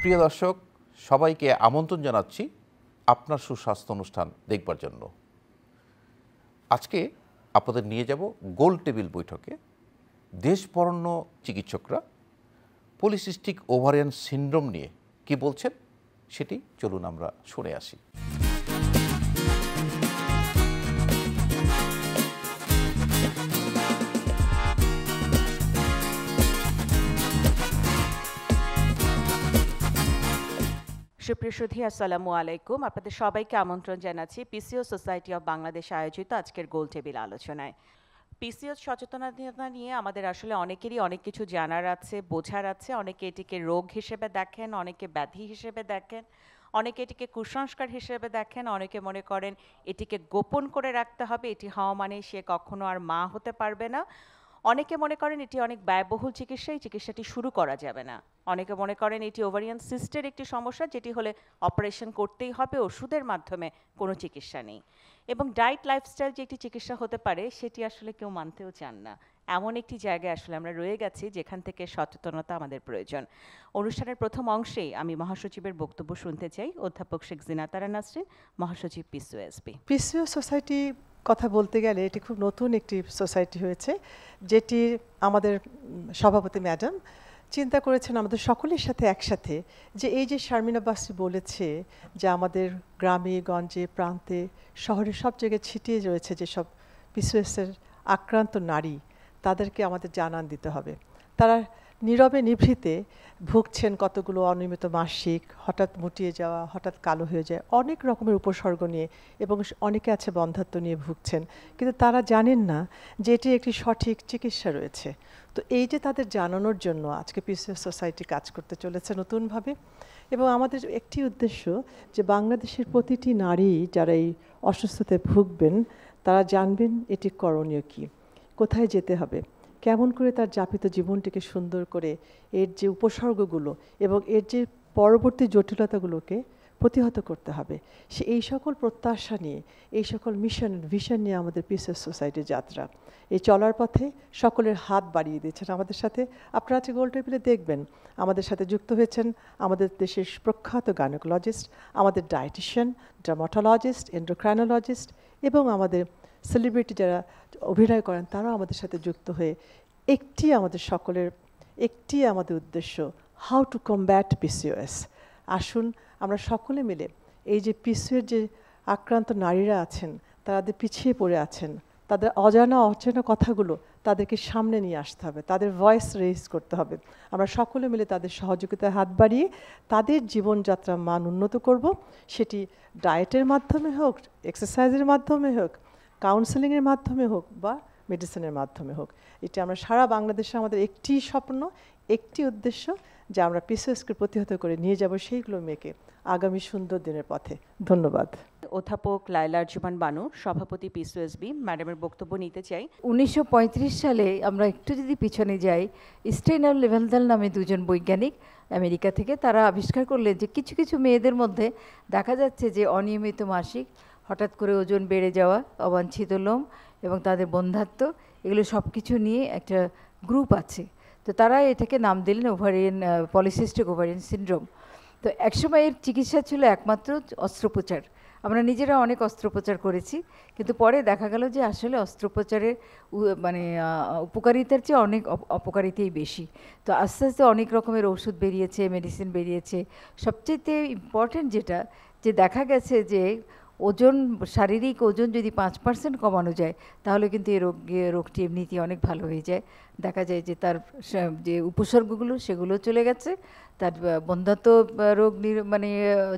প্রিয় দর্শক, সবাইকে আমন্ত্রণ জানাচ্ছি আপনার সুস্বাস্থ্য অনুষ্ঠান দেখবার জন্য। আজকে আপনাদের নিয়ে যাব গোল টেবিল বৈঠকে। দেশ বরেণ্য চিকিৎসকরা পলিসিস্টিক ওভারিয়ান সিনড্রোম নিয়ে কি বলছেন সেটি চলুন আমরা শুনে আসি। সুপ্রিয় সুধী, আসসালামু আলাইকুম। আপনাদের সবাইকে আমন্ত্রণ জানাচ্ছি পিসিও সোসাইটি অফ বাংলাদেশ আয়োজিত আজকের গোল টেবিল আলোচনায়। পিসিও সচেতনতা নিয়ে আমাদের আসলে অনেকেরই অনেক কিছু জানার আছে, বোঝার আছে। অনেকে এটিকে রোগ হিসেবে দেখেন, অনেকে ব্যাধি হিসেবে দেখেন, অনেকে এটিকে কুসংস্কার হিসেবে দেখেন, অনেকে মনে করেন এটিকে গোপন করে রাখতে হবে, এটি হওয়া মানে সে কখনো আর মা হতে পারবে না। অনেকে মনে করেন এটি অনেক ব্যয়বহুল চিকিৎসা, এই চিকিৎসাটি শুরু করা যাবে না। অনেকে মনে করেন এটি ওভারিয়ান সিস্টের একটি সমস্যা, যেটি হলে অপারেশন করতেই হবে, ওষুধের মাধ্যমে কোনো চিকিৎসা নেই। এবং ডায়েট লাইফস্টাইল যে একটি চিকিৎসা হতে পারে সেটি আসলে কেউ মানতেও চান না। এমন একটি জায়গায় আসলে আমরা রয়ে গেছি যেখান থেকে সচেতনতা আমাদের প্রয়োজন। অনুষ্ঠানের প্রথম অংশেই আমি মহাসচিবের বক্তব্য শুনতে চাই। অধ্যাপক শেখ জিনাতারা নাসরিন, মহাসচিব পিসিওএসবি। পিসিও সোসাইটি কথা বলতে গেলে এটি খুব নতুন একটি সোসাইটি হয়েছে, যেটি আমাদের সভাপতি ম্যাডাম চিন্তা করেছেন আমাদের সকলের সাথে একসাথে, যে এই যে শারমিন আব্বাসী বলেছে যে আমাদের গ্রামে গঞ্জে প্রান্তে শহরে সব জায়গায় ছিটিয়ে রয়েছে যেসব পিসিওএসের আক্রান্ত নারী, তাদেরকে আমাদের জানান দিতে হবে। তারা নীরবে নিভৃতে ভুগছেন কতগুলো অনিয়মিত মাসিক, হঠাৎ মুটিয়ে যাওয়া, হঠাৎ কালো হয়ে যায়, অনেক রকমের উপসর্গ নিয়ে, এবং অনেকে আছে বন্ধ্যাত্ব নিয়ে ভুগছেন, কিন্তু তারা জানেন না যে এটি একটি সঠিক চিকিৎসা রয়েছে। তো এই যে তাদের জানানোর জন্য আজকে পিসিও সোসাইটি কাজ করতে চলেছে নতুনভাবে। এবং আমাদের একটি উদ্দেশ্য যে বাংলাদেশের প্রতিটি নারী যারা এই অসুস্থতায় ভুগবেন তারা জানবেন এটি করণীয় কী, কোথায় যেতে হবে, কেমন করে তার যাপিত জীবনটিকে সুন্দর করে এর যে উপসর্গগুলো এবং এর যে পরবর্তী জটিলতাগুলোকে প্রতিহত করতে হবে, সে এই সকল প্রত্যাশা নিয়ে, এই সকল মিশন ভিশন নিয়ে আমাদের পিসিও সোসাইটির যাত্রা। এই চলার পথে সকলের হাত বাড়িয়ে দিয়েছেন আমাদের সাথে। আপনারা আজকে গোল টেবিলে দেখবেন আমাদের সাথে যুক্ত হয়েছেন আমাদের দেশের প্রখ্যাত গাইনোকোলজিস্ট, আমাদের ডায়েটিশিয়ান, ডার্মাটোলজিস্ট, এন্ডোক্রাইনোলজিস্ট এবং আমাদের সেলিব্রিটি যারা অভিনয় করেন তারাও আমাদের সাথে যুক্ত হয়ে একটি আমাদের উদ্দেশ্য, হাউ টু কমব্যাট পিসিওএস। আসুন আমরা সকলে মিলে এই যে পিসিওর যে আক্রান্ত নারীরা আছেন, তাদের পিছিয়ে পড়ে আছেন, তাদের অজানা কথাগুলো তাদেরকে সামনে নিয়ে আসতে হবে, তাদের ভয়েস রেইজ করতে হবে। আমরা সকলে মিলে তাদের সহযোগিতায় হাত বাড়িয়ে তাদের জীবনযাত্রার মান উন্নত করব। সেটি ডায়েটের মাধ্যমে হোক, এক্সারসাইজের মাধ্যমে হোক, কাউন্সেলিংয়ের মাধ্যমে হোক বা মেডিসিনের মাধ্যমে হোক। এটা আমরা সারা বাংলাদেশে আমাদের একটি স্বপ্ন, একটি উদ্দেশ্য, যে আমরা পিসিওএসকে প্রতিহত করে নিয়ে যাব সেইগুলো মেয়েকে আগামী সুন্দর দিনের পথে। ধন্যবাদ। অধ্যাপক লায়লা আরজুমান বানু, সভাপতি পিসিওএসবি, ম্যাডামের বক্তব্য নিতে চাই। 1935 সালে আমরা একটু যদি পিছনে যাই, স্টেইন আর লেভেনদাল নামে দুজন বৈজ্ঞানিক আমেরিকা থেকে, তারা আবিষ্কার করলেন যে কিছু কিছু মেয়েদের মধ্যে দেখা যাচ্ছে যে অনিয়মিত মাসিক, হঠাৎ করে ওজন বেড়ে যাওয়া, অবাঞ্ছিত লোম এবং তাদের বন্ধ্যাত্ব, এগুলো সব কিছু নিয়ে একটা গ্রুপ আছে। তো তারা এটাকে নাম দিলেন ওভারিয়ান পলিসিস্টিক ওভারিয়ান সিনড্রোম। তো একসময় এর চিকিৎসা ছিল একমাত্র অস্ত্রোপচার। আমরা নিজেরা অনেক অস্ত্রোপচার করেছি, কিন্তু পরে দেখা গেল যে আসলে অস্ত্রোপচারের মানে উপকারিতার চেয়ে অনেক অপকারিতাই বেশি। তো আস্তে আস্তে অনেক রকমের ওষুধ বেরিয়েছে, মেডিসিন বেরিয়েছে। সবচেয়ে ইম্পর্টেন্ট যেটা, যে দেখা গেছে যে ওজন, শারীরিক ওজন যদি 5% কমানো যায় তাহলে কিন্তু এই রোগটি এমনিতেই অনেক ভালো হয়ে যায়। দেখা যায় যে তার যে উপসর্গগুলো সেগুলো চলে গেছে, তার বন্ধ্যাত্ব রোগ মানে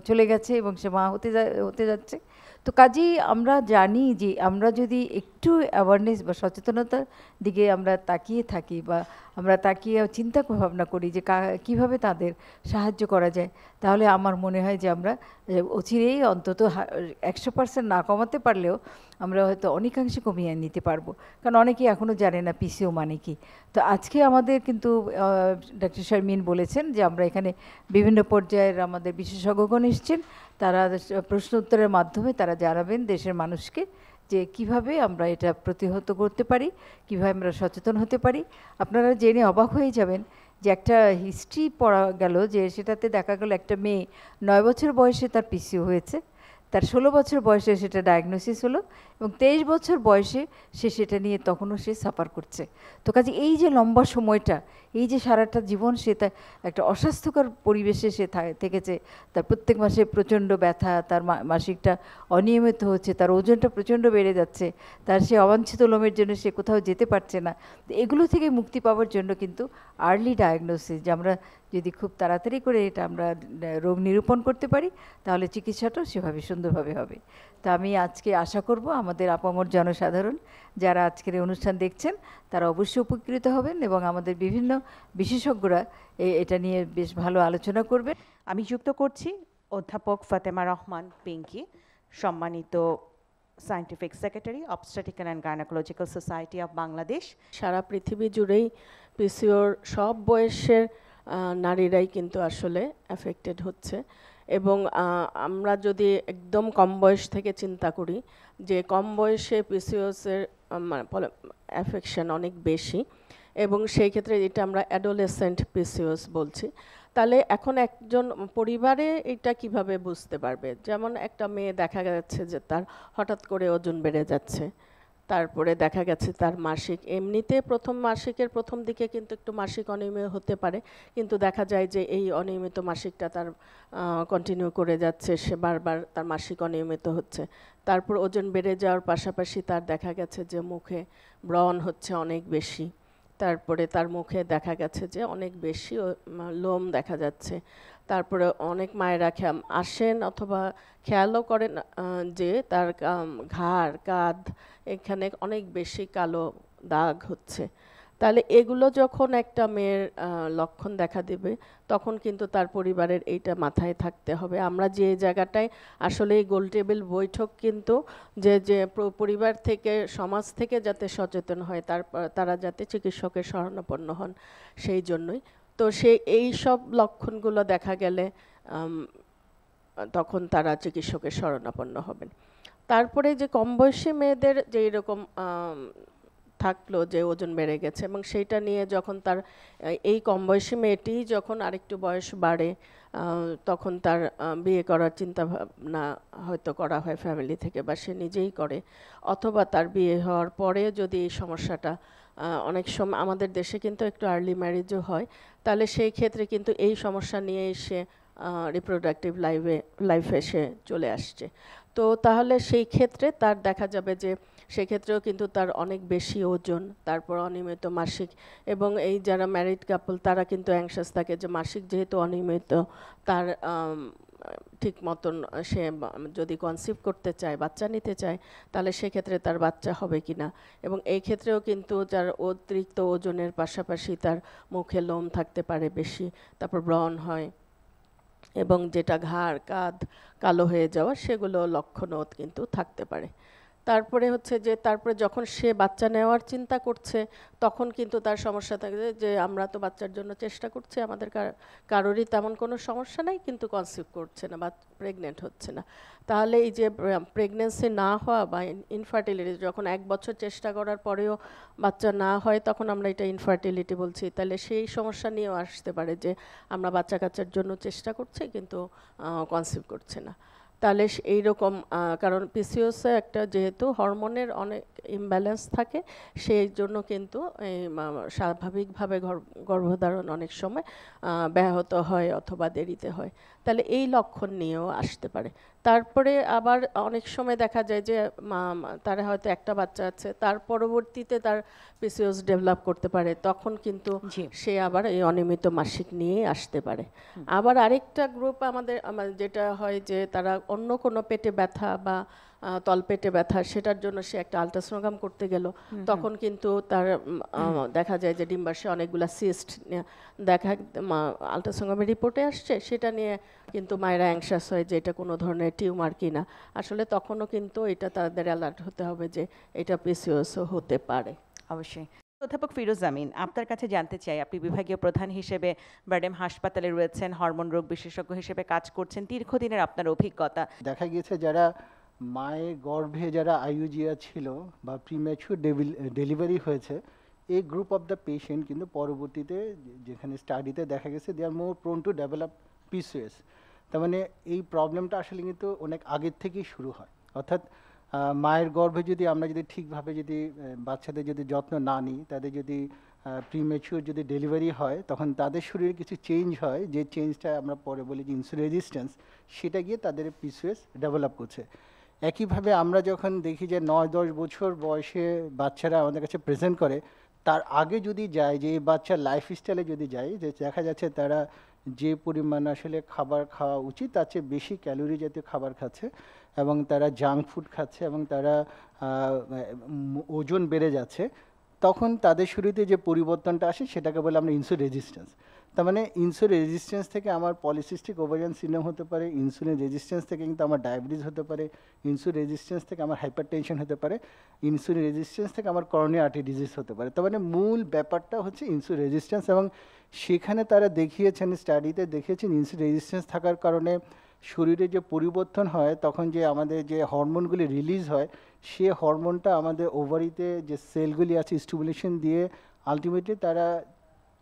চলে গেছে এবং সে মা হতে যাচ্ছে। তো কাজেই আমরা জানি যে আমরা যদি একটু অ্যাওয়ারনেস বা সচেতনতার দিকে আমরা তাকিয়ে থাকি, বা আমরা তাকিয়ে চিন্তা ভাবনা করি যে কীভাবে তাদের সাহায্য করা যায়, তাহলে আমার মনে হয় যে আমরা অচিরেই অন্তত 100% না কমাতে পারলেও আমরা হয়তো অনেকাংশে কমিয়ে নিতে পারবো। কারণ অনেকেই এখনও জানে না পিসিও মানে কি। তো আজকে আমাদের কিন্তু ডক্টর শারমিন বলেছেন যে আমরা এখানে বিভিন্ন পর্যায়ের আমাদের বিশেষজ্ঞগণ এসছেন, তারা প্রশ্ন উত্তরের মাধ্যমে তারা জানাবেন দেশের মানুষকে যে কিভাবে আমরা এটা প্রতিহত করতে পারি, কিভাবে আমরা সচেতন হতে পারি। আপনারা জেনে অবাক হয়ে যাবেন যে একটা হিস্ট্রি পড়া গেল, যে সেটাতে দেখা গেল একটা মেয়ে 9 বছর বয়সে তার পিসিও হয়েছে, তার 16 বছর বয়সে সেটা ডায়াগনোসিস হলো, এবং 23 বছর বয়সে সে সেটা নিয়ে তখনও সে সাফার করছে। তো কাজে এই যে লম্বা সময়টা, এই যে সারাটা জীবন সে একটা অস্বাস্থ্যকর পরিবেশে সে থেকেছে, তার প্রত্যেক মাসে প্রচণ্ড ব্যথা, তার মাসিকটা অনিয়মিত হচ্ছে, তার ওজনটা প্রচণ্ড বেড়ে যাচ্ছে, তার সে অবাঞ্ছিত লোমের জন্য সে কোথাও যেতে পারছে না। তো এগুলো থেকে মুক্তি পাওয়ার জন্য কিন্তু আর্লি ডায়াগনোসিস, যে আমরা যদি খুব তাড়াতাড়ি করে এটা আমরা রোগ নিরূপণ করতে পারি, তাহলে চিকিৎসাটাও সেভাবে সুন্দরভাবে হবে। তা আমি আজকে আশা করব আমাদের আপামর জনসাধারণ যারা আজকের এই অনুষ্ঠান দেখছেন তারা অবশ্যই উপকৃত হবেন, এবং আমাদের বিভিন্ন বিশেষজ্ঞরা এটা নিয়ে বেশ ভালো আলোচনা করবেন। আমি যুক্ত করছি অধ্যাপক ফাতেমা রহমান পিঙ্কি, সম্মানিত scientific secretary, obstetrical and gynaecological society of Bangladesh. সারা পৃথিবী জুড়েই পিসিওর সব বয়সের নারীরাই কিন্তু আসলে অ্যাফেক্টেড হচ্ছে, এবং আমরা যদি একদম কম বয়স থেকে চিন্তা করি যে কম বয়সে পিসিওসের অ্যাফেকশন অনেক বেশি, এবং সেই ক্ষেত্রে এটা আমরা অ্যাডোলেসেন্ট পিসিওস বলছি। তাহলে এখন একজন পরিবারে এটা কিভাবে বুঝতে পারবে? যেমন একটা মেয়ে দেখা যাচ্ছে যে তার হঠাৎ করে ওজন বেড়ে যাচ্ছে, তারপরে দেখা গেছে তার মাসিক, এমনিতে প্রথম মাসিকের প্রথম দিকে কিন্তু একটু মাসিক অনিয়মিত হতে পারে, কিন্তু দেখা যায় যে এই অনিয়মিত মাসিকটা তার কন্টিনিউ করে যাচ্ছে, সে বারবার তার মাসিক অনিয়মিত হচ্ছে। তারপর ওজন বেড়ে যাওয়ার পাশাপাশি তার দেখা গেছে যে মুখে ব্রণ হচ্ছে অনেক বেশি, তারপরে তার মুখে দেখা গেছে যে অনেক বেশি লোম দেখা যাচ্ছে। তারপরে অনেক মায়েরা আসেন অথবা খেয়ালও করেন যে তার ঘাড়, কাঁধ এখানে অনেক বেশি কালো দাগ হচ্ছে। তাহলে এগুলো যখন একটা মেয়ের লক্ষণ দেখা দেবে, তখন কিন্তু তার পরিবারের এইটা মাথায় থাকতে হবে। আমরা যে জায়গাটায় আসলে এই গোল টেবিল বৈঠক কিন্তু যে পরিবার থেকে, সমাজ থেকে যাতে সচেতন হয়, তারা যাতে চিকিৎসকের শরণাপন্ন হন, সেই জন্যই। তো এই সব লক্ষণগুলো দেখা গেলে তখন তারা চিকিৎসকের শরণাপন্ন হবেন। তারপরে যে কম বয়সী মেয়েদের যে এরকম থাকলো যে ওজন বেড়ে গেছে, এবং সেইটা নিয়ে যখন তার এই কম বয়সী মেয়েটি যখন আরেকটু বয়স বাড়ে, তখন তার বিয়ে করার চিন্তা ভাবনা হয়তো করা হয় ফ্যামিলি থেকে, বা সে নিজেই করে, অথবা তার বিয়ে হওয়ার পরে যদি এই সমস্যাটা, অনেক সময় আমাদের দেশে কিন্তু একটু আর্লি ম্যারেজও হয়, তাহলে সেই ক্ষেত্রে কিন্তু এই সমস্যা নিয়ে সে রিপ্রোডাক্টিভ লাইফে সে চলে আসছে। তো তাহলে সেই ক্ষেত্রে তার দেখা যাবে যে সেক্ষেত্রেও কিন্তু তার অনেক বেশি ওজন, তারপর অনিয়মিত মাসিক, এবং এই যারা ম্যারিড কাপল তারা কিন্তু অ্যাংশাস থাকে যে মাসিক যেহেতু অনিয়মিত, তার ঠিক মতন সে যদি কনসিভ করতে চায়, বাচ্চা নিতে চায়, তাহলে সেক্ষেত্রে তার বাচ্চা হবে কি না। এবং এই ক্ষেত্রেও কিন্তু যার অতিরিক্ত ওজনের পাশাপাশি তার মুখে লোম থাকতে পারে বেশি, তারপর ব্রণ হয়, এবং যেটা ঘাড়, কাঁধ কালো হয়ে যাওয়া, সেগুলো লক্ষণও কিন্তু থাকতে পারে। তারপরে হচ্ছে যে তারপরে যখন সে বাচ্চা নেওয়ার চিন্তা করছে, তখন কিন্তু তার সমস্যা থাকে যে আমরা তো বাচ্চার জন্য চেষ্টা করছি, আমাদের কারোরই তেমন কোনো সমস্যা নাই, কিন্তু কনসিভ করছে না বা প্রেগনেন্ট হচ্ছে না। তাহলে এই যে প্রেগনেন্সি না হওয়া বা ইনফার্টিলিটি, যখন 1 বছর চেষ্টা করার পরেও বাচ্চা না হয়, তখন আমরা এটা ইনফার্টিলিটি বলছি। তাহলে সেই সমস্যা নিয়েও আসতে পারে যে আমরা বাচ্চা কাচ্চার জন্য চেষ্টা করছি কিন্তু কনসিভ করছে না। তাহলে এইরকম, কারণ পিসিওসে একটা যেহেতু হরমোনের অনেক ইমব্যালেন্স থাকে, সেই জন্য কিন্তু স্বাভাবিকভাবে গর্ভধারণ অনেক সময় ব্যাহত হয় অথবা দেরিতে হয়। তাহলে এই লক্ষণ নিয়েও আসতে পারে। তারপরে আবার অনেক সময় দেখা যায় যে তার হয়তো একটা বাচ্চা আছে, তার পরবর্তীতে তার পিসিওস ডেভেলপ করতে পারে, তখন কিন্তু সে আবার এই অনিয়মিত মাসিক নিয়ে আসতে পারে। আবার আরেকটা গ্রুপ আমাদের যেটা হয় যে তারা অন্য কোনো পেটে ব্যথা বা তলপেটে ব্যথা, সেটার জন্য সে একটা আলট্রাসোনোগ্রাম করতে গেল, তখন কিন্তু তার দেখা যায় যে ডিম্বাশয়ে অনেকগুলা সিস্ট দেখা আলট্রাসোনোগ্রামের রিপোর্টে আসছে, সেটা নিয়ে কিন্তু মায়েরা অ্যাংশাস হয় যে এটা কোনো ধরনের টিউমার কিনা। আসলে তখনও কিন্তু এটা তাদের অ্যালার্ট হতে হবে যে এটা পিসিওসও হতে পারে। অবশ্যই। অধ্যাপক ফিরোজ আমিন, আপনার কাছে জানতে চাই, আপনি বিভাগীয় প্রধান হিসেবে বারডেম হাসপাতালে রয়েছেন, হরমোন রোগ বিশেষজ্ঞ হিসেবে কাজ করছেন, দীর্ঘদিনের আপনার অভিজ্ঞতা। দেখা গিয়েছে যারা মায়ের গর্ভে যারা আইইউজিআর ছিল বা প্রিম্যাচুর ডেলিভারি হয়েছে, এই গ্রুপ অফ দ্য পেশেন্ট কিন্তু পরবর্তীতে যেখানে স্টাডিতে দেখা গেছে দে আর মোর প্রোন টু ডেভেলপ পিসিওএস। তার মানে এই প্রবলেমটা আসলে কিন্তু অনেক আগের থেকেই শুরু হয়, অর্থাৎ মায়ের গর্ভে যদি আমরা যদি ঠিকভাবে যদি বাচ্চাদের যদি যত্ন না নিই, তাদের যদি প্রিমেচিওর যদি ডেলিভারি হয়, তখন তাদের শরীরে কিছু চেঞ্জ হয়, যে চেঞ্জটা আমরা পরে বলি যে ইনসুলিন রেজিস্ট্যান্স, সেটা গিয়ে তাদের পিসিওএস ডেভেলপ করছে। একইভাবে আমরা যখন দেখি যে 9-10 বছর বয়সে বাচ্চারা আমাদের কাছে প্রেজেন্ট করে, তার আগে যদি যায় যে এই বাচ্চার লাইফস্টাইলে যদি যায়, যে দেখা যাচ্ছে তারা যে পরিমাণ আসলে খাবার খাওয়া উচিত তার চেয়ে বেশি ক্যালোরি জাতীয় খাবার খাচ্ছে, এবং তারা জাঙ্ক ফুড খাচ্ছে, এবং তারা ওজন বেড়ে যাচ্ছে, তখন তাদের শরীরে যে পরিবর্তনটা আসে সেটাকে বলে আমরা ইনসুলিন রেজিস্ট্যান্স। তার মানে ইনসুলিন রেজিস্ট্যান্স থেকে আমার পলিসিস্টিক ওভারিয়ান সিনড্রোম হতে পারে, ইনসুলিন রেজিস্ট্যান্স থেকে কিন্তু আমার ডায়াবেটিস হতে পারে, ইনসুলিন রেজিস্ট্যান্স থেকে আমার হাইপারটেনশন হতে পারে, ইনসুলিন রেজিস্ট্যান্স থেকে আমার করোনারি আর্টারি ডিজিজ হতে পারে। তার মানে মূল ব্যাপারটা হচ্ছে ইনসুলিন রেজিস্ট্যান্স, এবং সেখানে তারা দেখিয়েছেন, স্টাডিতে দেখিয়েছেন ইনসুলিন রেজিস্ট্যান্স থাকার কারণে শরীরে যে পরিবর্তন হয়, তখন যে আমাদের যে হরমোনগুলি রিলিজ হয়, সে হরমোনটা আমাদের ওভারিতে যে সেলগুলি আছে স্টিমুলেশন দিয়ে আলটিমেটলি তারা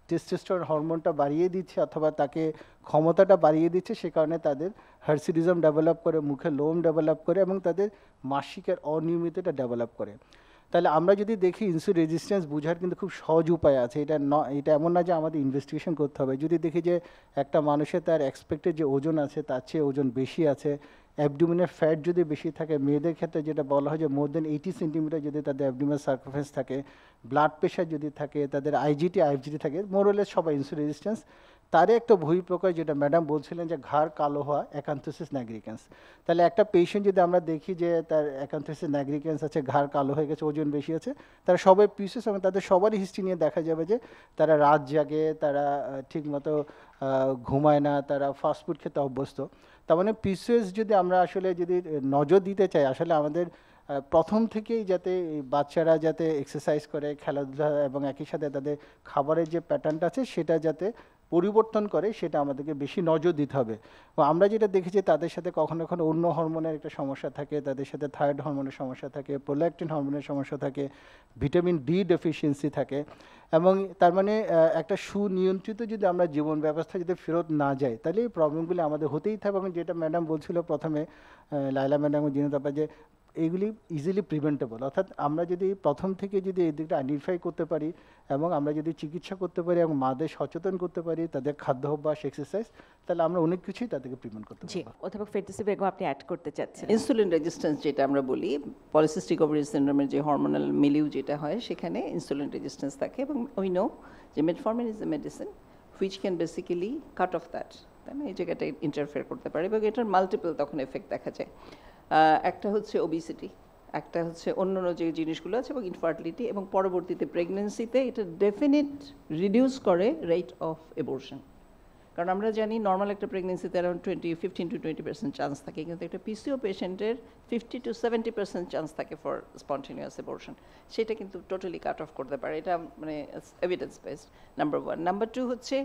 টেস্টোস্টেরন হরমোনটা বাড়িয়ে দিচ্ছে, অথবা তাকে ক্ষমতাটা বাড়িয়ে দিচ্ছে, সে কারণে তাদের হার্সিডিজম ডেভেলপ করে, মুখে লোম ডেভেলপ করে, এবং তাদের মাসিকের অনিয়মিততা ডেভেলপ করে। তাহলে আমরা যদি দেখি ইনসুলিন রেজিস্ট্যান্স বোঝার কিন্তু খুব সহজ উপায় আছে। এটা এমন না যে আমাদের ইনভেস্টিগেশন করতে হবে। যদি দেখি যে একটা মানুষের তার এক্সপেক্টেড যে ওজন আছে তার চেয়ে ওজন বেশি আছে, অ্যাবডোমিনের ফ্যাট যদি বেশি থাকে, মেয়েদের ক্ষেত্রে যেটা বলা হয় যে মোর দেন 80 সেন্টিমিটার যদি তাদের অ্যাবডোমিনাল সার্কামফারেন্স থাকে, ব্লাড প্রেশার যদি থাকে, তাদের আইএফজিটি থাকে, মোরলেস সবাই ইনসুলিন রেজিস্ট্যান্স। তারই একটা বহিঃপ্রকাশ যেটা ম্যাডাম বলছিলেন যে ঘাড় কালো হওয়া, অ্যাকান্থোসিস ন্যাগ্রিক্যান্স। তাহলে একটা পেশেন্ট যদি আমরা দেখি যে তার অ্যাকান্থোসিস ন্যাগ্রিক্যান্স আছে, ঘাড় কালো হয়ে গেছে, ওজন বেশি আছে, তারা সবাই পিসিওএস, এবং তাদের সবারই হিস্ট্রি নিয়ে দেখা যাবে যে তারা রাত জাগে, তারা ঠিকমতো ঘুমায় না, তারা ফাস্টফুড খেতে অভ্যস্ত। তার মানে পিসিওএস যদি আমরা আসলে যদি নজর দিতে চাই, আসলে আমাদের প্রথম থেকেই যাতে বাচ্চারা যাতে এক্সারসাইজ করে, খেলাধুলা, এবং একই সাথে তাদের খাবারের যে প্যাটার্নটা আছে সেটা যাতে পরিবর্তন করে, সেটা আমাদেরকে বেশি নজর দিতে হবে। আমরা যেটা দেখেছি তাদের সাথে কখনো কখনো অন্য হরমোনের একটা সমস্যা থাকে, তাদের সাথে থাইরয়েড হরমোনের সমস্যা থাকে, প্রোল্যাকটিন হরমোনের সমস্যা থাকে, ভিটামিন ডি ডেফিসিয়েন্সি থাকে, এবং তার মানে একটা সুনিয়ন্ত্রিত যদি আমরা জীবন ব্যবস্থা যদি ফেরত না যাই, তাহলে এই প্রবলেমগুলি আমাদের হতেই থাকবে। এবং যেটা ম্যাডাম বলছিল প্রথমে, লাইলা ম্যাডাম জিনিস ব্যাপার, যে এইগুলি ইজিলি প্রিভেন্টেবল, অর্থাৎ আমরা যদি প্রথম থেকে যদি এই দিকটা আইডেন্টিফাই করতে পারি, এবং আমরা যদি চিকিৎসা করতে পারি, এবং মাদের সচেতন করতে পারি, তাদের খাদ্যাভ্যাস, এক্সারসাইজ, তাহলে আমরা অনেক কিছুই তাদেরকে প্রিভেন্ট করতে জি, পারবো। অধ্যাপক ফেরদৌসী বেগম, আপনি অ্যাড করতে চাচ্ছেন? ইনসুলিন রেজিস্ট্যান্স যেটা আমরা বলি, পলিসিস্টিক ওভারি সিনড্রোমের যে হরমোনাল মিলিউ যেটা হয়, সেখানে ইনসুলিন রেজিস্ট্যান্স থাকে, এবং উই নো যে metformin is a medicine which can basically cut off that, তাই না? এই জায়গাটা ইন্টারফেয়ার করতে পারে, এবং এটার মাল্টিপল তখন এফেক্ট দেখা যায়। একটা হচ্ছে ওবিসিটি, একটা হচ্ছে অন্যান্য যে জিনিসগুলো আছে, এবং ইনফার্টিলিটি, এবং পরবর্তীতে প্রেগনেন্সিতে এটা ডেফিনিট রিডিউস করে রেট অফ এবর্শন। কারণ আমরা জানি নর্মাল একটা প্রেগনেন্সিতে অ্যারাউন্ড 15 to 20% চান্স থাকে, কিন্তু একটা পিসিও পেশেন্টের 50 to 70% চান্স থাকে ফর স্পন্টেনিয়াস এবর্শন। সেটা কিন্তু টোটালি কাট অফ করতে পারে, এটা মানে এভিডেন্স বেসড, নাম্বার 1। নাম্বার 2 হচ্ছে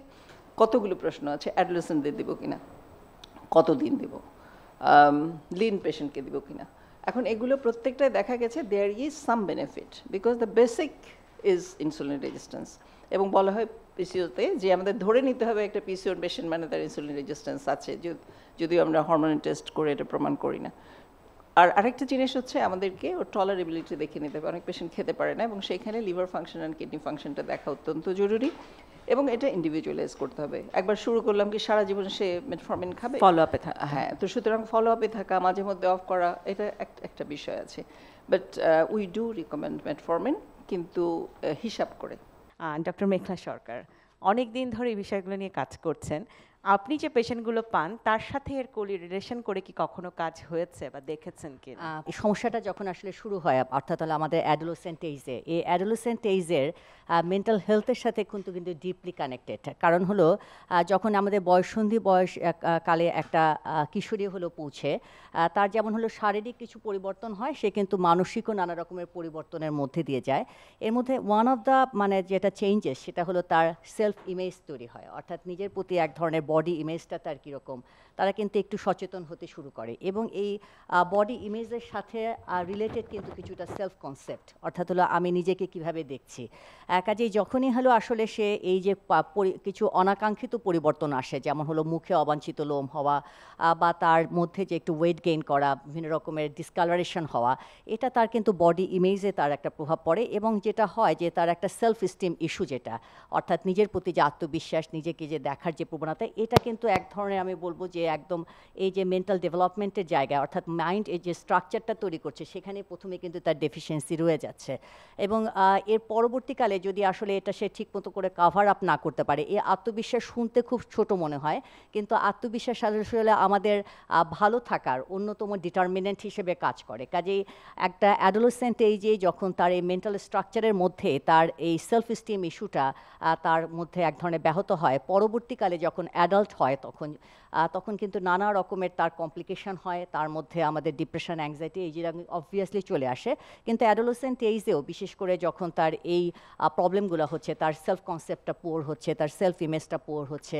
কতগুলো প্রশ্ন আছে, অ্যাডোলেসেন্টদের দেবো কিনা, কতদিন দেব, লিন পেশেন্টকে দেবো কিনা। এখন এগুলো প্রত্যেকটাই দেখা গেছে there is some benefit, because the basic is insulin resistance. এবং বলা হয় পিসিওতে যে আমাদের ধরে নিতে হবে একটা পিসিওর পেশেন্ট মানে তার ইনসুলিন রেজিস্ট্যান্স আছে, যদিও আমরা হরমোনাল টেস্ট করে এটা প্রমাণ করি না। আর আরেকটা জিনিস হচ্ছে আমাদেরকে ওর টলারেবিলিটি দেখে নিতে হবে। অনেক পেশেন্ট খেতে পারে না, এবং সেইখানে লিভার ফাংশন অ্যান্ড কিডনি ফাংশনটা দেখা অত্যন্ত জরুরি, এবং এটা ইন্ডিভিজুয়ালাইজ করতে হবে। একবার শুরু করলাম কি সারা জীবন সে মেটফর্মিন খাবে, ফলো আপে থাকা। হ্যাঁ, তো সুতরাং ফলো আপে থাকা, মাঝে মধ্যে অফ করা, এটা একটা বিষয় আছে। But we do recommend metformin, কিন্তু হিসাব করে। ডক্টর মেঘলা সরকার, অনেক দিন ধরে এই বিষয়গুলো নিয়ে কাজ করছেন। আপনি যে পেশেন্টগুলো পান তার সাথে এর কোরিলেশন করে কি কখনো কাজ হয়েছে বা দেখেছেন কি? এই সমস্যাটা যখন আসলে শুরু হয়, অর্থাৎ হলো আমাদের অ্যাডোলেসেন্ট এইজে, এই অ্যাডোলেসেন্ট এইজের মেন্টাল হেলথের সাথে কিন্তু ডিপলি কানেক্টেড। কারণ হলো যখন আমাদের বয়ঃসন্ধি কালে একটা কিশোরী হলো পৌঁছে, তার যেমন হলো শারীরিক কিছু পরিবর্তন হয়, সে কিন্তু মানসিকও নানা রকমের পরিবর্তনের মধ্যে দিয়ে যায়। এর মধ্যে ওয়ান অফ দ্য মানে যেটা চেঞ্জেস, সেটা হলো তার সেলফ ইমেজ তৈরি হয়, অর্থাৎ নিজের প্রতি এক ধরনের বডি ইমেজটা তার কীরকম, তারা কিন্তু একটু সচেতন হতে শুরু করে। এবং এই বডি ইমেজের সাথে রিলেটেড কিন্তু কিছুটা সেলফ কনসেপ্ট, অর্থাৎ হলো আমি নিজেকে কিভাবে দেখছি। কাজেই যখনই হলো আসলে সে এই যে কিছু অনাকাঙ্ক্ষিত পরিবর্তন আসে, যেমন হলো মুখে অবাঞ্ছিত লোম হওয়া বা তার মধ্যে যে একটু ওয়েট গেইন করা, বিভিন্ন রকমের ডিসকালারেশন হওয়া, এটা তার কিন্তু বডি ইমেজে তার একটা প্রভাব পড়ে। এবং যেটা হয় যে তার একটা সেলফ স্টিম ইস্যু, যেটা অর্থাৎ নিজের প্রতি যে আত্মবিশ্বাস, নিজেকে যে দেখার যে প্রবণতা, এটা কিন্তু এক ধরনের আমি বলবো যে একদম এই যে মেন্টাল ডেভেলপমেন্টের জায়গায়, অর্থাৎ মাইন্ড এই যে স্ট্রাকচারটা তৈরি করছে, সেখানে প্রথমে কিন্তু তার ডেফিসিয়েন্সি রয়ে যাচ্ছে। এবং এর পরবর্তীকালে যদি আসলে এটা সে ঠিকমতো করে কাভার আপ না করতে পারে, এই আত্মবিশ্বাস শুনতে খুব ছোট মনে হয়, কিন্তু আত্মবিশ্বাস আসলে আমাদের ভালো থাকার অন্যতম ডিটারমিনেন্ট হিসেবে কাজ করে। কাজেই একটা অ্যাডোলেসেন্ট এইজে যখন তার এই মেন্টাল স্ট্রাকচারের মধ্যে তার এই সেলফ স্টিম ইস্যুটা তার মধ্যে এক ধরনের ব্যাহত হয়, পরবর্তীকালে যখন অ্যাডাল্ট হয় তখন কিন্তু নানা রকমের তার কমপ্লিকেশন হয়, তার মধ্যে আমাদের ডিপ্রেশন, অ্যাংজাইটি এই যেরকম অবভিয়াসলি চলে আসে। কিন্তু অ্যাডোলেসেন্ট এইজেও বিশেষ করে যখন তার এই প্রবলেমগুলো হচ্ছে, তার সেলফ কনসেপ্টটা পুয়ার হচ্ছে, তার সেলফ ইমেজটা পুয়ার হচ্ছে,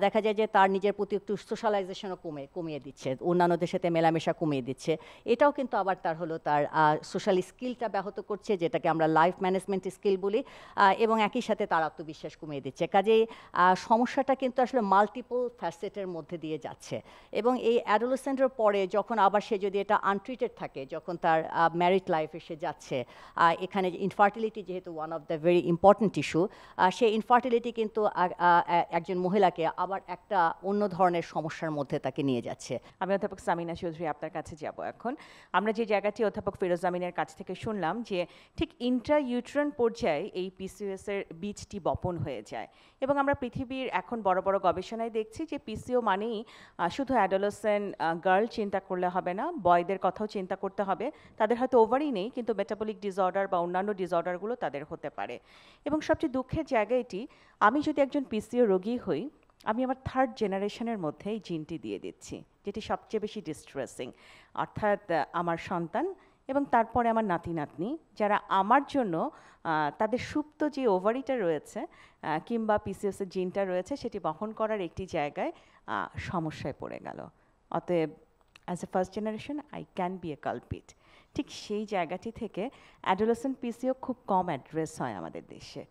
দেখা যায় যে তার নিজের প্রতি একটু সোশ্যালাইজেশনও কমিয়ে দিচ্ছে, অন্যান্যদের সাথে মেলামেশা কমিয়ে দিচ্ছে। এটাও কিন্তু আবার তার হলো তার সোশ্যাল স্কিলটা ব্যাহত করছে, যেটাকে আমরা লাইফ ম্যানেজমেন্ট স্কিল বলি, এবং একই সাথে তার আত্মবিশ্বাস কমিয়ে দিচ্ছে। কাজেই সমস্যাটা কিন্তু আসলে মাল্টিপল ফ্যাসেটের মধ্যে দিয়ে যাচ্ছে। এবং এই অ্যাডোলেসেন্টের পরে যখন আবার সে যদি এটা আনট্রিটেড থাকে, যখন তার ম্যারিড লাইফে সে যাচ্ছে, এখানে ইনফার্টিলিটি যেহেতু one of the very important issue, সেই ইনফার্টিলিটি কিন্তু একজন মহিলাকে আবার একটা অন্য ধরনের সমস্যার মধ্যে তাকে নিয়ে যাচ্ছে। আমি অধ্যাপক সামিনা চৌধুরী আপনার কাছে যাব এখন। আমরা যে জায়গাটি অধ্যাপক ফিরোজ আমিনের কাছ থেকে শুনলাম যে ঠিক ইন্ট্রাইউটেরাইন পর্যায়ে এই পিসিওএস এর বীজটি বপন হয়ে যায়, এবং আমরা পৃথিবীর এখন বড় বড় গবেষণায় দেখছি যে পিসিও মানেই শুধু অ্যাডোলেসেন্ট গার্ল চিন্তা করলে হবে না, বয়দের কথাও চিন্তা করতে হবে। তাদের হয়তো ওভারই নেই, কিন্তু মেটাবলিক ডিসঅর্ডার বা অন্যান্য ডিসঅর্ডারগুলো তাদের হতে পারে। এবং সবচেয়ে দুঃখের জায়গা এটি, আমি যদি একজন পিসিও রোগী হই, আমি আমার থার্ড জেনারেশনের মধ্যে এই জিনটি দিয়ে দিচ্ছি, যেটি সবচেয়ে বেশি ডিস্ট্রেসিং। অর্থাৎ আমার সন্তান এবং তারপরে আমার নাতি নাতনি, যারা আমার জন্য তাদের সুপ্ত যে ওভারিটা রয়েছে কিংবা পিসিওসের জিনটা রয়েছে, সেটি বহন করার একটি জায়গায় সমস্যায় পড়ে গেল। অতএব as a first generation I can B A culprit. ঠিক সেই জায়গাটি থেকে অ্যাডোলেসেন্ট পিসিও খুব কম অ্যাড্রেস হয় আমাদের দেশে,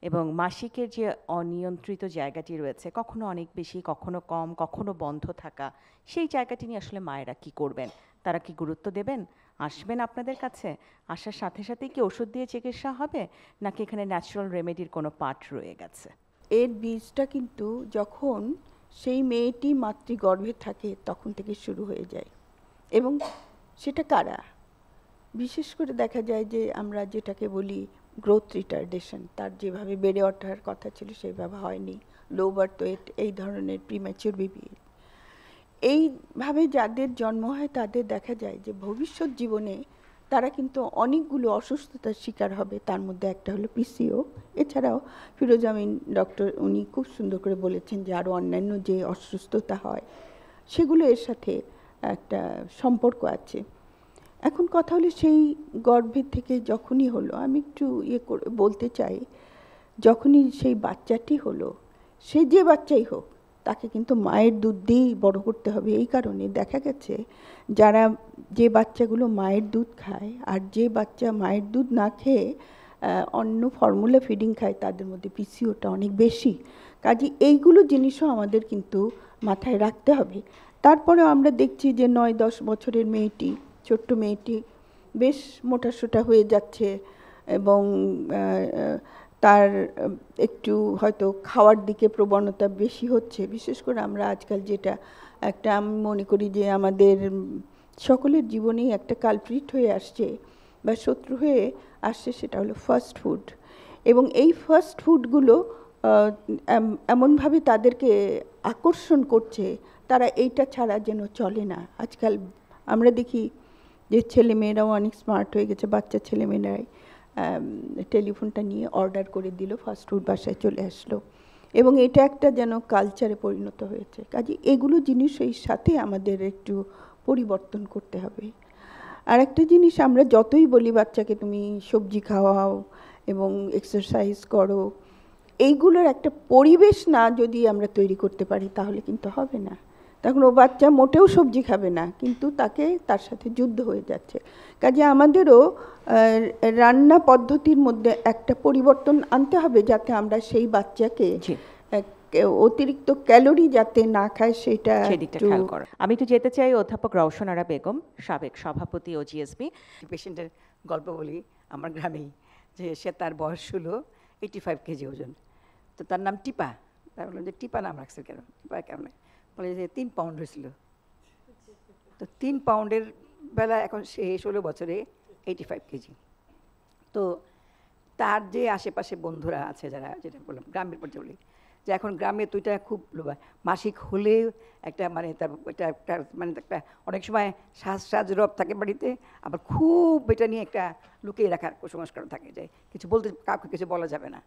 এবং মাসিকের যে অনিয়ন্ত্রিত জায়গাটি রয়েছে, কখনো অনেক বেশি, কখনো কম, কখনো বন্ধ থাকা, সেই জায়গাটি নিয়ে আসলে মায়েরা কি করবেন? তারা কি গুরুত্ব দেবেন? আসবেন আপনাদের কাছে? আসার সাথে সাথেই কি ওষুধ দিয়ে চিকিৎসা হবে, নাকি এখানে ন্যাচারাল রেমেডির কোনো পার্ট রয়ে গেছে? এর বীজটা কিন্তু যখন সেই মেয়েটি মাতৃগর্ভে থাকে তখন থেকে শুরু হয়ে যায়। এবং সেটা কারা? বিশেষ করে দেখা যায় যে আমরা যেটাকে বলি গ্রোথ রিটার্ডেশন, তার যেভাবে বেড়ে ওঠার কথা ছিল সেভাবে হয়নি, লো বার্থ ওয়েট, এই ধরনের প্রিম্যাচিউর বেবি, এইভাবে যাদের জন্ম হয় তাদের দেখা যায় যে ভবিষ্যৎ জীবনে তারা কিন্তু অনেকগুলো অসুস্থতার শিকার হবে। তার মধ্যে একটা হলো পিসিও। এছাড়াও ফিরোজ আমিন ডক্টর উনি খুব সুন্দর করে বলেছেন যে আরও অন্যান্য যে অসুস্থতা হয় সেগুলো এর সাথে একটা সম্পর্ক আছে। এখন কথা হলো সেই গর্ভের থেকে যখনই হলো, আমি একটু করে বলতে চাই, যখনই সেই বাচ্চাটি হলো, সে যে বাচ্চাই হোক, তাকে কিন্তু মায়ের দুধ দিয়েই বড় করতে হবে। এই কারণে দেখা গেছে যে বাচ্চাগুলো মায়ের দুধ খায় আর যে বাচ্চা মায়ের দুধ না খেয়ে অন্য ফর্মুলা ফিডিং খায়, তাদের মধ্যে পিসিওটা অনেক বেশি। কাজে এইগুলো জিনিসও আমাদের কিন্তু মাথায় রাখতে হবে। তারপরেও আমরা দেখছি যে 9-10 বছরের মেয়েটি, ছোট্ট মেয়েটি বেশ মোটাসোটা হয়ে যাচ্ছে, এবং তার একটু হয়তো খাওয়ার দিকে প্রবণতা বেশি হচ্ছে। বিশেষ করে আমরা আজকাল যেটা একটা, আমি মনে করি যে আমাদের সকলের জীবনেই একটা কালপ্রিট হয়ে আসছে বা শত্রু হয়ে আসছে, সেটা হলো ফাস্ট ফুড। এবং এই ফাস্ট ফুডগুলো এমনভাবে তাদেরকে আকর্ষণ করছে, তারা এইটা ছাড়া যেন চলে না। আজকাল আমরা দেখি যে ছেলেমেয়েরাও অনেক স্মার্ট হয়ে গেছে, বাচ্চা ছেলেমেয়েরাই টেলিফোনটা নিয়ে অর্ডার করে দিল, ফাস্টফুড বাসায় চলে আসলো, এবং এটা একটা যেন কালচারে পরিণত হয়েছে। কাজে এগুলো জিনিস এই সাথে আমাদের একটু পরিবর্তন করতে হবে। আর একটা জিনিস, আমরা যতই বলি বাচ্চাকে তুমি সবজি খাওয়াও এবং এক্সারসাইজ করো, এইগুলোর একটা পরিবেশ না যদি আমরা তৈরি করতে পারি তাহলে কিন্তু হবে না। তখন ও বাচ্চা মোটেও সবজি খাবে না, কিন্তু তার সাথে যুদ্ধ হয়ে যাচ্ছে। কাজে আমাদেরও রান্না পদ্ধতির মধ্যে একটা পরিবর্তন আনতে হবে, যাতে আমরা সেই বাচ্চাকে অতিরিক্ত ক্যালোরি যাতে না খায় সেটা সেদিকটা খেয়াল করা। আমি একটু যেতে চাই অধ্যাপক রওশন আরা বেগম, সাবেক সভাপতি OGSB। পেশেন্টের গল্প বলি আমার গ্রামেই, যে সে তার বয়স হলো 85 কেজি ওজন। তো তার নাম টিপা। তাই বললাম যে টিপা নাম রাখছে কেন, টিপা কেন? বলে যে 3 পাউন্ড হয়েছিল। তো 3 পাউন্ডের বেলা এখন সে 16 বছরে 85 কেজি। তো তার যে আশেপাশে বন্ধুরা আছে যারা, যেটা বললাম গ্রামের পর্যায়ে বলি, যে এখন গ্রামে তো এটা খুব মাসিক হলে একটা মানে তার এটা একটা মানে একটা অনেক সময় সাজ রব থাকে বাড়িতে, আবার খুব এটা নিয়ে একটা লুকিয়ে রাখার কুসংস্কার থাকে, যে কিছু বলতে কাউকে কিছু বলা যাবে না,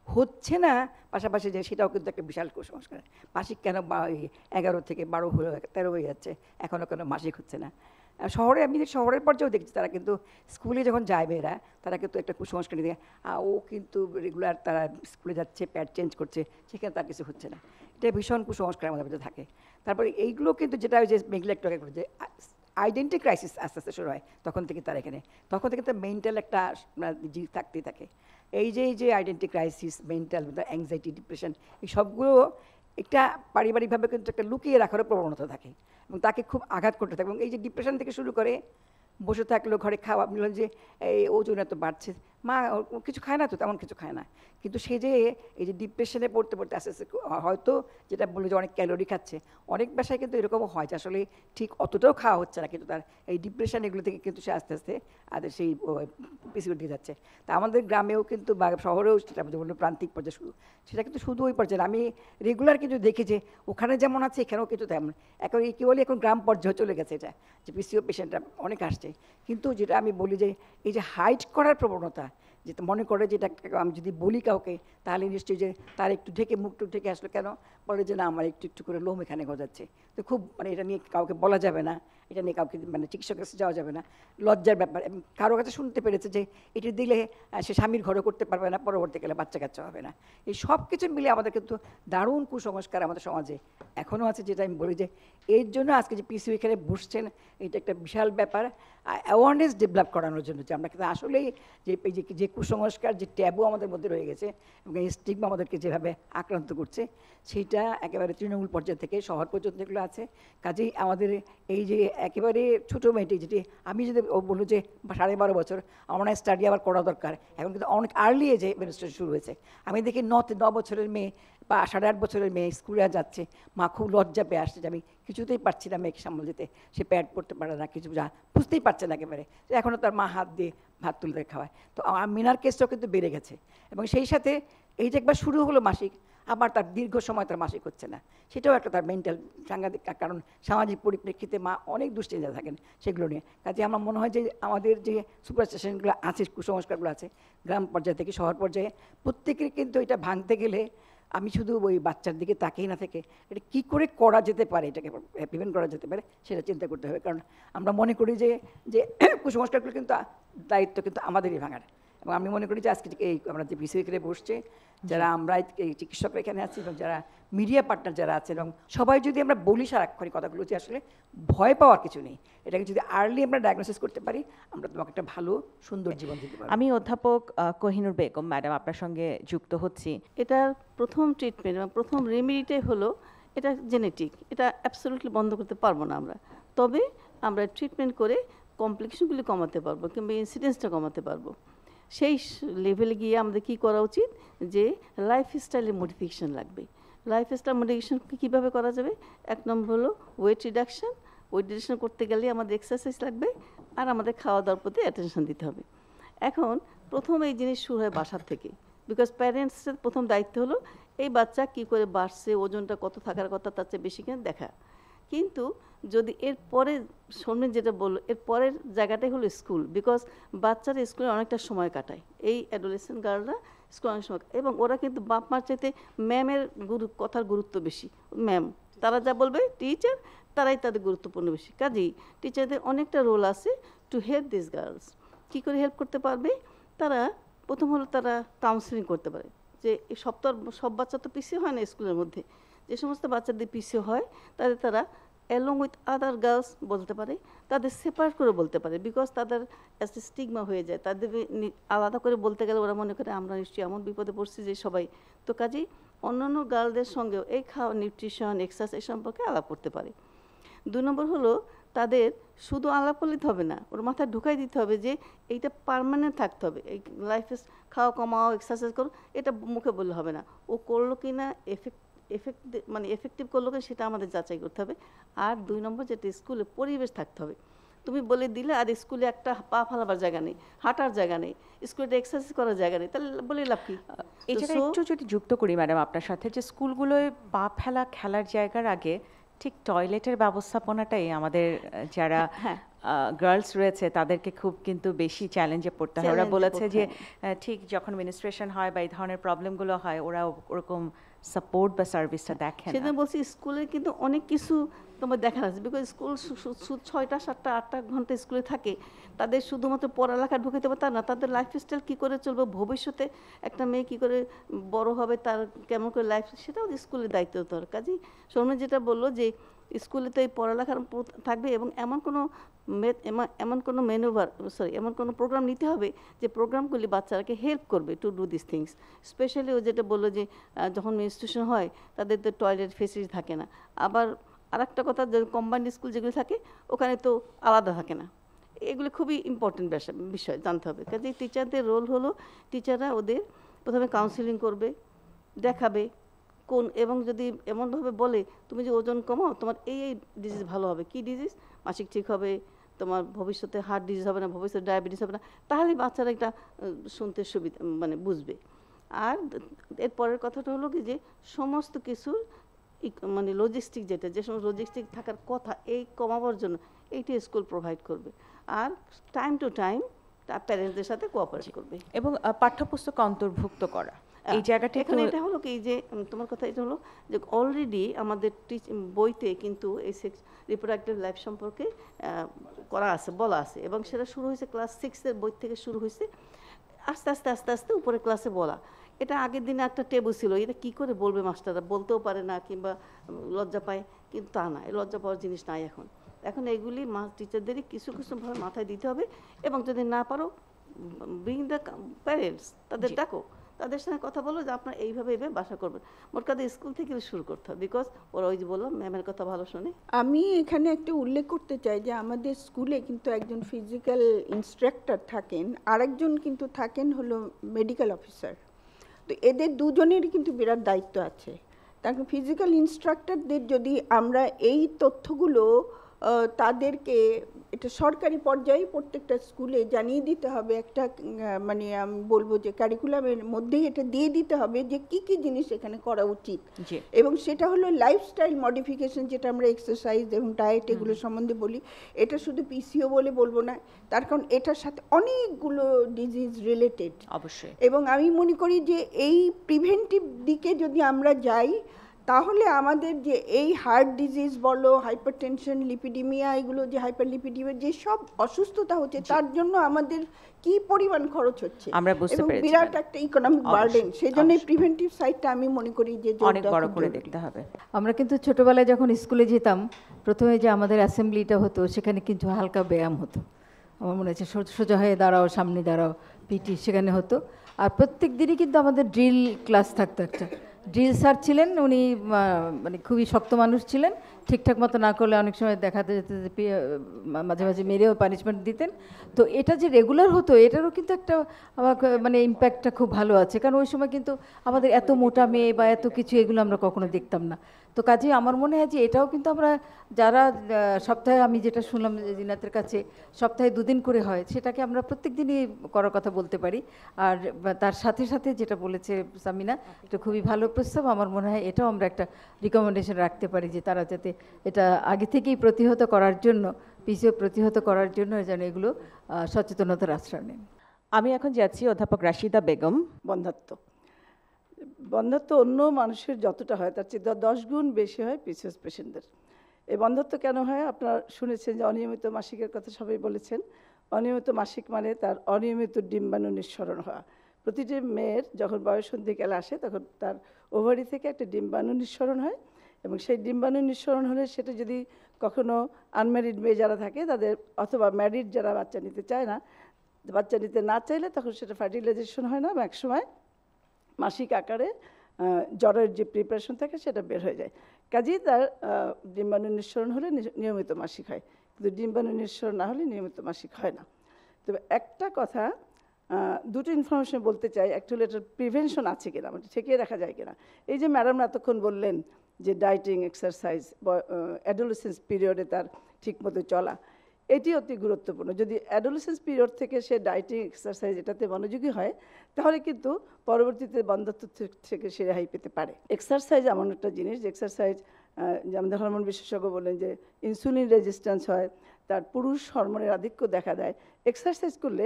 হচ্ছে না, পাশাপাশি যে সেটাও কিন্তু একটা বিশাল কুসংস্কার। মাসিক কেন 11 থেকে 12 হয়ে 13 হয়ে যাচ্ছে, এখনও কেন মাসিক হচ্ছে না। শহরে আমি শহরের পর্যায়েও দেখছি তারা কিন্তু স্কুলে যখন যায় মেয়েরা, তারা কিন্তু একটা কুসংস্কার দিয়ে ও কিন্তু রেগুলার তারা স্কুলে যাচ্ছে, প্যাড চেঞ্জ করছে, সেখানে তার কিছু হচ্ছে না। এটা ভীষণ কুসংস্কার আমাদের মধ্যে থাকে। তারপরে এইগুলো কিন্তু যেটা ওই যে নেগলেক্ট করে, যে আইডেন্টি ক্রাইসিস আস্তে আস্তে শুরু হয় তখন থেকে তার এখানে, তখন থেকে তার মেন্টাল একটা জিনিস থাকতেই থাকে। এই যে identity crisis, mental anxiety, depression, এই সবগুলো একটা পারিবারিকভাবে কিন্তু একটা লুকিয়ে রাখারও প্রবণতা থাকে এবং তাকে খুব আঘাত করতে থাকে। এবং এই যে ডিপ্রেশন থেকে শুরু করে বসে থাকলো ঘরে খাওয়া, বললেন যে এই ওজন এত বাড়ছে, মা কিছু খায় না, তো তেমন কিছু খায় না, কিন্তু সে যে এই যে ডিপ্রেশনে পড়তে পড়তে আস্তে আস্তে হয়তো যেটা বললো যে অনেক ক্যালোরি খাচ্ছে, অনেক বাসায় কিন্তু এরকমও হয় যে আসলে ঠিক অতটাও খাওয়া হচ্ছে না, কিন্তু তার এই ডিপ্রেশন এগুলো থেকে কিন্তু সে আস্তে আস্তে সেই পিছিয়ে দিয়ে যাচ্ছে। তা আমাদের গ্রামেও কিন্তু বা শহরেও সেটা বললো প্রান্তিক পর্যায়ে শুরু, সেটা কিন্তু শুধু ওই পর্যায়ে আমি রেগুলার কিন্তু দেখি যে ওখানে যেমন আছে এখানেও কিন্তু তেমন। এখন কী বলি, এখন গ্রাম পর্যায়ে চলে গেছে এটা, যে পিসিও পেশেন্টরা অনেক আসছে। কিন্তু যেটা আমি বলি যে এই যে হাইড করার প্রবণতা, যে মনে করে যেটা আমি যদি বলি কাউকে তাহলে নিশ্চয়ই যে তার একটু ঢেকে মুখটুক ঢেকে আসলো কেন, বলে যে না আমার একটু একটু করে লোম এখানে গজাচ্ছে, তো খুব মানে এটা নিয়ে কাউকে বলা যাবে না, এটা নিয়ে কাউকে মানে চিকিৎসকের কাছে যাওয়া যাবে না, লজ্জার ব্যাপার। এবং কারো কাছে শুনতে পেরেছে যে এটা দিলে সে স্বামীর ঘরে করতে পারবে না, পরবর্তীকালে বাচ্চা কাচ্চা হবে না। এই সব কিছু মিলে আমাদের কিন্তু দারুণ কুসংস্কার আমাদের সমাজে এখনও আছে, যেটা আমি বলি যে এর জন্য আজকে যে পিসিও এখানে বসছেন এটা একটা বিশাল ব্যাপার, অ্যাওয়ারনেস ডেভেলপ করানোর জন্য, যে আমরা কিন্তু আসলেই যে কুসংস্কার, যে ট্যাবু আমাদের মধ্যে রয়ে গেছে এবং এই স্টিগমা আমাদেরকে যেভাবে আক্রান্ত করছে, সেইটা একেবারে তৃণমূল পর্যায় থেকে শহর পর্যন্ত যেগুলো আছে। কাজেই আমাদের এই যে একেবারে ছোটো মেয়েটি, যেটি আমি যদি বললো যে 12.5 বছর, আমার স্টাডি আবার করা দরকার, এখন কিন্তু অনেক আর্লি এজে মেনস্ট্রুয়েশন শুরু হয়েছে। আমি দেখি 9 বছরের মেয়ে বা 8.5 বছরের মেয়ে স্কুলে যাচ্ছে, মা খুব লজ্জা পেয়ে আসছে যে আমি কিছুতেই পারছি না মেয়েকে সামলে যেতে, সে প্যাড পড়তে পারে না, কিছু বুঝতেই পারছে না একেবারে, এখনও তার মা হাত দিয়ে ভাত তুলে খাওয়ায়। তো মিনার কেসটাও কিন্তু বেড়ে গেছে এবং সেই সাথে এই যে একবার শুরু হলো মাসিক, আবার তার দীর্ঘ সময় তার মাসিক হচ্ছে না, সেটাও একটা তার মেন্টাল সাংঘাতিক, কারণ সামাজিক পরিপ্রেক্ষিতে মা অনেক দুশ্চিন্তা থাকেন সেগুলো নিয়ে। কাজে আমার মনে হয় যে আমাদের যে সুপারস্টিশনগুলো আছে, কুসংস্কারগুলো আছে গ্রাম পর্যায় থেকে শহর পর্যায়ে, প্রত্যেকের কিন্তু এটা ভাঙতে গেলে আমি শুধু ওই বাচ্চার দিকে তাকিয়ে না থেকে এটা কী করে করা যেতে পারে, এটাকে প্রিভেন্ট করা যেতে পারে সেটা চিন্তা করতে হবে। কারণ আমরা মনে করি যে কুসংস্কারগুলো কিন্তু দায়িত্ব কিন্তু আমাদেরই ভাঙার। এবং আমি মনে করি যে আজকে এই আমরা যে পিসিও এখানে বসছে, যারা আমরা এই চিকিৎসকরা এখানে আছি এবং যারা মিডিয়া পার্টনার যারা আছেন, এবং সবাই যদি আমরা বলি সারাক্ষণ কথাগুলো, যে আসলে ভয় পাওয়ার কিছু নেই, এটাকে যদি আর্লি আমরা ডায়াগনোসিস করতে পারি, আমরা তোমাকে একটা ভালো সুন্দর জীবন দিতে পারি। আমি অধ্যাপক কোহিনুর বেগম ম্যাডাম আপনার সঙ্গে যুক্ত হচ্ছি। এটার প্রথম ট্রিটমেন্ট বা প্রথম রেমেডিটাই হলো এটা জেনেটিক, এটা অ্যাবসলিউটলি বন্ধ করতে পারবো না আমরা, তবে আমরা ট্রিটমেন্ট করে কমপ্লিকেশনগুলি কমাতে পারবো কিংবা ইনসিডেন্সটা কমাতে পারবো। সেই লেভেলে গিয়ে আমাদের কী করা উচিত, যে লাইফস্টাইলের মডিফিকেশান লাগবে। লাইফস্টাইল মডিফিকেশান কীভাবে করা যাবে? 1 নম্বর হলো ওয়েট রিডাকশান। ওয়েট রিডাকশান করতে গেলে আমাদের এক্সারসাইজ লাগবে আর আমাদের খাওয়া দাওয়ার প্রতি অ্যাটেনশন দিতে হবে। এখন প্রথম এই জিনিস শুরু হয় বাসার থেকে, বিকজ প্যারেন্টসের প্রথম দায়িত্ব হলো এই বাচ্চা কী করে বাড়ছে, ওজনটা কত থাকার কথা তার চেয়ে বেশি কিনা দেখা। কিন্তু যদি এর পরে সামনে যেটা বললো, এর পরের জায়গাটাই হলো স্কুল, বিকজ বাচ্চারা স্কুলে অনেকটা সময় কাটায়, এই অ্যাডোলেসেন্ট গার্লরা স্কুলে অনেক সময়, এবং ওরা কিন্তু বাপ মার চাইতে ম্যামের কথার গুরুত্ব বেশি। ম্যাম তারা যা বলবে, টিচার তারাই তাদের গুরুত্বপূর্ণ বেশি। কাজেই টিচারদের অনেকটা রোল আছে টু হেল্প দিস গার্লস। কী করে হেল্প করতে পারবে? তারা প্রথম হলো তারা কাউন্সেলিং করতে পারে, যে এই সব বাচ্চা তো পিছিয়ে হয় না স্কুলের মধ্যে, যে সমস্ত বাচ্চাদের পিছিয়ে হয় তারা অ্যালং উইথ আদার গার্লস বলতে পারে, তাদের সেপারেট করে বলতে পারে, বিকজ তাদের একটা স্টিগমা হয়ে যায়, তাদের আলাদা করে বলতে গেলে ওরা মনে করে আমরা নিশ্চয়ই এমন বিপদে পড়ছি যে সবাই, তো কাজেই অন্যান্য গার্লদের সঙ্গেও এই খাওয়া, নিউট্রিশন, এক্সারসাইজ সম্পর্কে আলাপ করতে পারে। 2 নম্বর হলো তাদের শুধু আলাপ করলে হবে না, ওর মাথায় ঢুকাই দিতে হবে যে এইটা পার্মানেন্ট থাকতে হবে, এই লাইফে খাওয়া কমাও, এক্সারসাইজ করো, এটা মুখে বললে হবে না, ও করলো কি না এফেক্টিভ করলো কি সেটা আমাদের যাচাই করতে হবে। আর 2 নম্বর যেটা স্কুলে পরিবেশ থাকতে হবে, তুমি বলে দিলে আর স্কুলে একটা পা ফেলাবার জায়গা নেই, হাঁটার জায়গা নেই, স্কুলে এক্সারসাইজ করার জায়গা নেই, তাহলে বলে লাভ কি? এই জায়গায় একটু যদি যুক্ত করি ম্যাডাম আপনার সাথে, যে স্কুলগুলোয় পা ফেলা খেলার জায়গার আগে ঠিক টয়লেটের ব্যবস্থাপনাটাই আমাদের যারা গার্লস রয়েছে তাদেরকে খুব কিন্তু বেশি চ্যালেঞ্জে পড়তে হয়। ওরা বলেছে যে ঠিক যখন মিনিস্ট্রেশন হয় বা এই ধরনের প্রবলেমগুলো হয় ওরা ওরকম সাপোর্ট বা সার্ভিসটা দেখে না। সেটা বলছি স্কুলে কিন্তু অনেক কিছু তোমার দেখা আছে, বিকজ স্কুল 6টা 7টা 8টা ঘন্টা স্কুলে থাকে, তাদের শুধুমাত্র পড়ালেখা ঢুকাতে হবে তা না, তাদের লাইফস্টাইল কী করে চলবে, ভবিষ্যতে একটা মেয়ে কী করে বড় হবে, তার কেমন করে লাইফ, সেটাও স্কুলের দায়িত্ব দরকার। কাজেই সৌম্য যেটা বললো যে স্কুলে তো এই পড়ালেখার থাকবে এবং এমন কোনো এমন কোনো প্রোগ্রাম নিতে হবে যে প্রোগ্রামগুলি বাচ্চারাকে হেল্প করবে to do this things. Specially ও যেটা বললো যে যখন মেনস্ট্রুয়েশন হয় তাদের তো টয়লেট ফেসিলিটি থাকে না, আবার আরেকটা কথা যে কম্বাইন্ড স্কুল যেগুলো থাকে ওখানে তো আলাদা থাকে না, এগুলো খুবই ইম্পর্টেন্ট বিষয় জানতে হবে। কাজে টিচারদের রোল হলো টিচাররা ওদের প্রথমে কাউন্সিলিং করবে, দেখাবে কোন, এবং যদি এমনভাবে বলে তুমি যে ওজন কমাও তোমার এই ডিজিজ ভালো হবে, কি ডিজিজ, মাসিক ঠিক হবে, তোমার ভবিষ্যতে হার্ট ডিজিজ হবে না, ভবিষ্যতে ডায়াবেটিস হবে না, তাহলে বাচ্চারা একটা শুনতে সুবিধা বুঝবে। আর এর পরের কথাটা হলো কি যে সমস্ত কিছুর লজিস্টিক যে সমস্ত লজিস্টিক থাকার কথা এই কমাবার জন্য এইটা স্কুল প্রোভাইড করবে, আর টাইম টু টাইম তার প্যারেন্টসদের সাথে কোঅপারেট করবে এবং পাঠ্যপুস্তক অন্তর্ভুক্ত করা। এই জায়গাটা এখানে এটা হলো কি যে তোমার কথা এটা হলো যে অলরেডি আমাদের বইতে কিন্তু এই রিপ্রোডাক্টিভ লাইফ সম্পর্কে করা আছে, বলা আছে, এবং সেটা শুরু হয়েছে ক্লাস 6-এর বই থেকে শুরু হয়েছে, আস্তে আস্তে আস্তে আস্তে উপরে ক্লাসে বলা। এটা আগের দিনে একটা টেবু ছিল, এটা কি করে বলবে মাস্টাররা, বলতেও পারে না কিংবা লজ্জা পায়, কিন্তু তা না, এই লজ্জা পাওয়ার জিনিস নাই এখন এইগুলি টিচারদেরই কিছু ভাবে মাথায় দিতে হবে, এবং যদি না পারো ব্রিং দ্য প্যারেন্টস, তাদের ডাকো, তাদের সঙ্গে কথা বলো যে আপনার এইভাবে বাসা করবেন। মোট কথা স্কুল থেকে শুরু করতে হবে, বিকজ ওরা ওই যে বললাম ম্যামের কথা ভালো শোনে। আমি এখানে একটা উল্লেখ করতে চাই যে আমাদের স্কুলে কিন্তু একজন ফিজিক্যাল ইনস্ট্রাক্টর থাকেন, আরেকজন কিন্তু থাকেন হলো মেডিকেল অফিসার, তো এদের দুজনেরই কিন্তু বিরাট দায়িত্ব আছে। তারপর ফিজিক্যাল ইনস্ট্রাক্টরদের যদি আমরা এই তথ্যগুলো তাদেরকে এটা সরকারি পর্যায়ে প্রত্যেকটা স্কুলে জানিয়ে দিতে হবে, একটা আমি বলবো যে কারিকুলামের মধ্যেই এটা দিয়ে দিতে হবে যে কি কি জিনিস এখানে করা উচিত, এবং সেটা হলো লাইফস্টাইল মডিফিকেশন, যেটা আমরা এক্সারসাইজ এবং ডায়েট এগুলো সম্বন্ধে বলি। এটা শুধু পিসিও বলে বলবো না, তার কারণ এটার সাথে অনেকগুলো ডিজিজ রিলেটেড অবশ্যই, এবং আমি মনে করি যে এই প্রিভেন্টিভ দিকে যদি আমরা যাই তাহলে আমাদের যে এই হার্ট ডিজিজ বলো, হাইপারটেনশন, লিপিডিমিয়া, এগুলো যে হাইপারলিপিডিমিয়া যে সব অসুস্থতা হচ্ছে তার জন্য আমাদের কি পরিমাণ খরচ হচ্ছে আমরা বুঝতে পেরেছি, বিরাট একটা ইকোনমিক বার্ডেন। সেজন্য প্রিভেন্টিভ সাইডটা আমি মনে করি যে অনেক বড় করে দেখতে হবে। আমরা কিন্তু ছোটবেলায় যখন স্কুলে যেতাম প্রথমে যে আমাদের অ্যাসেম্বলিটা হতো সেখানে কিন্তু হালকা ব্যায়াম হতো, আমার মনে হচ্ছে সোজা হয়ে দাঁড়াও, সামনে দাঁড়াও, পিটি সেখানে হতো। আর প্রত্যেক দিনই কিন্তু আমাদের ড্রিল ক্লাস থাকতো, একটা ড্রিল স্যার ছিলেন, উনি খুবই শক্ত মানুষ ছিলেন, ঠিকঠাক মতো না করলে অনেক সময় দেখাতে যেত যে মাঝে মাঝে মেরেও পানিশমেন্ট দিতেন। তো এটা যে রেগুলার হতো এটারও কিন্তু একটা ইম্প্যাক্টটা খুব ভালো আছে, কারণ ওই সময় কিন্তু আমাদের এত মোটা মেয়ে বা এত কিছু এগুলো আমরা কখনো দেখতাম না। তো কাজে আমার মনে হয় যে এটাও কিন্তু আমরা যারা সপ্তাহে, আমি যেটা শুনলাম জিনাতের কাছে সপ্তাহে 2 দিন করে হয়, সেটাকে আমরা প্রত্যেক দিনই করার কথা বলতে পারি। আর তার সাথে সাথে যেটা বলেছে সামিনা, এটা খুবই ভালো প্রস্তাব। আমার মনে হয় এটাও আমরা একটা রিকমেন্ডেশন রাখতে পারি যে তারা যাতে এটা আগে থেকেই প্রতিহত করার জন্য, পিছিয়ে প্রতিহত করার জন্য যেন এগুলো সচেতনতার আশ্রয় নেন। আমি এখন যাচ্ছি অধ্যাপক রাশিদা বেগম। বন্ধ্যাত্ব অন্য মানুষের যতটা হয় তার চেয়ে 10 গুণ বেশি হয় পিসিওএস পেশেন্টদের। এই বন্ধ্যাত্ব কেন হয়? আপনারা শুনেছেন যে অনিয়মিত মাসিকের কথা সবাই বলেছেন। অনিয়মিত মাসিক মানে তার অনিয়মিত ডিম্বাণু নিঃসরণ হওয়া। প্রতিটি মেয়ের যখন বয়ঃসন্ধিকালে আসে তখন তার ওভারি থেকে একটা ডিম্বাণু নিঃসরণ হয়, এবং সেই ডিম্বাণু নিঃসরণ হলে সেটা যদি কখনো আনম্যারিড মেয়ে যারা থাকে তাদের, অথবা ম্যারিড যারা বাচ্চা নিতে চায় না, বাচ্চা নিতে না চাইলে তখন সেটা ফার্টিলাইজেশন হয় না, বা একসময় মাসিক আকারে জ্বরের যে প্রিপারেশন থাকে সেটা বের হয়ে যায়। কাজেই তার ডিম্বাণু নিঃসরণ হলে নিয়মিত মাসিক হয়, কিন্তু ডিম্বাণু নিঃসরণ না হলে নিয়মিত মাসিক হয় না। তবে একটা কথা, দুটো ইনফরমেশন বলতে চাই। অ্যাকচুয়ালি এটার প্রিভেনশন আছে কিনা, মানে ঠেকিয়ে রাখা যায় কিনা। এই যে ম্যাডাম এতক্ষণ বললেন যে ডায়েটিং, এক্সারসাইজ অ্যাডোলেসেন্স পিরিয়ডে তার ঠিকমতো চলা, এটি অতি গুরুত্বপূর্ণ। যদি অ্যাডোলেসেন্স পিরিয়ড থেকে সে ডায়েটিং, এক্সারসাইজ এটাতে মনোযোগী হয়, তাহলে কিন্তু পরবর্তীতে বন্ধ্যত্ব থেকে সে রেহাই পেতে পারে। এক্সারসাইজ এমন একটা জিনিস যে এক্সারসাইজ, আমাদের হরমোন বিশেষজ্ঞ বলেন যে ইনসুলিন রেজিস্ট্যান্স হয়, তার পুরুষ হরমোনের আধিক্য দেখা দেয়। এক্সারসাইজ করলে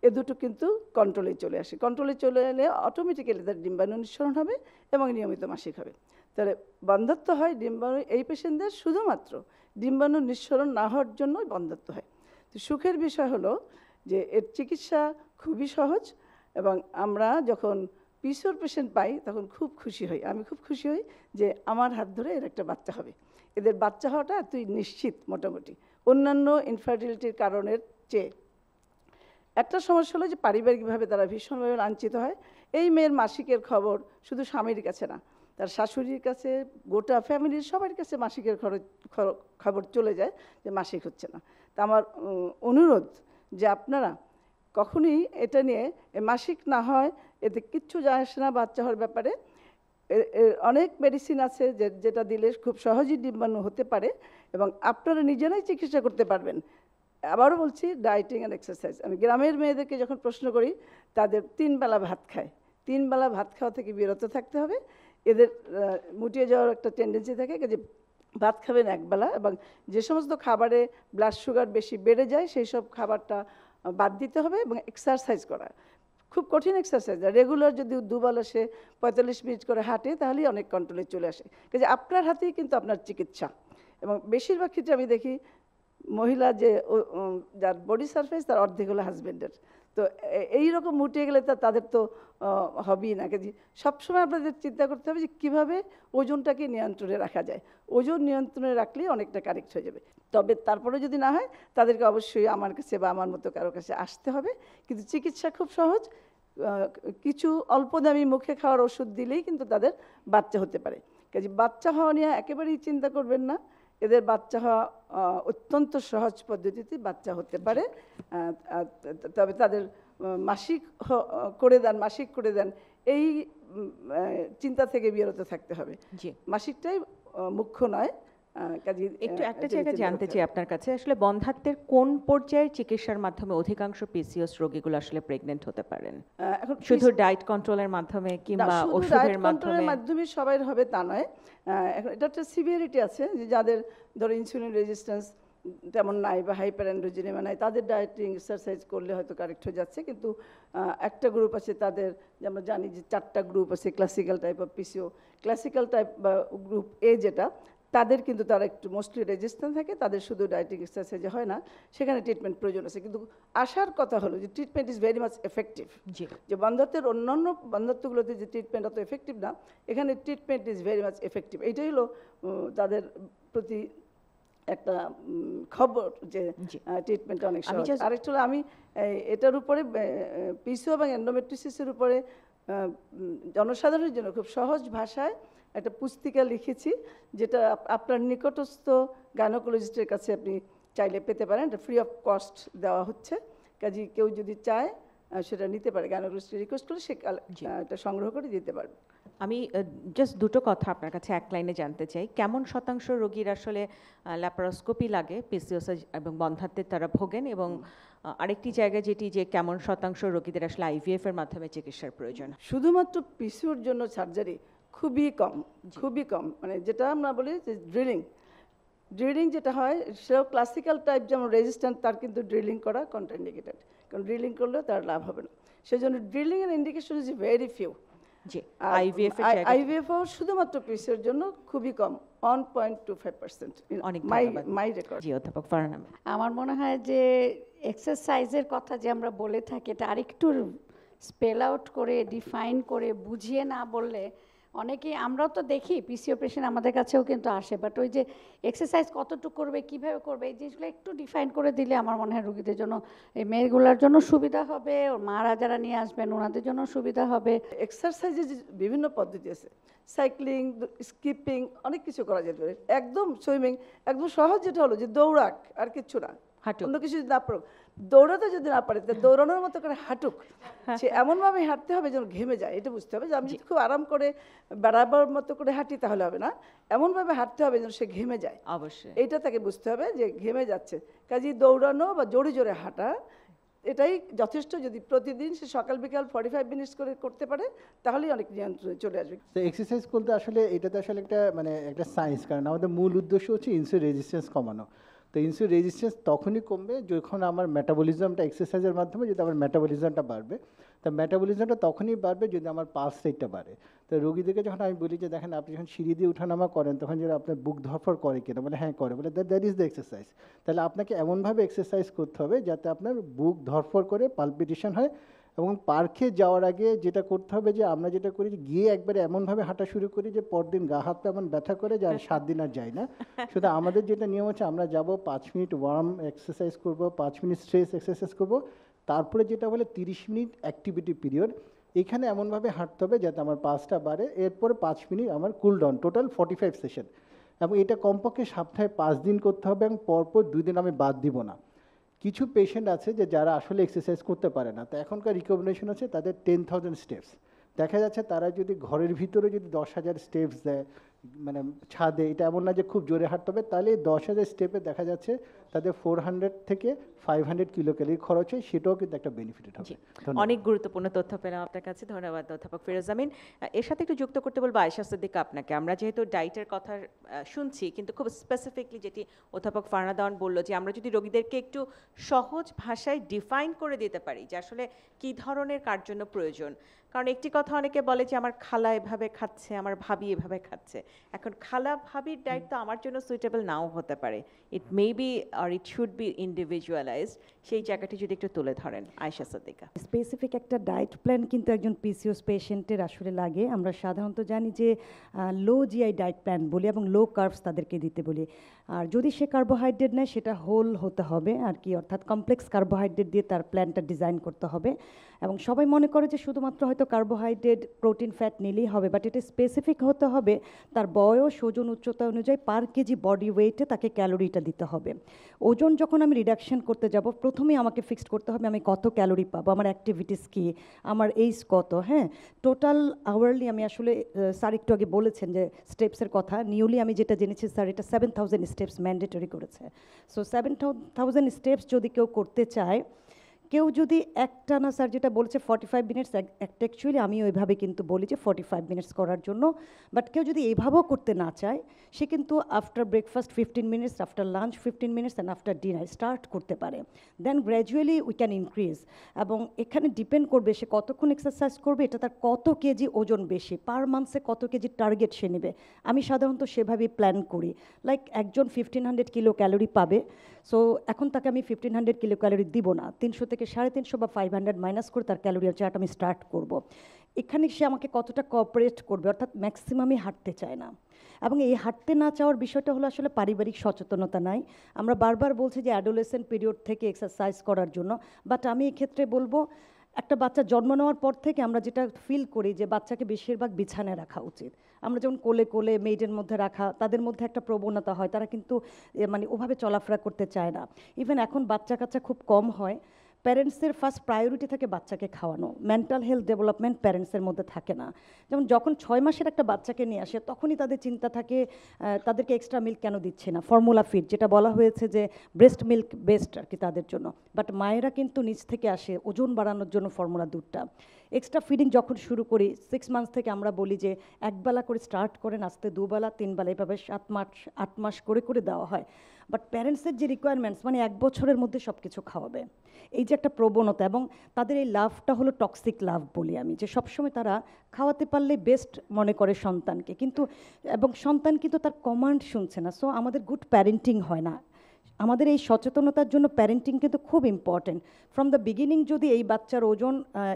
এ দুটো কিন্তু কন্ট্রোলে চলে আসে। কন্ট্রোলে চলে এলে অটোমেটিক্যালি তার ডিম্বাণু নিঃসরণ হবে এবং নিয়মিত মাসিক হবে। তাহলে বন্ধ্যত্ব হয় ডিম্বাণু, এই পেশেন্টদের শুধুমাত্র ডিম্বাণু নিঃসরণ না হওয়ার জন্যই বন্ধ্যত্ব হয়। তো সুখের বিষয় হলো যে এর চিকিৎসা খুবই সহজ, এবং আমরা যখন পিসিওর পেশেন্ট পাই তখন খুব খুশি হই। আমি খুব খুশি হই যে আমার হাত ধরে এর একটা বাচ্চা হবে। এদের বাচ্চা হওয়াটা এতই নিশ্চিত মোটামুটি অন্যান্য ইনফার্টিলিটির কারণের চেয়ে। একটা সমস্যা হলো যে পারিবারিকভাবে তারা ভীষণভাবে লাঞ্ছিত হয়। এই মেয়ের মাসিকের খবর শুধু স্বামীর কাছে না, তার শাশুড়ির কাছে, গোটা ফ্যামিলির সবার কাছে মাসিকের খবর চলে যায় যে মাসিক হচ্ছে না। তা আমার অনুরোধ যে আপনারা কখনই এটা নিয়ে মাসিক না হয় এতে কিচ্ছু যায় আসে না বাচ্চা হওয়ার ব্যাপারে। অনেক মেডিসিন আছে যেটা দিলে খুব সহজেই ডিম্বাণু হতে পারে, এবং আপনারা নিজেরাই চিকিৎসা করতে পারবেন। আবারও বলছি, ডায়েটিং অ্যান্ড এক্সারসাইজ। আমি গ্রামের মেয়েদেরকে যখন প্রশ্ন করি, তাদের 3 বেলা ভাত খায়। 3 বেলা ভাত খাওয়া থেকে বিরত থাকতে হবে। এদের মুটিয়ে যাওয়ার একটা টেন্ডেন্সি থাকে যে ভাত খাবেন 1 বেলা, এবং যে সমস্ত খাবারে ব্লাড সুগার বেশি বেড়ে যায় সেই সব খাবারটা বাদ দিতে হবে, এবং এক্সারসাইজ করা। খুব কঠিন এক্সারসাইজ, রেগুলার যদি 2 বেলা সে 45 মিনিট করে হাঁটে তাহলেই অনেক কন্ট্রোলে চলে আসে। কাজে আপনার হাতেই কিন্তু আপনার চিকিৎসা। এবং বেশিরভাগ ক্ষেত্রে আমি দেখি মহিলা যে যার বডি সারফেস তার অর্ধেক হলো হাজব্যান্ডের। তো এইরকম মুটিয়ে গেলে তাদের তো হবেই না। কাজে সবসময় আপনাদের চিন্তা করতে হবে যে কীভাবে ওজনটাকে নিয়ন্ত্রণে রাখা যায়। ওজন নিয়ন্ত্রণে রাখলেই অনেকটা কারেক্ট হয়ে যাবে। তবে তারপরে যদি না হয় তাদেরকে অবশ্যই আমার কাছে বা আমার মতো কারো কাছে আসতে হবে। কিন্তু চিকিৎসা খুব সহজ, কিছু অল্প দামি মুখে খাওয়ার ওষুধ দিলেই কিন্তু তাদের বাচ্চা হতে পারে। কাজে বাচ্চা হওয়া নিয়ে একেবারেই চিন্তা করবেন না। এদের বাচ্চা হওয়া অত্যন্ত সহজ পদ্ধতিতে বাচ্চা হতে পারে। তবে তাদের মাসিক করে দেন এই চিন্তা থেকে বিরত থাকতে হবে। মাসিকটাই মুখ্য নয়। একটু একটা জায়গা জানতে চাই আপনার কাছে, আসলে বন্ধ্যাত্বের কোন পর্যায়ের চিকিৎসার মাধ্যমে অধিকাংশ পিসিওএস রোগীগুলো আসলে প্রেগন্যান্ট হতে পারেন? এখন শুধু ডায়েট কন্ট্রোলের মাধ্যমে কিংবা ওষুধের মাধ্যমে সবাই হবে তা নয়। এখন এটা একটা সিভিয়ারিটি আছে যে যাদের ধরো ইনসুলিন রেজিস্ট্যান্স তেমন নাই বা হাইপার অ্যান্ড্রোজেনিয়া নাই, তাদের ডায়েটিং এক্সারসাইজ করলে হয়তো কারেক্ট হয়ে যাচ্ছে। কিন্তু একটা গ্রুপ আছে তাদের, যে আমরা জানি যে 4টা গ্রুপ আছে classical type of PCO. Classical type বা গ্রুপ এ যেটা, তাদের কিন্তু তারা একটু মোস্টলি রেজিস্ট্যান্ট থাকে, তাদের শুধু ডায়েটিং এক্সারসাইজে হয় না, সেখানে ট্রিটমেন্ট প্রয়োজন আছে। কিন্তু আসার কথা হলো যে treatment is very much effective. যে বন্ধ্যত্বের অন্যান্য বন্ধ্যত্বগুলোতে যে ট্রিটমেন্ট অত এফেক্টিভ না, এখানে treatment is very much effective. এইটাই হলো তাদের প্রতি একটা খবর যে ট্রিটমেন্ট অনেক সহজ। আরেকটা হলো আমি এটার উপরে পিসিও এবং এন্ডোমেট্রিসিসের উপরে জনসাধারণের জন্য খুব সহজ ভাষায় একটা পুস্তিকা লিখেছি, যেটা আপনার নিকটস্থ গাইনোকোলজিস্টের কাছে আপনি চাইলে পেতে পারেন। এটা ফ্রি অফ কস্ট দেওয়া হচ্ছে। কাজে কেউ যদি চায় সেটা নিতে পারে, গাইনোকোলজিস্ট রিকোয়েস্ট করে সে এটা সংগ্রহ করে দিতে পারবে। আমি জাস্ট দুটো কথা আপনার কাছে এক লাইনে জানতে চাই। কেমন শতাংশ রোগীর আসলে ল্যাপারোস্কোপি লাগে পিসিওএস এবং বন্ধ্যাত্বের তারা ভোগেন, এবং আরেকটি জায়গায় যেটি যে কেমন শতাংশ রোগীদের আসলে আইভিএফ এর মাধ্যমে চিকিৎসার প্রয়োজন? শুধুমাত্র পিসিওর জন্য সার্জারি খুবই কম, খুবই কম। মানে যেটা আমরা বলি যে ড্রিলিং যেটা হয় সেও ক্লাসিক্যাল টাইপ যেমন রেজিস্ট্যান্ট, তার কিন্তু ড্রিলিং করা কন্ট্রাইন্ডিকেটেড, কারণ ড্রিলিং করলেও তার লাভ হবে না। সেজন্য ড্রিলিং এর indication is very few. IVF শুধুমাত্র পিসিওর জন্য খুবই কম, 1.25%। মাই রেকর্ড। অধ্যাপক ফারহানা, আমার মনে হয় যে এক্সারসাইজের কথা যে আমরা বলে থাকি, এটা আরেকটু স্পেল আউট করে ডিফাইন করে বুঝিয়ে না বললে অনেকেই, আমরাও তো দেখি পিসিও পেশেন্ট আমাদের কাছেও কিন্তু আসে, বাট ওই যে এক্সারসাইজ কতটুকু করবে, কীভাবে করবে, এই জিনিসগুলো একটু ডিফাইন করে দিলে আমার মনে হয় রোগীদের জন্য, এই মেয়েগুলোর জন্য সুবিধা হবে, ওর মারা যারা নিয়ে আসবেন ওনাদের জন্য সুবিধা হবে। এক্সারসাইজের যে বিভিন্ন পদ্ধতি আছে, সাইক্লিং, স্কিপিং, অনেক কিছু করা যেতে পারে। একদম সুইমিং, একদম সহজ যেটা হলো যে দৌড়াক, আর কিচ্ছু না, অন্য কিছু যদি না পারুক, দৌড়াতে যদি না পারে তা দৌড়ানোর মতো করে হাঁটুক। সে এমনভাবে হাঁটতে হবে যেন ঘেমে যায়, এটা বুঝতে হবে যে আমি যদি খুব আরাম করে বেড়াবার মতো করে হাঁটি তাহলে হবে না, এমনভাবে হাঁটতে হবে যেন সে ঘেমে যায়। অবশ্যই এইটা তাকে বুঝতে হবে যে ঘেমে যাচ্ছে, কাজেই দৌড়ানো বা জোরে জোরে হাঁটা এটাই যথেষ্ট। যদি প্রতিদিন সে সকাল বিকাল 45 মিনিটস করে করতে পারে তাহলেই অনেক নিয়ন্ত্রণে চলে আসবে। তো এক্সারসাইজ করতে আসলে এটাতে আসলে একটা একটা সায়েন্স, কারণ আমাদের মূল উদ্দেশ্য হচ্ছে ইনসুলিন রেজিস্ট্যান্স কমানো। তো ইনসুলিন রেজিস্ট্যান্স তখনই কমবে যখন আমার মেটাবলিজমটা, এক্সারসাইজের মাধ্যমে যদি আমার মেটাবলিজমটা বাড়বে, তা মেটাবলিজমটা তখনই বাড়বে যদি আমার পালস রেটটা বাড়ে। তো রোগীদেরকে যখন আমি বলি যে দেখেন আপনি যখন সিঁড়ি দিয়ে উঠানামা করেন তখন যদি আপনার বুক ধরফর করে কিনা, বলে হ্যাঁ করে, বলে দ্যাট ইজ দ্য এক্সারসাইজ। তাহলে আপনাকে এমনভাবে এক্সারসাইজ করতে হবে যাতে আপনার বুক ধরফর করে, পালপিটেশন হয়। এবং পার্কে যাওয়ার আগে যেটা করতে হবে যে আমরা যেটা করি যে গিয়ে একবারে এমনভাবে হাঁটা শুরু করি যে পরদিন গা হাত পা এমন ব্যথা করে যে আর 7 দিন আর যায় না। শুধু আমাদের যেটা নিয়ম হচ্ছে আমরা যাব 5 মিনিট ওয়ার্ম এক্সারসাইজ করব, 5 মিনিট স্ট্রেস এক্সারসাইজ করব, তারপরে যেটা বলে 30 মিনিট অ্যাক্টিভিটি পিরিয়ড। এখানে এমনভাবে হাঁটতে হবে যাতে আমার পালসটা বাড়ে, এরপরে 5 মিনিট আমার কুল ডাউন, টোটাল 45 সেশন। এবং এটা কমপক্ষে সপ্তাহে 5 দিন করতে হবে এবং পরপর 2 দিন আমি বাদ দিব না। কিছু পেশেন্ট আছে যে যারা আসলে এক্সারসাইজ করতে পারে না, তো এখনকার রিকমেন্ডেশন আছে তাদের 10,000 স্টেপস। দেখা যাচ্ছে তারা যদি ঘরের ভিতরে যদি 10,000 স্টেপস দেয়, মানে ছাদে, এটা এমন না যে খুব জোরে হাঁটতে হবে, তাহলে 10,000 স্টেপে দেখা যাচ্ছে তাদের 400 থেকে 500 কিলো ক্যালোরি খরচ হয়, সেটাও কিন্তু একটা বেনিফিটেড হবে। অনেক গুরুত্বপূর্ণ তথ্য পেলাম আপনার কাছে, ধন্যবাদ অধ্যাপক ফিরোজ আমিন। এর সাথে একটু যুক্ত করতে বলবো আয়েশা সিদ্দিকা আপনাকে। আমরা যেহেতু ডায়েটের কথা শুনছি, কিন্তু খুব স্পেসিফিকলি যেটি অধ্যাপক ফারহানা দেওয়ান বললো যে আমরা যদি রোগীদেরকে একটু সহজ ভাষায় ডিফাইন করে দিতে পারি যে আসলে কী ধরনের কার জন্য প্রয়োজন। কারণ একটি কথা অনেকে বলে যে আমার খালা এভাবে খাচ্ছে, আমার ভাবি এভাবে খাচ্ছে। এখন খালা ভাবির ডায়েট তো আমার জন্য সুইটেবল নাও হতে পারে, ইট মে বি আর ইট শুড বি ইন্ডিভিজুয়ালাইজড। সেই জায়গাটি যদি একটু তুলে ধরেন আয়েশা সিদ্দিকা। স্পেসিফিক একটা ডায়েট প্ল্যান কিন্তু একজন পিসিওস পেশেন্টের আসলে লাগে। আমরা সাধারণত জানি যে লো জিআই ডায়েট প্ল্যান বলি এবং লো কার্বস তাদেরকে দিতে বলি। আর যদি সে কার্বোহাইড্রেট নেয় সেটা হোল হতে হবে আর কি, অর্থাৎ কমপ্লেক্স কার্বোহাইড্রেট দিয়ে তার প্ল্যানটা ডিজাইন করতে হবে। এবং সবাই মনে করে যে শুধুমাত্র হয়তো কার্বোহাইড্রেট, প্রোটিন, ফ্যাট নিলেই হবে, বাট এটা স্পেসিফিক হতে হবে তার বয়স, ওজন, উচ্চতা অনুযায়ী পার কেজি বডি ওয়েটে তাকে ক্যালোরিটা দিতে হবে। ওজন যখন আমি রিডাকশন করতে যাব, প্রথমেই আমাকে ফিক্সড করতে হবে আমি কত ক্যালোরি পাবো, আমার অ্যাক্টিভিটিস কী, আমার এইজ কত, হ্যাঁ, টোটাল আওয়ারলি। আমি আসলে স্যার একটু আগে বলেছেন যে স্টেপসের কথা, নিউলি আমি যেটা জেনেছি স্যার এটা 7,000 স্টেপস ম্যান্ডেটরি করেছে। সো 7,000 স্টেপস যদি কেউ করতে চায়, কেউ যদি একটানা স্যার যেটা বলেছে 45 মিনিটস, একটা অ্যাকচুয়ালি আমি ওইভাবে কিন্তু বলি যে 45 মিনিটস করার জন্য, বাট কেউ যদি এইভাবেও করতে না চায় সে কিন্তু after breakfast 15 minutes, after lunch 15 minutes and after dinner start করতে পারে। দেন গ্র্যাজুয়ালি উই ক্যান ইনক্রিজ। এবং এখানে ডিপেন্ড করবে সে কতক্ষণ এক্সারসাইজ করবে, এটা তার কত কেজি ওজন বেশি, পার মান্থে কত কেজি টার্গেট সে নেবে। আমি সাধারণত সেভাবেই প্ল্যান করি। লাইক একজন 1500 কিলো ক্যালোরি পাবে, সো এখন তাকে আমি 1500 কিলো ক্যালোরি দিব না, 300 থেকে 350 বা 500 মাইনাস করে তার ক্যালোরি চার্ট আমি স্টার্ট করব। এখানে সে আমাকে কতটা কোঅপারেট করবে, অর্থাৎ ম্যাক্সিমামই হাঁটতে চায় না। এবং এই হাঁটতে না চাওয়ার বিষয়টা হলো আসলে পারিবারিক সচেতনতা নাই। আমরা বারবার বলছি যে অ্যাডোলেসেন্ট পিরিয়ড থেকে এক্সারসাইজ করার জন্য, বাট আমি এক্ষেত্রে বলবো একটা বাচ্চা জন্ম নেওয়ার পর থেকে আমরা যেটা ফিল করি যে বাচ্চাকে বেশিরভাগ বিছানায় রাখা উচিত। আমরা যেমন কোলে কোলে মেয়েদের মধ্যে রাখা, তাদের মধ্যে একটা প্রবণতা হয়, তারা কিন্তু মানে ওভাবে চলাফেরা করতে চায় না। ইভেন এখন বাচ্চা কাচ্চা খুব কম হয়, প্যারেন্টসের ফার্স্ট প্রায়োরিটি থাকে বাচ্চাকে খাওয়ানো, মেন্টাল হেলথ ডেভেলপমেন্ট প্যারেন্টসের মধ্যে থাকে না। যেমন যখন 6 মাসের একটা বাচ্চাকে নিয়ে আসে তখনই তাদের চিন্তা থাকে তাদেরকে এক্সট্রা মিল্ক কেন দিচ্ছে না, ফর্মুলা ফিড যেটা বলা হয়েছে যে ব্রেস্ট মিল্ক বেস্ট আর কি তাদের জন্য। বাট মায়েরা কিন্তু নিচ থেকে আসে ওজন বাড়ানোর জন্য ফর্মুলা দুধটা। এক্সট্রা ফিডিং যখন শুরু করি 6 মান্থস থেকে আমরা বলি যে একবেলা করে স্টার্ট করেন, আস্তে 2 বেলা 3 বেলা, এভাবে 7 মাস 8 মাস করে করে দেওয়া হয়। বাট প্যারেন্টসের যে রিকোয়ারমেন্টস মানে 1 বছরের মধ্যে সব কিছু খাওয়াবে, এই যে একটা প্রবণতা, এবং তাদের এই লাভটা হলো টক্সিক লাভ বলি আমি, যে সবসময় তারা খাওয়াতে পারলে বেস্ট মনে করে সন্তানকে, কিন্তু এবং সন্তান কিন্তু তার কমান্ড শুনছে না। সো আমাদের গুড প্যারেন্টিং হয় না। আমাদের এই সচেতনতার জন্য প্যারেন্টিং কিন্তু খুব ইম্পর্টেন্ট। ফ্রম দ্য বিগিনিং যদি এই বাচ্চার ওজন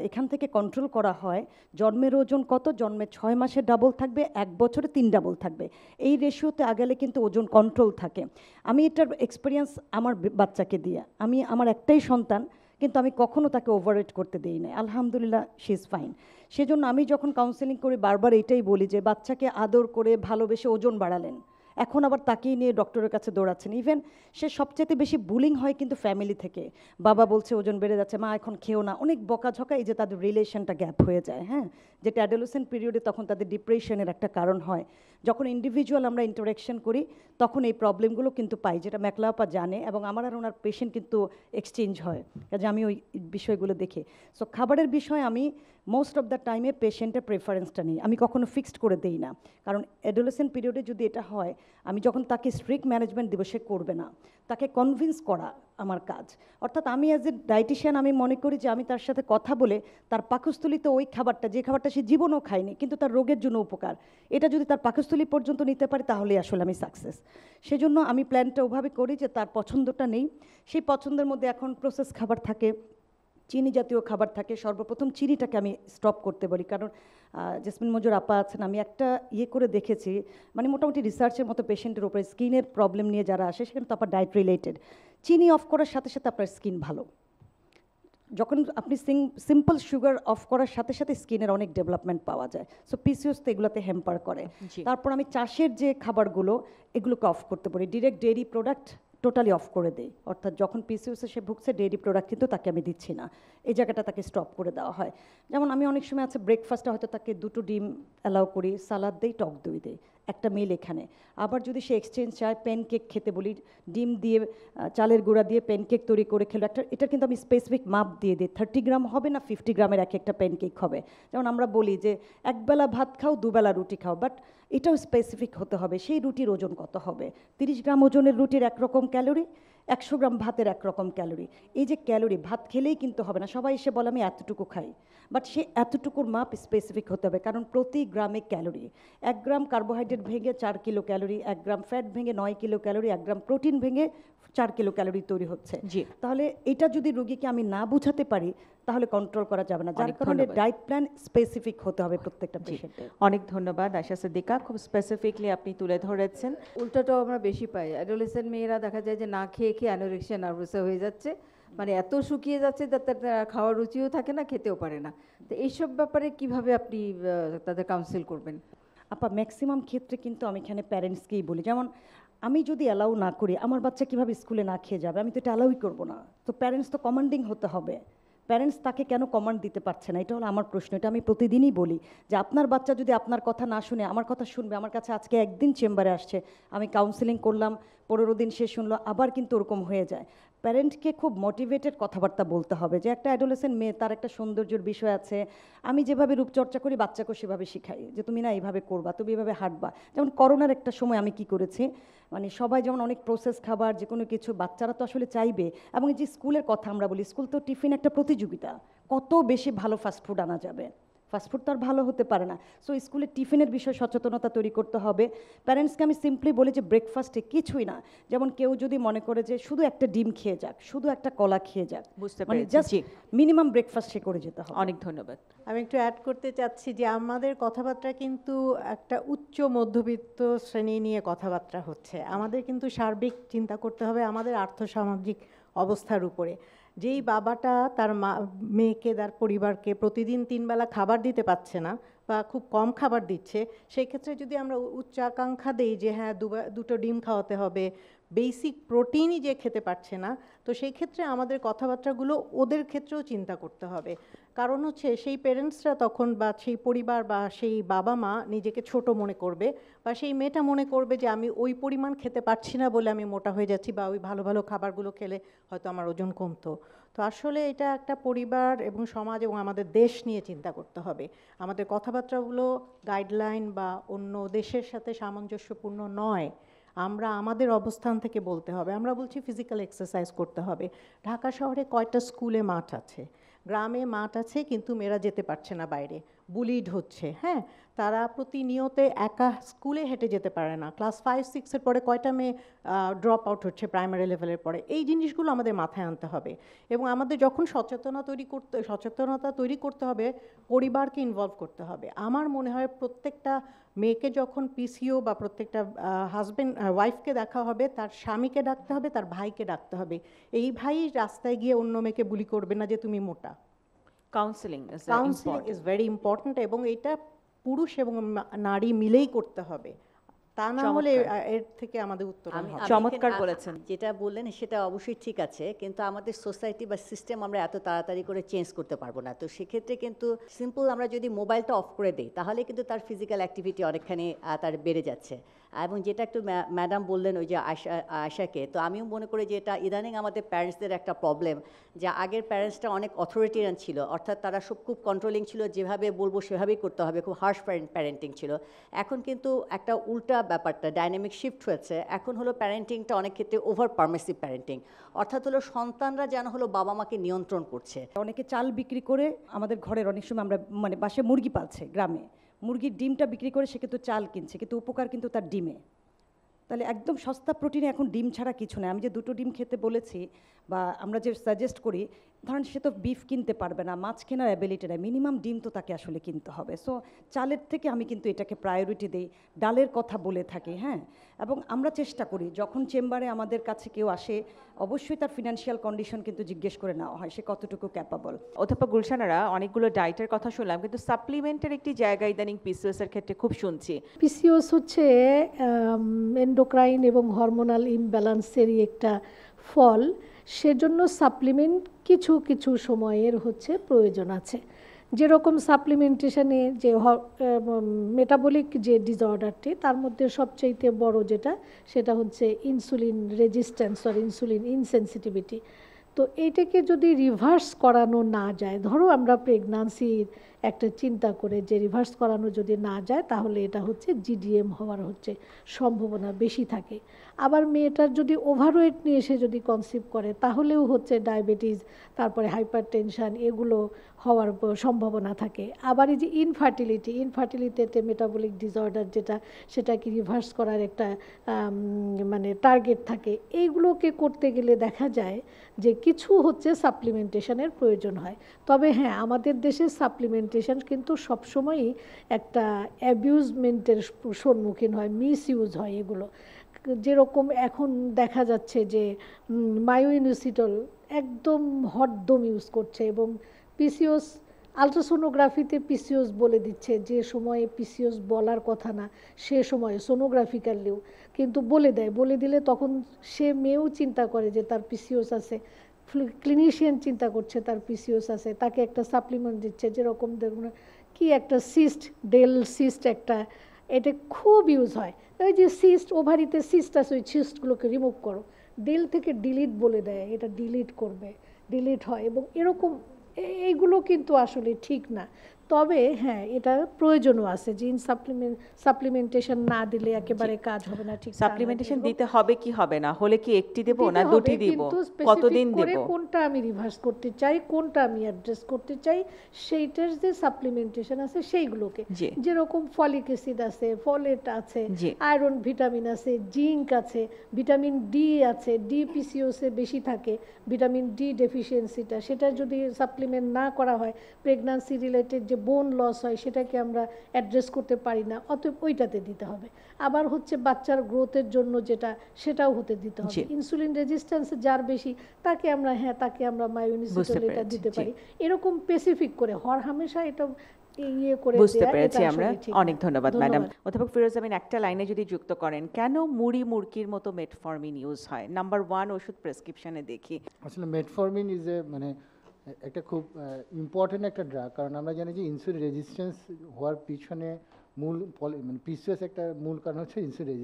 এখান থেকে কন্ট্রোল করা হয়, জন্মের ওজন কত, জন্মের 6 মাসে ডাবল থাকবে, 1 বছরে 3 ডাবল থাকবে, এই রেশিওতে আগেলে কিন্তু ওজন কন্ট্রোল থাকে। আমি এটার এক্সপিরিয়েন্স আমার বাচ্চাকে দিয়ে, আমি আমার একটাই সন্তান, কিন্তু আমি কখনো তাকে ওভারওয়েট করতে দিই না, আলহামদুলিল্লাহ শি ইজ ফাইন। সেজন্য আমি যখন কাউন্সেলিং করি বারবার এটাই বলি যে বাচ্চাকে আদর করে ভালোবেসে ওজন বাড়ালেন, এখন আবার তাকিয়ে নিয়ে ডক্টরের কাছে দৌড়াচ্ছেন। ইভেন সে সবচেয়ে বেশি বুলিং হয় কিন্তু ফ্যামিলি থেকে, বাবা বলছে ওজন বেড়ে যাচ্ছে, মা এখন খেও না, অনেক বকাঝকা, এই যে তাদের রিলেশনটা গ্যাপ হয়ে যায়, হ্যাঁ, যেটা অ্যাডোলেসেন্ট পিরিয়ডে তখন তাদের ডিপ্রেশনের একটা কারণ হয়। যখন ইন্ডিভিজুয়াল আমরা ইন্টারাকশন করি তখন এই প্রবলেমগুলো কিন্তু পাই, যেটা ম্যাকলাপা জানে, এবং আমার আর ওনার পেশেন্ট কিন্তু এক্সচেঞ্জ হয়, কাজে আমি ওই বিষয়গুলো দেখি। সো খাবারের বিষয়ে আমি মোস্ট অফ দ্য টাইমে পেশেন্টের প্রেফারেন্সটা নিই, আমি কখনো ফিক্সড করে দিই না, কারণ অ্যাডোলেসেন্ট পিরিয়ডে যদি এটা হয়, আমি যখন তাকে স্ট্রিক্ট ম্যানেজমেন্ট দেবো সে করবে না, তাকে কনভিন্স করা আমার কাজ। অর্থাৎ আমি অ্যাজ এ ডায়েটিশিয়ান আমি মনে করি যে আমি তার সাথে কথা বলে তার পাকস্থলিতে ওই খাবারটা, যে খাবারটা সে জীবনেও খায়নি কিন্তু তার রোগের জন্য উপকার, এটা যদি তার পাকস্থলী পর্যন্ত নিতে পারি তাহলেই আসলে আমি সাকসেস। সেজন্য আমি প্ল্যানটা ওভাবে করি যে তার পছন্দটা নেই, সেই পছন্দের মধ্যে এখন প্রসেস খাবার থাকে, চিনি জাতীয় খাবার থাকে, সর্বপ্রথম চিনিটাকে আমি স্টপ করতে বলি, কারণ জেসমিন মজুর আপা আছেন, আমি একটা করে দেখেছি, মানে মোটামুটি রিসার্চের মতো পেশেন্টের উপরে স্কিনের প্রবলেম নিয়ে যারা আসে সেখানে তো আপনার ডায়েট রিলেটেড, চিনি অফ করার সাথে সাথে আপনার স্কিন ভালো, যখন আপনি সিম্পল সুগার অফ করার সাথে সাথে স্কিনের অনেক ডেভেলপমেন্ট পাওয়া যায়। সো পিসিওস তো এগুলোতে হ্যাম্পার করে। তারপর আমি চাষের যে খাবারগুলো এগুলোকে অফ করতে পারি, direct dairy product totally off করে দেই, অর্থাৎ যখন পিসিওসে সে ভুগছে ডেইরি প্রোডাক্ট কিন্তু তাকে আমি দিচ্ছি না, এই জায়গাটা তাকে স্টপ করে দেওয়া হয়। যেমন আমি অনেক সময় আছে ব্রেকফাস্টে হয়তো তাকে 2টো ডিম অ্যালাউ করি, সালাদ দেই, টক দই দেই, একটা মিল এখানে। আবার যদি সে এক্সচেঞ্জ চায় প্যানকেক খেতে বলি, ডিম দিয়ে চালের গুঁড়া দিয়ে প্যানকেক তৈরি করে খেলো, এটা কিন্তু আমি স্পেসিফিক মাপ দিয়ে দিই, 30 গ্রাম হবে না 50 গ্রামের একটা প্যানকেক হবে। যেমন আমরা বলি যে একবেলা ভাত খাও, দুবেলা রুটি খাও, বাট এটাও স্পেসিফিক হতে হবে সেই রুটির ওজন কত হবে। 30 গ্রাম ওজনের রুটির একরকম ক্যালোরি, 100 গ্রাম ভাতের একরকম ক্যালোরি। এই যে ক্যালোরি ভাত খেলেই কিন্তু হবে না, সবাই এসে বলে আমি এতটুকু খাই, বাট সে এতটুকুর মাপ স্পেসিফিক হতে হবে, কারণ প্রতি গ্রামে ক্যালোরি, 1 গ্রাম কার্বোহাইড্রেট ভেঙে 4 কিলো ক্যালোরি, 1 গ্রাম ফ্যাট ভেঙে 9 কিলো ক্যালোরি, 1 গ্রাম প্রোটিন ভেঙে 4 কিলো ক্যালোরি তৈরি হচ্ছে। তাহলে এটা যদি রোগীকে আমি না বুঝাতে পারি তাহলে কন্ট্রোল করা যাবে না, যার কারণে ডায়েট প্ল্যান স্পেসিফিক হতে হবে প্রত্যেকটা পেশেন্টের। অনেক ধন্যবাদ আয়শা সিদ্দিকা, খুব স্পেসিফিকলি আপনি তুলে ধরেছেন। উল্টাটাও আমরা বেশি পাই, অ্যাডোলেসেন্ট মেয়েরা দেখা যায় যে না খেয়ে খেয়ে অ্যানোরেক্সিয়া নার্ভাসা হয়ে যাচ্ছে, মানে এত শুকিয়ে যাচ্ছে তাদের খাওয়ার রুচিও থাকে না, খেতেও পারে না। তো এইসব ব্যাপারে কিভাবে আপনি তাদের কাউন্সিল করবেন? আপা ম্যাক্সিমাম ক্ষেত্রে কিন্তু আমি এখানে প্যারেন্টসকেই বলি, যেমন আমি যদি অ্যালাউ না করি আমার বাচ্চা কিভাবে স্কুলে না খেয়ে যাবে, আমি তো এটা অ্যালাউই করবো না। তো প্যারেন্টস তো কমান্ডিং হতে হবে, প্যারেন্টস তাকে কেন কমান্ড দিতে পারছে না, এটা হলো আমার প্রশ্ন। এটা আমি প্রতিদিনই বলি যে আপনার বাচ্চা যদি আপনার কথা না শুনে আমার কথা শুনবে, আমার কাছে আজকে একদিন চেম্বারে আসছে, আমি কাউন্সেলিং করলাম, 15 দিন সে শুনলো, আবার কিন্তু ওরকম হয়ে যায়। প্যারেন্টকে খুব মোটিভেটেড কথাবার্তা বলতে হবে যে একটা অ্যাডোলেসেন্ট মেয়ে, তার একটা সৌন্দর্যের বিষয় আছে, আমি যেভাবে রূপচর্চা করি বাচ্চাকেও সেভাবে শিখাই যে তুমি না এইভাবে করবা, তুমি এভাবে হাঁটবা। যেমন করোনার একটা সময় আমি কি করেছি, মানে সবাই যেমন অনেক প্রসেস খাবার যে কোনো কিছু বাচ্চারা তো আসলে চাইবে, এবং এই যে স্কুলের কথা আমরা বলি, স্কুল তো টিফিন একটা প্রতিযোগিতা, কত বেশি ভালো ফাস্টফুড আনা যাবে, ফাস্টফুড তো আর ভালো হতে পারে না। সো স্কুলে টিফিনের বিষয়ে সচেতনতা তৈরি করতে হবে। প্যারেন্টসকে আমি সিম্পলি বলি যে ব্রেকফাস্টে কিছুই না, যেমন কেউ যদি মনে করে যে শুধু একটা ডিম খেয়ে যাক, শুধু একটা কলা খেয়ে যাক, বুঝতে মানে পেরেছি, জাস্ট মিনিমাম ব্রেকফাস্ট সে করে যেতে হবে। অনেক ধন্যবাদ। আমি একটু অ্যাড করতে চাচ্ছি যে আমাদের কথাবার্তা কিন্তু একটা উচ্চ মধ্যবিত্ত শ্রেণী নিয়ে কথাবার্তা হচ্ছে, আমাদের কিন্তু সার্বিক চিন্তা করতে হবে আমাদের আর্থসামাজিক অবস্থার উপরে। যেই বাবাটা তার মেয়েকে, তার পরিবারকে প্রতিদিন 3 বেলা খাবার দিতে পারছে না বা খুব কম খাবার দিচ্ছে, সেই ক্ষেত্রে যদি আমরা উচ্চাকাঙ্ক্ষা দেই যে হ্যাঁ 2টো ডিম খাওয়াতে হবে, বেসিক প্রোটিনই যে খেতে পারছে না, তো সেই ক্ষেত্রে আমাদের কথাবার্তাগুলো ওদের ক্ষেত্রেও চিন্তা করতে হবে। কারণ হচ্ছে সেই পেরেন্টসরা তখন বা সেই পরিবার বা সেই বাবা মা নিজেকে ছোট মনে করবে, বা সেই মেয়েটা মনে করবে যে আমি ওই পরিমাণ খেতে পারছি না বলে আমি মোটা হয়ে যাচ্ছি, বা ওই ভালো ভালো খাবারগুলো খেলে হয়তো আমার ওজন কমতো। তো আসলে এটা একটা পরিবার এবং সমাজ এবং আমাদের দেশ নিয়ে চিন্তা করতে হবে। আমাদের কথাবার্তাগুলো গাইডলাইন বা অন্য দেশের সাথে সামঞ্জস্যপূর্ণ নয়, আমরা আমাদের অবস্থান থেকে বলতে হবে। আমরা বলছি ফিজিক্যাল এক্সারসাইজ করতে হবে। ঢাকা শহরে কয়টা স্কুলে মাঠ আছে, গ্রামে মাঠ আছে কিন্তু মেয়েরা যেতে পারছে না বাইরে, বুলিড হচ্ছে, হ্যাঁ, তারা প্রতিনিয়ত একা স্কুলে হেঁটে যেতে পারে না, ক্লাস 5-6-এর পরে কয়টা মেয়ে ড্রপ আউট হচ্ছে প্রাইমারি লেভেলের পরে, এই জিনিসগুলো আমাদের মাথায় আনতে হবে। এবং আমাদের যখন সচেতনতা তৈরি করতে হবে, পরিবারকে ইনভলভ করতে হবে। আমার মনে হয় প্রত্যেকটা মেয়েকে যখন পিসিও বা প্রত্যেকটা হাজব্যান্ড ওয়াইফকে দেখা হবে, তার স্বামীকে ডাকতে হবে, তার ভাইকে ডাকতে হবে। এই ভাই রাস্তায় গিয়ে অন্য মেয়েকে বুলি করবে না যে তুমি মোটা। কাউন্সেলিং ইজ ভেরি ইম্পর্ট্যান্ট, এবং এটা পুরুষ এবং নারী মিলেই করতে হবে, তা না হলে এর থেকে আমাদের উত্তরণ হবে। চমৎকার বলেছেন। যেটা বললেন সেটা অবশ্যই ঠিক আছে, কিন্তু আমাদের সোসাইটি বা সিস্টেম আমরা এত তাড়াতাড়ি করে চেঞ্জ করতে পারবো না। তো সেক্ষেত্রে কিন্তু সিম্পল আমরা যদি মোবাইলটা অফ করে দিই তাহলে কিন্তু তার ফিজিক্যাল অ্যাক্টিভিটি অনেকখানি তার বেড়ে যাচ্ছে। এবং যেটা একটু ম্যাডাম বললেন ওই যে আয়শাকে, তো আমিও মনে করি যে এটা ইদানিং আমাদের প্যারেন্টসদের একটা প্রবলেম, যে আগের প্যারেন্টসটা অনেক অথরিটেরিয়ান ছিল, অর্থাৎ তারা সব খুব কন্ট্রোলিং ছিল, যেভাবে বলবো সেভাবেই করতে হবে, খুব হার্শ প্যারেন্টিং ছিল। এখন কিন্তু একটা উল্টা ব্যাপারটা ডাইনামিক শিফট হয়েছে, এখন হলো প্যারেন্টিংটা অনেক ক্ষেত্রে ওভার পারমিসিভ প্যারেন্টিং, অর্থাৎ হলো সন্তানরা যেন হলো বাবা মাকে নিয়ন্ত্রণ করছে। অনেকে চাল বিক্রি করে, আমাদের ঘরের অনেক সময় আমরা মানে বাসায় মুরগি পালছে, গ্রামে মুরগির ডিমটা বিক্রি করে সে কিন্তু চাল কিনছে, কিন্তু উপকার কিন্তু তার ডিমে। তাহলে একদম সস্তা প্রোটিনে এখন ডিম ছাড়া কিছু নেই। আমি যে 2টো ডিম খেতে বলেছি বা আমরা যে সাজেস্ট করি, ধরেন সে তো বিফ কিনতে পারবে না, মাছ কেনার অ্যাবিলিটি নেই, মিনিমাম ডিম তো তাকে আসলে কিনতে হবে। সো চালের থেকে আমি কিন্তু এটাকে প্রায়োরিটি দিই, ডালের কথা বলে থাকি, হ্যাঁ। এবং আমরা চেষ্টা করি যখন চেম্বারে আমাদের কাছে কেউ আসে অবশ্যই তার ফিনান্সিয়াল কন্ডিশন কিন্তু জিজ্ঞেস করে নেওয়া হয়, সে কতটুকু ক্যাপাবল। অধ্যাপক গুলশানারা, অনেকগুলো ডায়েটের কথা শুনলাম, কিন্তু সাপ্লিমেন্টের একটি জায়গা ইদানিং পিসিওএস এর ক্ষেত্রে খুব শুনছি। পিসিওএস হচ্ছে এন্ডোক্রাইন এবং হরমোনাল ইমব্যালেন্সেরই একটা ফল, সেজন্য সাপ্লিমেন্ট কিছু কিছু সময়ের হচ্ছে প্রয়োজন আছে। যেরকম সাপ্লিমেন্টেশনে যে মেটাবলিক যে ডিসঅর্ডারটি, তার মধ্যে সবচাইতে বড় যেটা, সেটা হচ্ছে ইনসুলিন রেজিস্ট্যান্স আর ইনসুলিন ইনসেনসিটিভিটি। তো এইটাকে যদি রিভার্স করানো না যায়, ধরো আমরা প্রেগন্যান্সির একটা চিন্তা করে যে রিভার্স করানো যদি না যায়, তাহলে এটা হচ্ছে জিডিএম হওয়ার হচ্ছে সম্ভাবনা বেশি থাকে। আবার মেয়েটার যদি ওভারওয়েট নিয়ে সে যদি কনসিভ করে, তাহলেও হচ্ছে ডায়াবেটিস, তারপরে হাইপারটেনশন, এগুলো হওয়ার সম্ভাবনা থাকে। আবার এই যে ইনফার্টিলিটিতে মেটাবলিক ডিসঅর্ডার যেটা, সেটাকে রিভার্স করার একটা মানে টার্গেট থাকে। এইগুলোকে করতে গেলে দেখা যায় যে কিছু হচ্ছে সাপ্লিমেন্টেশনের প্রয়োজন হয়। তবে হ্যাঁ, আমাদের দেশে সাপ্লিমেন্টেশন কিন্তু সবসময়ই একটা অ্যাবিউজমেন্টের সম্মুখীন হয়, মিসইউজ হয় এগুলো। যেরকম এখন দেখা যাচ্ছে যে মায়োইনোসিটল একদম হরদম ইউজ করছে, এবং পিসিওস আলট্রাসোনোগ্রাফিতে পিসিওস বলে দিচ্ছে, যে সময়ে পিসিওস বলার কথা না সে সময়ে সোনোগ্রাফিক্যালিও কিন্তু বলে দিলে তখন সে মেয়েও চিন্তা করে যে তার পিসিওস আছে, ক্লিনিশিয়ান চিন্তা করছে তার পিসিওস আছে, তাকে একটা সাপ্লিমেন্ট দিচ্ছে, যেরকম দেখুন কি একটা ডেল সিস্ট একটা, এটা খুব ইউজ হয়। ওই যে সিস্ট, ওভারিতে সিস্ট আছে, ওই সিস্টগুলোকে রিমুভ করো, ডেল থেকে ডিলিট বলে দেয়, এটা ডিলিট হয়। এবং এরকম এইগুলো কিন্তু আসলে ঠিক না। তবে হ্যাঁ, এটা প্রয়োজনও আছে যে সাপ্লিমেন্টেশন না দিলে একেবারে কাজ হবে না। ঠিক সাপ্লিমেন্টেশন দিতে হবে কি হবে না, হলে কি একটি দেব না দুটি দেব, কতদিন দেব, কোনটা আমি রিভার্স করতে চাই, কোনটা আমি অ্যাড্রেস করতে চাই, সেইটার যে সাপ্লিমেন্টেশন আছে সেইগুলোকে, যেরকম ফলিক অ্যাসিড আছে, ফলেট আছে, আয়রন ভিটামিন আছে, জিঙ্ক আছে, ভিটামিন ডি আছে, ডি পিসিওসে বেশি থাকে, ভিটামিন ডি ডেফিসিয়েন্সিটা, সেটা যদি সাপ্লিমেন্ট না করা হয়, প্রেগন্যান্সি রিলেটেড যে বোন লস হয় সেটাকে আমরা অ্যাড্রেস করতে পারি না, অতএব ওইটাতে দিতে হবে। আবার হচ্ছে বাচ্চার গ্রোথের জন্য যেটা, সেটাও হতে দিতে হবে। ইনসুলিন রেজিস্ট্যান্স যার বেশি, তাকে আমরা মায়োনিসিটল এটা দিতে পারি, এরকম স্পেসিফিক করে। হামেশা এটা বুঝতে পেরেছি আমরা। অনেক ধন্যবাদ ম্যাডাম। অধ্যাপক ফিরোজ আমিন, একটা লাইনে যদি যুক্ত করেন, কেন মুরগির মতো মেটফর্মিন ইউজ হয়? নাম্বার 1 ওষুধ প্রেসক্রিপশনে দেখি। আসলে মেটফর্মিন ইজ মানে একটা খুব ইম্পর্টেন্ট একটা ড্রাগ, কারণ আমরা জানি যে ইনসুলিন রেজিস্ট্যান্স হওয়ার পিছনে মূল মানে পিসিওএস একটা মূল কারণ হচ্ছে ইনসুলিন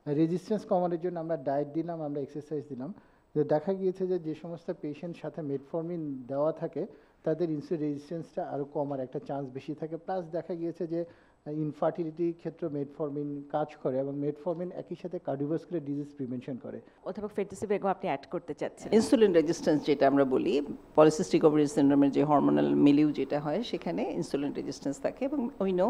রেজিস্ট্যান্স কমানোর জন্য আমরা ডায়েট দিলাম, আমরা এক্সারসাইজ দিলাম, তো দেখা গিয়েছে যে সমস্ত পেশেন্ট সাথে মেটফর্মিন দেওয়া থাকে তাদের ইনসুলিন রেজিস্ট্যান্সটা আরও কমার একটা চান্স বেশি থাকে। প্লাস দেখা গিয়েছে যে ইনফার্টিলিটির ক্ষেত্রে মেটফর্মিন কাজ করে এবং মেটফর্মিন একই সাথে কার্ডিওভাস্কুলার ডিজিজ প্রিভেনশন করে। অধ্যাপক ফেরদৌসী বেগম আপনি অ্যাড করতে চাচ্ছেন? ইনসুলিন রেজিস্ট্যান্স যেটা আমরা বলি, পলিসিস্টিক ওভারি সিনড্রোমের যে হরমোনাল মিলিউ যেটা হয় সেখানে ইনসুলিন রেজিস্ট্যান্স থাকে এবং উই নো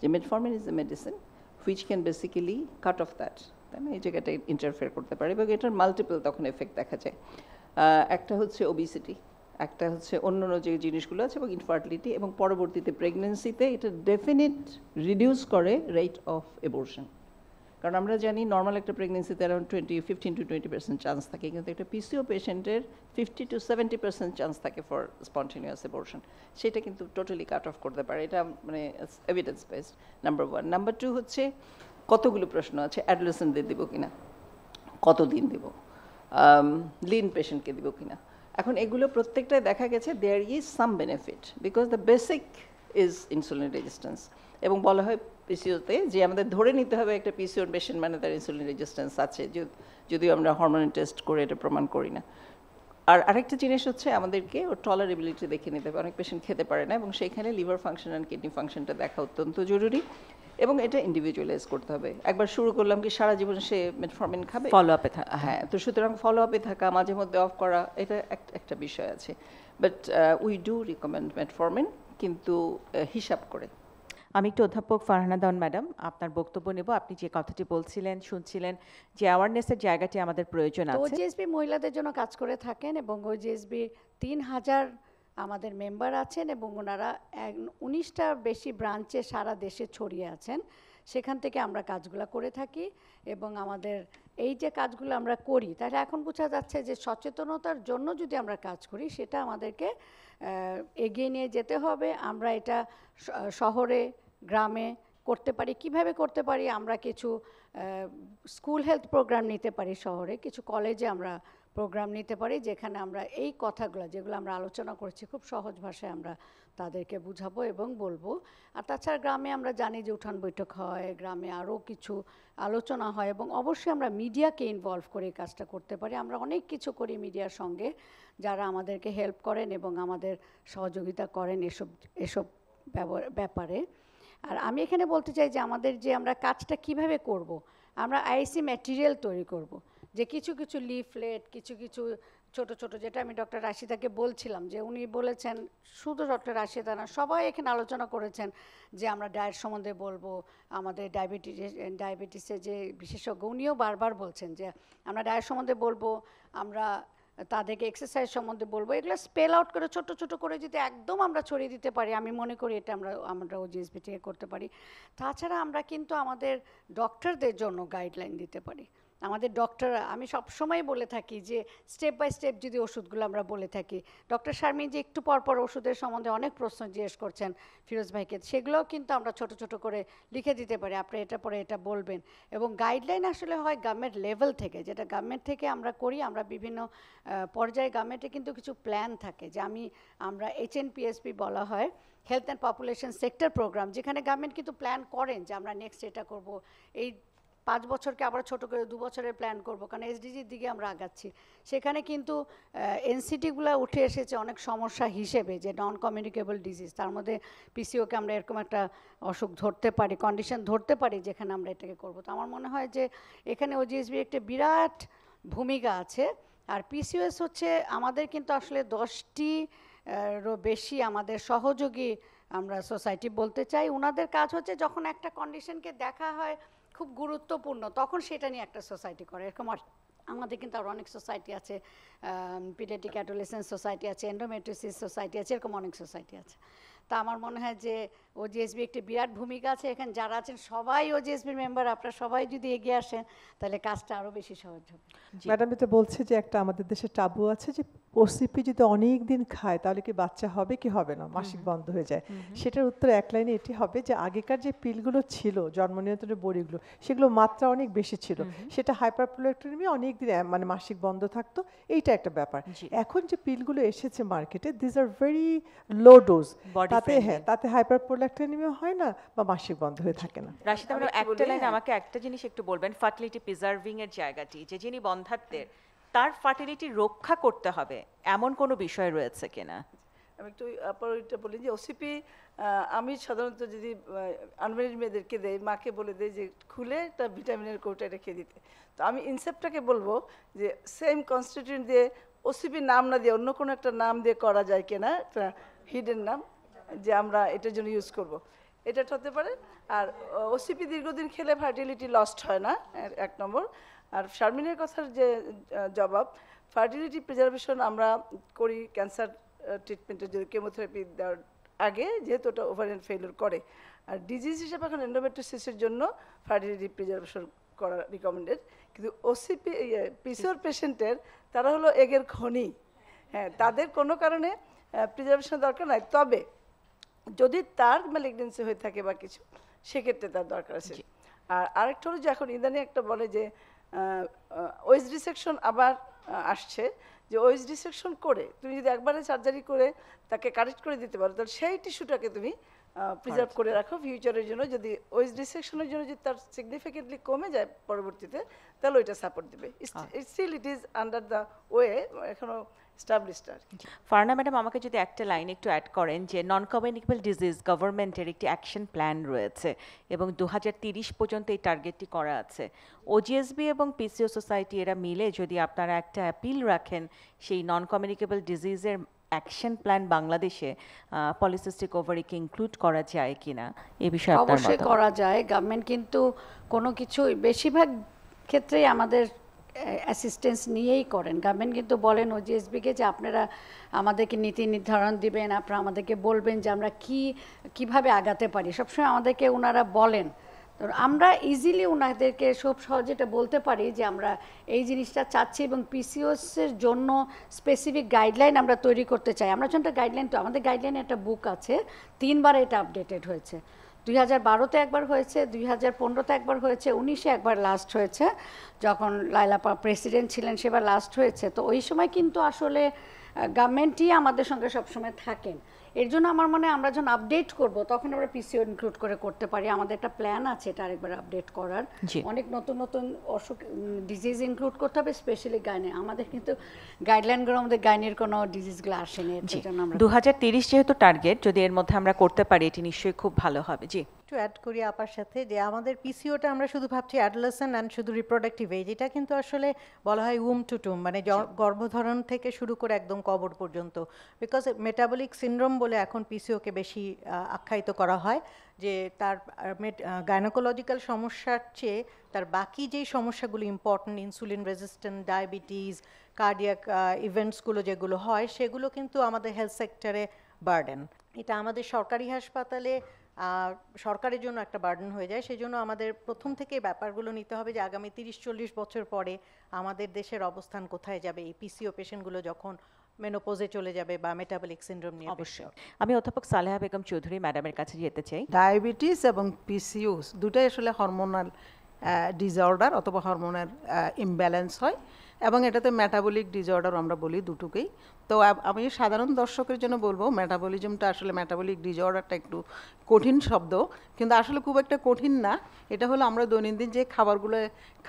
যে metformin is a medicine which can basically cut off that, তাই না? এই জায়গাটা ইন্টারফেয়ার করতে পারে এবং এটার মাল্টিপল তখন এফেক্ট দেখা যায়। একটা হচ্ছে ওবিসিটি, একটা হচ্ছে অন্য যে জিনিসগুলো আছে এবং ইনফার্টিলিটি, এবং পরবর্তীতে প্রেগনেন্সিতে এটা ডেফিনিট রিডিউস করে রেট অফ এবর্শন। কারণ আমরা জানি নর্মাল একটা প্রেগনেন্সিতে অ্যারাউন্ড 15 to 20% চান্স থাকে, কিন্তু একটা পিসিও পেশেন্টের 50 to 70% চান্স থাকে ফর স্পন্টেনিয়াস এবর্শন। সেটা কিন্তু টোটালি কাট অফ করতে পারে, এটা মানে এভিডেন্স বেসড, নাম্বার 1। নাম্বার 2 হচ্ছে কতগুলো প্রশ্ন আছে, অ্যাডোলেসেন্টদের দিব কিনা, কতদিন দিব, লিন পেশেন্টকে দিব কিনা। এখন এগুলো প্রত্যেকটাই দেখা গেছে there is some benefit because the basic is insulin resistance. এবং বলা হয় পিসিওতে যে আমাদের ধরে নিতে হবে একটা পিসিওর পেশেন্ট মানে তার ইনসুলিন রেজিস্ট্যান্স আছে, যদিও আমরা হরমোনাল টেস্ট করে এটা প্রমাণ করি না। আর আরেকটা জিনিস হচ্ছে আমাদেরকে ওর টলারেবিলিটি দেখে নিতে হবে। অনেক পেশেন্ট খেতে পারে না এবং সেইখানে লিভার ফাংশন অ্যান্ড কিডনি ফাংশনটা দেখা অত্যন্ত জরুরি এবং এটা ইন্ডিভিজুয়ালাইজ করতে হবে। একবার শুরু করলাম কি সারা জীবন সে মেটফর্মিন খাবে, ফলো আপে থাকা, হ্যাঁ, তো সুতরাং ফলো আপে থাকা, মাঝে মধ্যে অফ করা, এটা একটা বিষয় আছে। But we do recommend metformin, কিন্তু হিসাব করে। আমি একটু অধ্যাপক ফারহানা দাওয়ান ম্যাডাম আপনার বক্তব্য নেব। আপনি যে কথাটি বলছিলেন, শুনছিলেন যে অ্যাওয়ারনেসের জায়গাটি আমাদের প্রয়োজন আছে। ওজিএসবি মহিলাদের জন্য কাজ করে থাকেন এবং ওজিএসবি 3000 আমাদের মেম্বার আছেন এবং ওনারা 19টার বেশি ব্রাঞ্চে সারা দেশে ছড়িয়ে আছেন। সেখান থেকে আমরা কাজগুলো করে থাকি এবং আমাদের এই যে কাজগুলো আমরা করি, তাহলে এখন বোঝা যাচ্ছে যে সচেতনতার জন্য যদি আমরা কাজ করি সেটা আমাদেরকে এগিয়ে নিয়ে যেতে হবে। আমরা এটা শহরে গ্রামে করতে পারি। কিভাবে করতে পারি? আমরা কিছু স্কুল হেলথ প্রোগ্রাম নিতে পারি শহরে, কিছু কলেজে আমরা প্রোগ্রাম নিতে পারি যেখানে আমরা এই কথাগুলো যেগুলো আমরা আলোচনা করেছি খুব সহজ ভাষায় আমরা তাদেরকে বুঝাবো এবং বলবো। আর তাছাড়া গ্রামে আমরা জানি যে উঠান বৈঠক হয়, গ্রামে আরও কিছু আলোচনা হয় এবং অবশ্যই আমরা মিডিয়াকে ইনভলভ করে এই কাজটা করতে পারি। আমরা অনেক কিছু করি মিডিয়ার সঙ্গে, যারা আমাদেরকে হেল্প করেন এবং আমাদের সহযোগিতা করেন এসব ব্যাপারে। আর আমি এখানে বলতে চাই যে আমাদের যে আমরা কাজটা কিভাবে করব, আমরা আইসি ম্যাটেরিয়াল তৈরি করব, যে কিছু কিছু লিফলেট, কিছু কিছু ছোট ছোট, যেটা আমি ডক্টর রাশিদাকে বলছিলাম যে উনি বলেছেন, শুধু ডক্টর রাশিদা না, সবাই এখানে আলোচনা করেছেন যে আমরা ডায়েট সম্বন্ধে বলবো, আমাদের ডায়াবেটিসের যে বিশেষজ্ঞ উনিও বারবার বলছেন যে আমরা ডায়েট সম্বন্ধে বলবো, আমরা তাদেরকে এক্সারসাইজ সম্বন্ধে বলবো। এগুলো স্পেল আউট করে ছোট ছোট করে যদি একদম আমরা ছড়িয়ে দিতে পারি, আমি মনে করি এটা আমরা ওজিএসবি থেকে করতে পারি। তাছাড়া আমরা কিন্তু আমাদের ডক্টরদের জন্য গাইডলাইন দিতে পারি। আমাদের ডক্টররা, আমি সবসময় বলে থাকি যে স্টেপ বাই স্টেপ যদি ওষুধগুলো আমরা বলে থাকি, ডক্টর শারমিন যে একটু পরপর ওষুধের সম্বন্ধে অনেক প্রশ্ন জিজ্ঞেস করছেন ফিরোজ ভাইকে, সেগুলোও কিন্তু আমরা ছোট ছোট করে লিখে দিতে পারি, আপনি এটা পরে এটা বলবেন। এবং গাইডলাইন আসলে হয় গভর্নমেন্ট লেভেল থেকে, যেটা গভর্নমেন্ট থেকে আমরা করি। আমরা বিভিন্ন পর্যায়ে গভর্নমেন্টে কিন্তু কিছু প্ল্যান থাকে, যে আমরা HNPSP বলা হয়, health and population sector program, যেখানে গভর্নমেন্ট কিন্তু প্ল্যান করেন যে আমরা নেক্সট এটা করব, এই 5 বছরকে আবার ছোট করে 2 বছরের প্ল্যান করব, কারণ SDGর দিকে আমরা আগাচ্ছি। সেখানে কিন্তু NCT-গুলো উঠে এসেছে অনেক সমস্যা হিসেবে, যে নন কমিউনিকেবল ডিজিজ, তার মধ্যে PCOকে আমরা এরকম একটা অসুখ ধরতে পারি, কন্ডিশন ধরতে পারি যেখানে আমরা এটাকে করব। তো আমার মনে হয় যে এখানে OGSB একটা বিরাট ভূমিকা আছে। আর PCOS হচ্ছে আমাদের কিন্তু আসলে 10টিরও বেশি আমাদের সহযোগী আমরা সোসাইটি বলতে চাই। ওনাদের কাজ হচ্ছে যখন একটা কন্ডিশনকে দেখা হয় খুব গুরুত্বপূর্ণ, তখন সেটা নিয়ে একটা সোসাইটি করে। এরকম আমাদের কিন্তু আরও অনেক সোসাইটি আছে, পিডিয়াট্রিক অ্যাডোলেসেন্স সোসাইটি আছে, এন্ডোমেট্রিওসিস সোসাইটি আছে, এরকম অনেক সোসাইটি আছে। তা আমার মনে হয় যে ওজিএসবি একটি বিরাট ভূমিকা আছে। এখানে যারা আছেন সবাই ওজিএসবির মেম্বার, আপনারা সবাই যদি এগিয়ে আসেন তাহলে কাজটা আরও বেশি সহজ হবে। ম্যাডাম তো বলছে যে একটা আমাদের দেশে টাবু আছে যে ওসিপি যদি অনেক দিন খায় তাহলে কি বাচ্চা হবে কি হবে না, মাসিক বন্ধ হয়ে যায়। সেটার উত্তর এক লাইনে এটি হবে যে আগেকার যে পিলগুলো ছিল জন্ম নিয়ন্ত্রণের বড়িগুলো, সেগুলো মাত্রা অনেক বেশি ছিল, সেটা হাইপারপ্রোলেক্টেমি অনেক দিন মানে মাসিক বন্ধ থাকতো, এইটা একটা ব্যাপার। এখন যে পিলগুলো এসেছে মার্কেটে, this are very low dose, তাতে হাইপারপ্রোলেক্টেমি হয় না বা মাসিক বন্ধ হয়ে থাকে না। রাশিদা ম্যাডাম একটা লাইন আমাকে একটা জিনিস একটু বলবেন, ফার্টিলিটি প্রিজার্ভিং এর জায়গাটি, যে যিনি বন্ধাত্বের তার ফার্টিলিটি রক্ষা করতে হবে এমন কোনো বিষয় রয়েছে কিনা? আমি একটু ওইটা বলি যে ওসিপি আমি সাধারণত যদি আনম্যারিড মেয়েদেরকে দেই, মাকে বলে দেই যে খুলে একটা ভিটামিনের কৌটা রেখে দিতে। তো আমি ইনসেপ্টটাকে বলবো যে সেম কনস্টিটিউয়েন্ট দিয়ে ওসিপির নাম না দিয়ে অন্য কোনো একটা নাম দিয়ে করা যায় কিনা, একটা হিডেন নাম যে আমরা এটার জন্য ইউজ করব, এটা হতে পারে। আর ওসিপি দীর্ঘদিন খেলে ফার্টিলিটি লস্ট হয় না, 1 নম্বর। আর শারমিনের কথার যে জবাব, ফার্টিলিটি প্রিজার্ভেশন আমরা করি ক্যান্সার ট্রিটমেন্টের যদি কেমোথেরাপি দেওয়ার আগে, যেহেতু ওটা ওভারিয়ান ফেলিওর করে। আর ডিজিজ হিসেবে এখন এন্ডোমেট্রিওসিসের জন্য ফার্টিলিটি প্রিজার্ভেশন করা রিকমেন্ডেড। কিন্তু ওসিপি পিসিওর পেশেন্টের তারা হলো এগের খনি, হ্যাঁ, তাদের কোনো কারণে প্রিজার্ভেশন দরকার নাই। তবে যদি তার ম্যালিগনেন্সি হয়ে থাকে বা কিছু, সেক্ষেত্রে তার দরকার আছে। আর আরেকটা হলো যে এখন ইদানিং একটা বলে যে ওয়েজ রিসেকশন আবার আসছে, যে ওয়েজ রিসেকশন করে তুমি যদি একবারে সার্জারি করে তাকে কারেক্ট করে দিতে পারো, তাহলে সেই টিস্যুটাকে তুমি প্রিজার্ভ করে রাখো ফিউচারের জন্য। যদি ওয়েজ রিসেকশনের জন্য যদি তার সিগনিফিকেন্টলি কমে যায় পরবর্তীতে, তাহলে ওইটা সাপোর্ট দেবে। Still it is under the way, এখনো এস্টাবলিশড। ফারহানা ম্যাডাম, আমাকে যদি একটা লাইন একটু অ্যাড করেন যে নন কমিউনিকেবল ডিজিজ গভর্নমেন্টের একটি অ্যাকশন প্ল্যান রয়েছে এবং 2030 পর্যন্ত এই টার্গেটটি করা আছে। ওজিএসবি এবং পিসিও সোসাইটি এরা মিলে যদি আপনারা একটা অ্যাপিল রাখেন সেই নন কমিউনিকেবল ডিজিজের অ্যাকশন প্ল্যান বাংলাদেশে পলিসিস্টিক ওভারিকে ইনক্লুড করা যায় কিনা, এই বিষয়ে আপনার অবশ্যই করা যায়। গভর্নমেন্ট কিন্তু কোনো কিছু বেশিরভাগ ক্ষেত্রেই আমাদের অ্যাসিস্ট্যান্স নিয়েই করেন। গভর্নমেন্ট কিন্তু বলেন ওজিএসবিকে যে আপনারা আমাদেরকে নীতি নির্ধারণ দিবেন, আপনারা আমাদেরকে বলবেন যে আমরা কিভাবে আগাতে পারি, সবসময় আমাদেরকে ওনারা বলেন। তো আমরা ইজিলি ওনাদেরকে খুব সহজে এটা বলতে পারি যে আমরা এই জিনিসটা চাচ্ছি এবং পিসিওসের জন্য স্পেসিফিক গাইডলাইন আমরা তৈরি করতে চাই। আমরা যখন গাইডলাইন, তো আমাদের গাইডলাইনে একটা বুক আছে, 3 বার এটা আপডেটেড হয়েছে। 2012-তে একবার হয়েছে, 2015-তে একবার হয়েছে, 19-এ একবার লাস্ট হয়েছে, যখন লায়লা প্রেসিডেন্ট ছিলেন সেবার লাস্ট হয়েছে। তো ওই সময় কিন্তু আসলে গভর্নমেন্টই আমাদের সঙ্গে সবসময় থাকেন। এর জন্য আমার মনে হয় আমরা যখন আপডেট করব তখন আমরা পিসিও ইনক্লুড করে করতে পারি। আমাদের একটা প্ল্যান আছে এটা আরেকবার আপডেট করার, অনেক নতুন নতুন অসুখ ডিজিজ ইনক্লুড করতে হবে, স্পেশালি গাইনে। আমাদের কিন্তু গাইডলাইনগুলো আমাদের গাইনের কোনো ডিজিজগুলো আসেনি, এর জন্য আমরা 2030 যেহেতু টার্গেট, যদি এর মধ্যে আমরা করতে পারি এটি নিশ্চয়ই খুব ভালো হবে। জি, একটু অ্যাড করি আপার সাথে যে আমাদের পিসিওটা আমরা শুধু ভাবছি অ্যাডোলেসেন্ট অ্যান্ড শুধু রিপ্রোডাক্টিভ এজ, এটা কিন্তু আসলে বলা হয় উম টু টুম, মানে গর্ভধারণ থেকে শুরু করে একদম কবর পর্যন্ত। বিকজ মেটাবলিক সিনড্রোম বলে এখন পিসিওকে বেশি আখ্যায়িত করা হয়, যে তার গাইনোকোলজিক্যাল সমস্যার চেয়ে তার বাকি যেই সমস্যাগুলো important, insulin resistant, diabetes, cardiac ইভেন্টসগুলো যেগুলো হয়, সেগুলো কিন্তু আমাদের হেলথ সেক্টরে বার্ডেন। এটা আমাদের সরকারি হাসপাতালে সরকারের জন্য একটা বার্ডেন হয়ে যায়। সেই জন্য আমাদের প্রথম থেকে ব্যাপারগুলো নিতে হবে যে আগামী 30-40 বছর পরে আমাদের দেশের অবস্থান কোথায় যাবে এই পিসিও পেশেন্টগুলো যখন মেনোপজে চলে যাবে বা মেটাবলিক সিনড্রোম নিয়ে। অবশ্যই আমি অধ্যাপক সালেহা বেগম চৌধুরী ম্যাডামের কাছে যেতে চাই। ডায়াবেটিস এবং পিসিওস দুটাই আসলে হরমোনাল ডিসঅর্ডার অথবা হরমোনাল ইমব্যালেন্স হয়, এবং এটাতে মেটাবলিক ডিসঅর্ডার আমরা বলি দুটোকেই। তো আমি সাধারণ দর্শকের জন্য বলবো, মেটাবলিজমটা আসলে মেটাবলিক ডিসঅর্ডারটা একটু কঠিন শব্দ, কিন্তু আসলে খুব একটা কঠিন না। এটা হলো আমরা দৈনন্দিন যে খাবারগুলো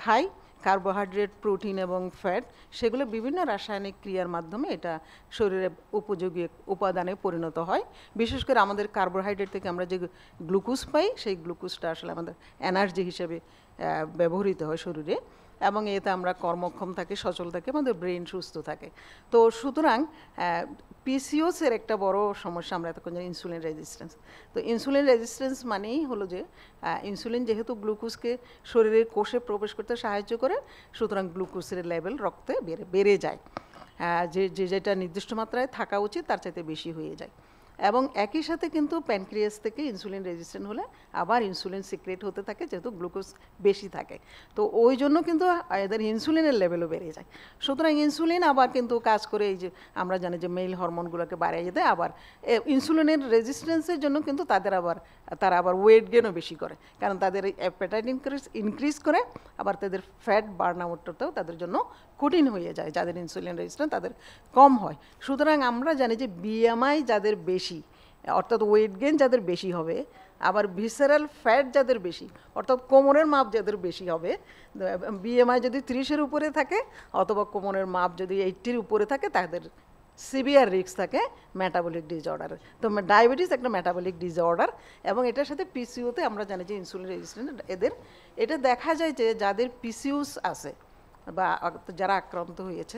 খাই, কার্বোহাইড্রেট, প্রোটিন এবং ফ্যাট, সেগুলো বিভিন্ন রাসায়নিক ক্রিয়ার মাধ্যমে এটা শরীরে উপযোগী উপাদানে পরিণত হয়। বিশেষ করে আমাদের কার্বোহাইড্রেট থেকে আমরা যে গ্লুকোজ পাই, সেই গ্লুকোজটা আসলে আমাদের এনার্জি হিসেবে ব্যবহৃত হয় শরীরে, এবং এতে আমরা কর্মক্ষম থাকি, সচল থাকি, আমাদের ব্রেন সুস্থ থাকে। তো সুতরাং পিসিওসের একটা বড় সমস্যা আমরা এতক্ষণ জানি ইনসুলিন রেজিস্ট্যান্স। তো ইনসুলিন রেজিস্ট্যান্স মানেই হলো যে ইনসুলিন যেহেতু গ্লুকোজকে শরীরের কোষে প্রবেশ করতে সাহায্য করে, সুতরাং গ্লুকোজের লেভেল রক্তে বেড়ে যায়, যেটা নির্দিষ্ট মাত্রায় থাকা উচিত তার চাইতে বেশি হয়ে যায়। এবং একই সাথে কিন্তু প্যানক্রিয়াস থেকে ইনসুলিন রেজিস্ট্যান্ট হলে আবার ইনসুলিন সিক্রেট হতে থাকে, যেহেতু গ্লুকোজ বেশি থাকে। তো ওই জন্য কিন্তু এদের ইনসুলিনের লেভেলও বেড়ে যায়। সুতরাং ইনসুলিন আবার কিন্তু কাজ করে, এই যে আমরা জানি যে মেল হরমোনগুলোকে বাড়িয়ে দেয়, আবার ইনসুলিনের রেজিস্ট্যান্সের জন্য কিন্তু তারা আবার ওয়েট গেনও বেশি করে, কারণ তাদের অ্যাপেটাইট ইনক্রিজ করে, আবার তাদের ফ্যাট বার্ন আউটটাও তাদের জন্য কঠিন হয়ে যায়। যাদের ইনসুলিন রেজিস্ট্যান্স তাদের কম হয়। সুতরাং আমরা জানি যে বিএমআই যাদের বেশি, অর্থাৎ ওয়েট গেইন যাদের বেশি হবে, আবার ভিসেরাল ফ্যাট যাদের বেশি, অর্থাৎ কোমরের মাপ যাদের বেশি হবে, বিএমআই যদি 30-এর উপরে থাকে অথবা কোমরের মাপ যদি 80-এর উপরে থাকে, তাদের সিভিয়ার রিস্ক থাকে মেটাবলিক ডিসঅর্ডারের। তো ডায়াবেটিস একটা মেটাবলিক ডিসঅর্ডার, এবং এটার সাথে পিসিওতে আমরা জানি যে ইনসুলিন রেজিস্ট্যান্ট এদের, এটা দেখা যায় যে যাদের পিসিওস আছে বা যারা আক্রান্ত হয়েছে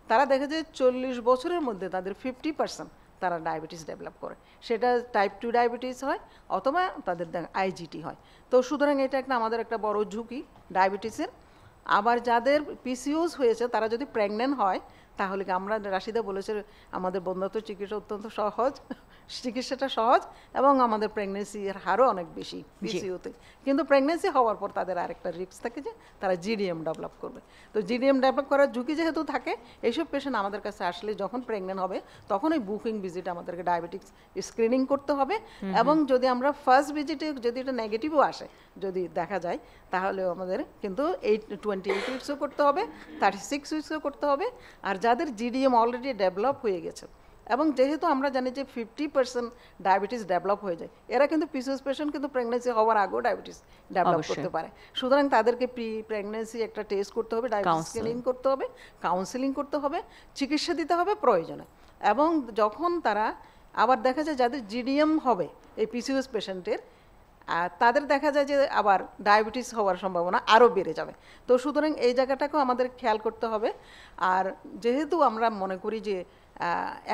তারা দেখা যায় 40 বছরের মধ্যে তাদের 50% তারা ডায়াবেটিস ডেভেলপ করে, সেটা টাইপ 2 ডায়াবেটিস হয় অথবা তাদের আইজিটি হয়। তো সুতরাং এটা একটা আমাদের একটা বড় ঝুঁকি ডায়াবেটিসের। আবার যাদের পিসিওস হয়েছে তারা যদি প্রেগনেন্ট হয় তাহলে কি, আমরা রাশিদা বলেছে আমাদের বন্ধাত্ম চিকিৎসা অত্যন্ত সহজ, চিকিৎসাটা সহজ এবং আমাদের প্রেগনেন্সির হারও অনেক বেশি পিসিওতে। কিন্তু প্রেগনেন্সি হওয়ার পর তাদের আরেকটা রিস্ক থাকে যে তারা জিডিএম ডেভেলপ করবে। তো জিডিএম ডেভেলপ করার ঝুঁকি যেহেতু থাকে, এইসব পেশেন্ট আমাদের কাছে আসলে যখন প্রেগনেন্ট হবে তখন ওই বুকিং ভিজিট আমাদেরকে ডায়াবেটিক্স স্ক্রিনিং করতে হবে, এবং যদি আমরা ফার্স্ট ভিজিটে যদি এটা নেগেটিভও আসে যদি দেখা যায় তাহলেও আমাদের কিন্তু 28 উইকসও করতে হবে, 36 উইকসও করতে হবে। আর যাদের জিডিএম অলরেডি ডেভেলপ হয়ে গেছে, এবং যেহেতু আমরা জানি যে 50% ডায়াবেটিস ডেভেলপ হয়ে যায়, এরা কিন্তু পিসিওএস পেশেন্ট কিন্তু প্রেগনেন্সি হওয়ার আগেও ডায়াবেটিস ডেভেলপ করতে পারে। সুতরাং তাদেরকে প্রি প্রেগনেন্সি একটা টেস্ট করতে হবে, ডায়াবেটিস স্ক্রিনিং করতে হবে, কাউন্সেলিং করতে হবে, চিকিৎসা দিতে হবে প্রয়োজনে। এবং যখন তারা আবার দেখা যায় যাদের জিডিএম হবে এই পিসিওএস পেশেন্টের, তাদের দেখা যায় যে আবার ডায়াবেটিস হওয়ার সম্ভাবনা আরও বেড়ে যাবে। তো সুতরাং এই জায়গাটাকেও আমাদের খেয়াল করতে হবে। আর যেহেতু আমরা মনে করি যে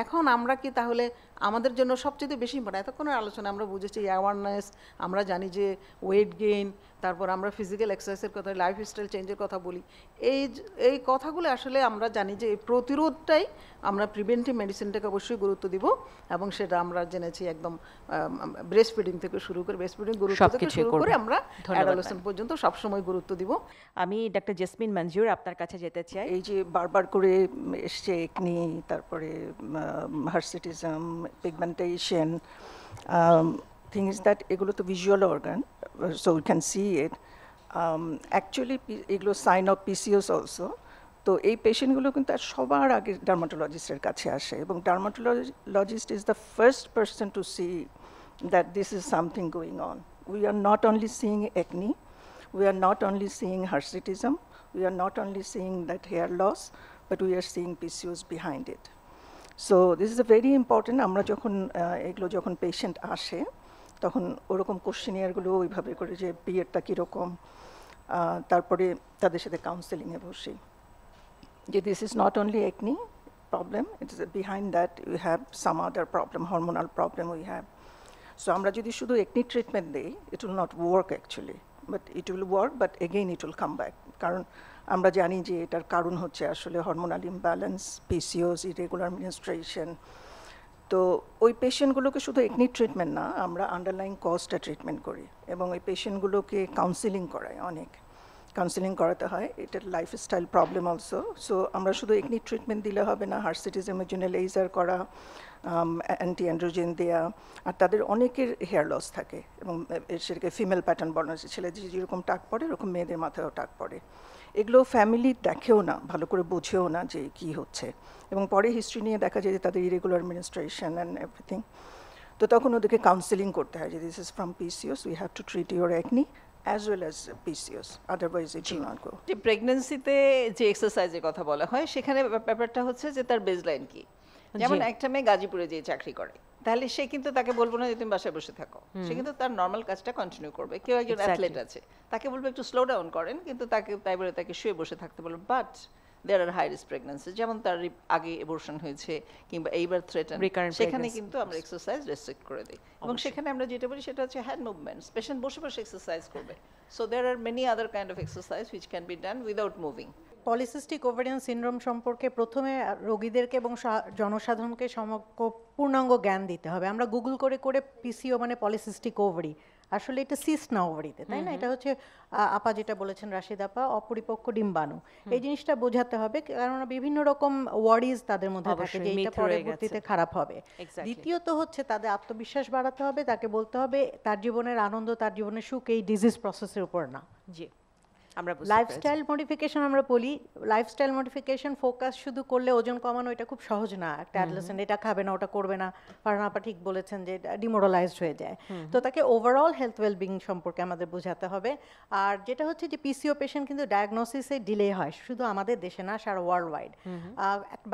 এখন আমরা কি তাহলে আমাদের জন্য সবচেয়ে বেশি ইম্পর্টেন্ট, এতক্ষণের আলোচনা আমরা বুঝেছি অ্যাওয়ারনেস, আমরা জানি যে ওয়েট গেইন, তারপর আমরা ফিজিক্যাল এক্সারসাইজের কথা, লাইফস্টাইল চেঞ্জের কথা বলি, এই কথাগুলো আসলে আমরা জানি যে এই প্রতিরোধটাই আমরা প্রিভেন্টিভ মেডিসিনটাকে অবশ্যই গুরুত্ব দিব, এবং সেটা আমরা জেনেছি একদম ব্রেস্ট ফিডিং থেকে শুরু করে, ব্রেস্ট ফিডিং গুরুত্ব থেকে শুরু করে আমরা অ্যাডোলেসেন্ট পর্যন্ত সবসময় গুরুত্ব দিব। আমি ডাক্তার জেসমিন মঞ্জুর আপনার কাছে যেতে চাই। এই যে বারবার করে এসছে একনি, তারপরে hirsutism, pigmentation, thing is that এগুলো তো visual organ, so we can see it. Actually এগুলো সাইন অফ পিসিওস অলসো। তো এই পেশেন্টগুলো কিন্তু সবার আগে ডার্মাটোলজিস্টের কাছে আসে, এবং dermatologist is the first person to see that this is something going on. We are not only seeing acne, we are not only seeing hirsutism, we are not only seeing that hair loss, but we are seeing PCOS behind it. So this is a very important, আমরা যখন এগুলো যখন patient আসে তখন ওরকম কোশ্চেনিয়ারগুলো ওইভাবে করে যে পিরিয়ডটা কীরকম, তারপরে তাদের সাথে কাউন্সেলিংয়ে বসি যে this is not only acne problem, it is behind that you have some other problem, hormonal problem we have. So আমরা যদি শুধু একনি ট্রিটমেন্ট দিই, it will not work actually, but it will work, but again it will come back. কারণ আমরা জানি যে এটার কারণ হচ্ছে আসলে hormonal imbalance, PCOS, irregular menstruation. তো ওই পেশেন্টগুলোকে শুধু একনি ট্রিটমেন্ট না, আমরা আন্ডারলাইং কজটা ট্রিটমেন্ট করি, এবং ওই পেশেন্টগুলোকে কাউন্সেলিং করাই, অনেক কাউন্সেলিং করাতে হয়। এটার লাইফস্টাইল প্রবলেম অলসো। সো আমরা শুধু একনি ট্রিটমেন্ট দিলে হবে না, হার্সিটিজমের জন্য লেজার করা, অ্যান্টি অ্যান্ড্রোজেন দেওয়া। আর তাদের অনেকের হেয়ার লস থাকে, এবং সেটাকে ফিমেল প্যাটার্ন বলা হচ্ছে, ছেলে যেরকম টাক পড়ে এরকম মেয়েদের মাথায়ও টাক পড়ে। এগুলো ফ্যামিলি দেখেও না, ভালো করে বোঝেও না যে কী হচ্ছে, এবং পরে হিস্ট্রি নিয়ে দেখা যায় যে তাদের ইরেগুলার মেনস্ট্রুয়েশন অ্যান্ড এভরিথিং। তো তখন ওদেরকে কাউন্সেলিং করতে হয় যে this is from PCOS, we have to treat your acne as well as PCOS, otherwise it will not go. যে প্রেগন্যান্সিতে যে এক্সারসাইজের কথা বলা হয় সেখানে ব্যাপারটা হচ্ছে যে তার বেসলাইন কি। যেমন একটা মেয়ে গাজীপুরে যে চাকরি করে, তাহলে সে কিন্তু তাকে বলবো না যে তুমি বাসায় বসে থাকো, সে কিন্তু তার নর্মাল কাজটা কন্টিনিউ করবে। কেউ একজন অ্যাথলেট আছে, তাকে বলবো একটু স্লো ডাউন করেন, কিন্তু তাকে তাই বলে তাকে শুয়ে বসে থাকতে বলবো। But there are high risk pregnancy, যেমন তার আগে অ্যাবর্শন হয়েছে কিংবা এইবার থ্রেটেন, সেখানে কিন্তু আমরা এক্সারসাইজ রেস্ট্রিক্ট করে দিই, এবং সেখানে আমরা যেটা বলি সেটা হচ্ছে হ্যান্ড মুভমেন্টস, পেশেন্ট বসে বসে এক্সারসাইজ করবে। So there are many other kind of exercise which can be done without moving. Polycystic ovarian syndrome সম্পর্কে প্রথমে রোগীদেরকে এবং জনসাধারণকে পূর্ণাঙ্গ জ্ঞান দিতে হবে। আমরা গুগল করে করে পিসিও মানে পলিসিস্টিক ওভারি, আসলে এটা সিস্ট না ওভারিতে, তাই না? এটা হচ্ছে আপা যেটা বলেছেন, রাশিদ আপা, অপরিপক্ক ডিম্বাণু। এই জিনিসটা বোঝাতে হবে, কারণ বিভিন্ন রকম ওয়ারিজ তাদের মধ্যে থাকে যে এটা পরবর্তীতে খারাপ হবে। দ্বিতীয়ত হচ্ছে তাদের আত্মবিশ্বাস বাড়াতে হবে, তাকে বলতে হবে তার জীবনের আনন্দ, তার জীবনের সুখ এই ডিজিজ প্রসেসের উপর না। জি, আমরা লাইফস্টাইল মডিফিকেশন আমরা বলি, লাইফস্টাইল মডিফিকেশন ফোকাস শুধু করলে ওজন কমানো এটা খুব সহজ না। একটা অ্যাডোলেসেন্ট এটা খাবে না, ওটা করবে না, ফারহানা আপা ঠিক বলেছেন যে ডিমোরালাইজড হয়ে যায়। তো তাকে ওভারঅল হেলথ ওয়েলবিং সম্পর্কে আমাদের বোঝাতে হবে। আর যেটা হচ্ছে যে পিসিও পেশেন্ট কিন্তু ডায়াগনোসিসে ডিলে হয়, শুধু আমাদের দেশে না, সারা ওয়ার্ল্ড ওয়াইড।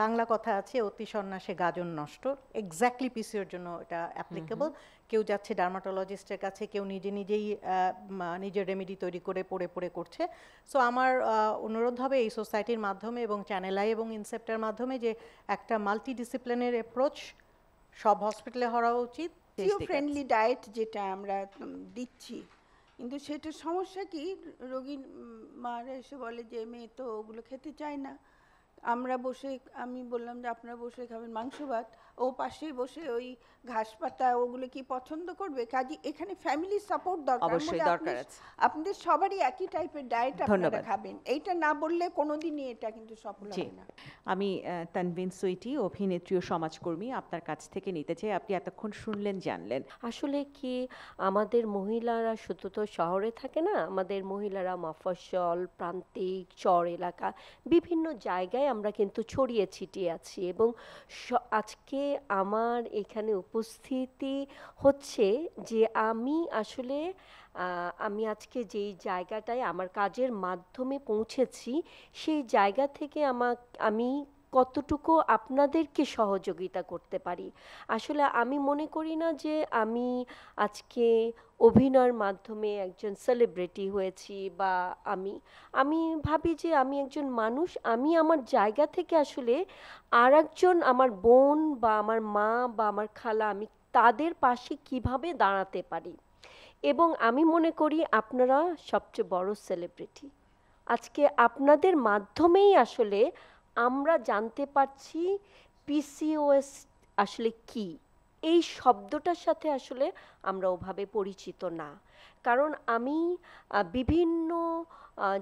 বাংলা কথা আছে, অতি সন্ন্যাসে গাজন নষ্ট, এক্স্যাক্টলি পিসিওর জন্য এটা অ্যাপ্লিকেবল। কেউ যাচ্ছে ডার্মাটোলজিস্টের কাছে, কেউ নিজেই নিজের রেমেডি তৈরি করে পড়ে করছে। সো আমার অনুরোধ হবে এই সোসাইটির মাধ্যমে এবং চ্যানেল আই এবং ইনসেপ্টের মাধ্যমে যে একটা মাল্টিডিসিপ্লিনের অ্যাপ্রোচ সব হসপিটালে হওয়া উচিত। ফ্রেন্ডলি ডায়েট যেটা আমরা দিচ্ছি, কিন্তু সেটার সমস্যা কি, রোগীর মারা এসে বলে যে মেয়ে তো ওগুলো খেতে চায় না। আমি বললাম যে আপনারা বসে খাবেন মাংস ভাত, ও পাশেই বসে ওই ঘাস পাতা ওগুলো কি পছন্দ করবে? কাজে এখানে ফ্যামিলি সাপোর্ট দরকার। অবশ্যই দরকার আছে। আপনাদের সবারই একই টাইপের ডায়েট আপনারা খাবেন, এইটা না বললে কোনোদিনই এটা কিন্তু সফল হবে না। আমি তানভিন সুইটি, অভিনেত্রী ও সমাজকর্মী, আপনার কাছ থেকে নিতে চাই। আপনি এতক্ষণ শুনলেন, জানলেন, আসলে কি আমাদের মহিলারা শুধু তো শহরে থাকে না, আমাদের মহিলারা মফস্বল, প্রান্তিক, চর এলাকা, বিভিন্ন জায়গায় আমরা কিন্তু ছড়িয়ে ছিটিয়ে আছি। এবং আজকে আমার এখানে উপস্থিতি হচ্ছে যে আমি আজকে যেই জায়গাটায় আমার কাজের মাধ্যমে পৌঁছেছি, সেই জায়গা থেকে আমি কতটুকু আপনাদেরকে সহযোগিতা করতে পারি। আসলে আমি মনে করি না যে আমি আজকে অভিনয়ের মাধ্যমে একজন সেলিব্রিটি হয়েছি, বা আমি ভাবি যে আমি একজন মানুষ। আমি আমার জায়গা থেকে আসলে আর একজন, আমার বোন বা আমার মা বা আমার খালা, আমি তাদের পাশে কিভাবে দাঁড়াতে পারি। এবং আমি মনে করি আপনারা সবচেয়ে বড় সেলিব্রিটি। আজকে আপনাদের মাধ্যমেই আসলে আমরা জানতে পারছি পিসিওএস আসলে কি। এই শব্দটার সাথে আসলে আমরা ওভাবে পরিচিত না। কারণ আমি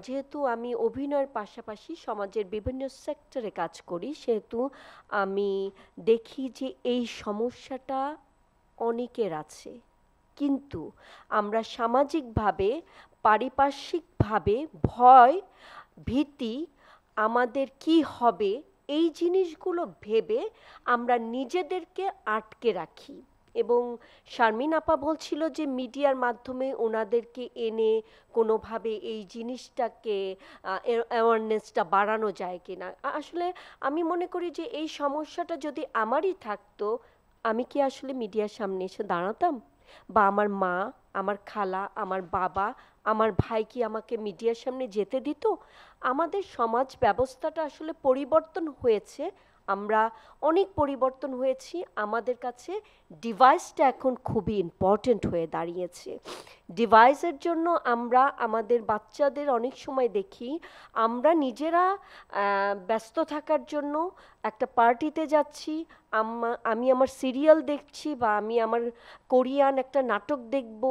যেহেতু আমি অভিনয়ের পাশাপাশি সমাজের বিভিন্ন সেক্টরে কাজ করি, সেহেতু আমি দেখি যে এই সমস্যাটা অনেকের আছে। কিন্তু আমরা সামাজিকভাবে, পারিপার্শ্বিকভাবে ভয়, ভীতি, আমাদের কি হবে, এই জিনিসগুলো ভেবে আমরা নিজেদেরকে আটকে রাখি। এবং শারমিন আপা বলছিল যে মিডিয়ার মাধ্যমে ওনাদেরকে এনে কোনোভাবে এই জিনিসটাকে অ্যাওয়ারনেসটা বাড়ানো যায় কিনা। আসলে আমি মনে করি যে এই সমস্যাটা যদি আমারই থাকতো, আমি কি আসলে মিডিয়ার সামনে এসে দাঁড়াতাম? বা আমার মা, আমার খালা, আমার বাবা, আমার ভাই কি আমাকে মিডিয়ার সামনে যেতে দিত? আমাদের সমাজ ব্যবস্থাটা আসলে পরিবর্তন হয়েছে, আমরা অনেক পরিবর্তন হয়েছি। আমাদের কাছে ডিভাইসটা এখন খুবই ইম্পর্টেন্ট হয়ে দাঁড়িয়েছে। ডিভাইসের জন্য আমরা আমাদের বাচ্চাদের অনেক সময় দেখি আমরা নিজেরা ব্যস্ত থাকার জন্য একটা পার্টিতে যাচ্ছি, আমি আমার সিরিয়াল দেখছি, বা আমি আমার কোরিয়ান একটা নাটক দেখব,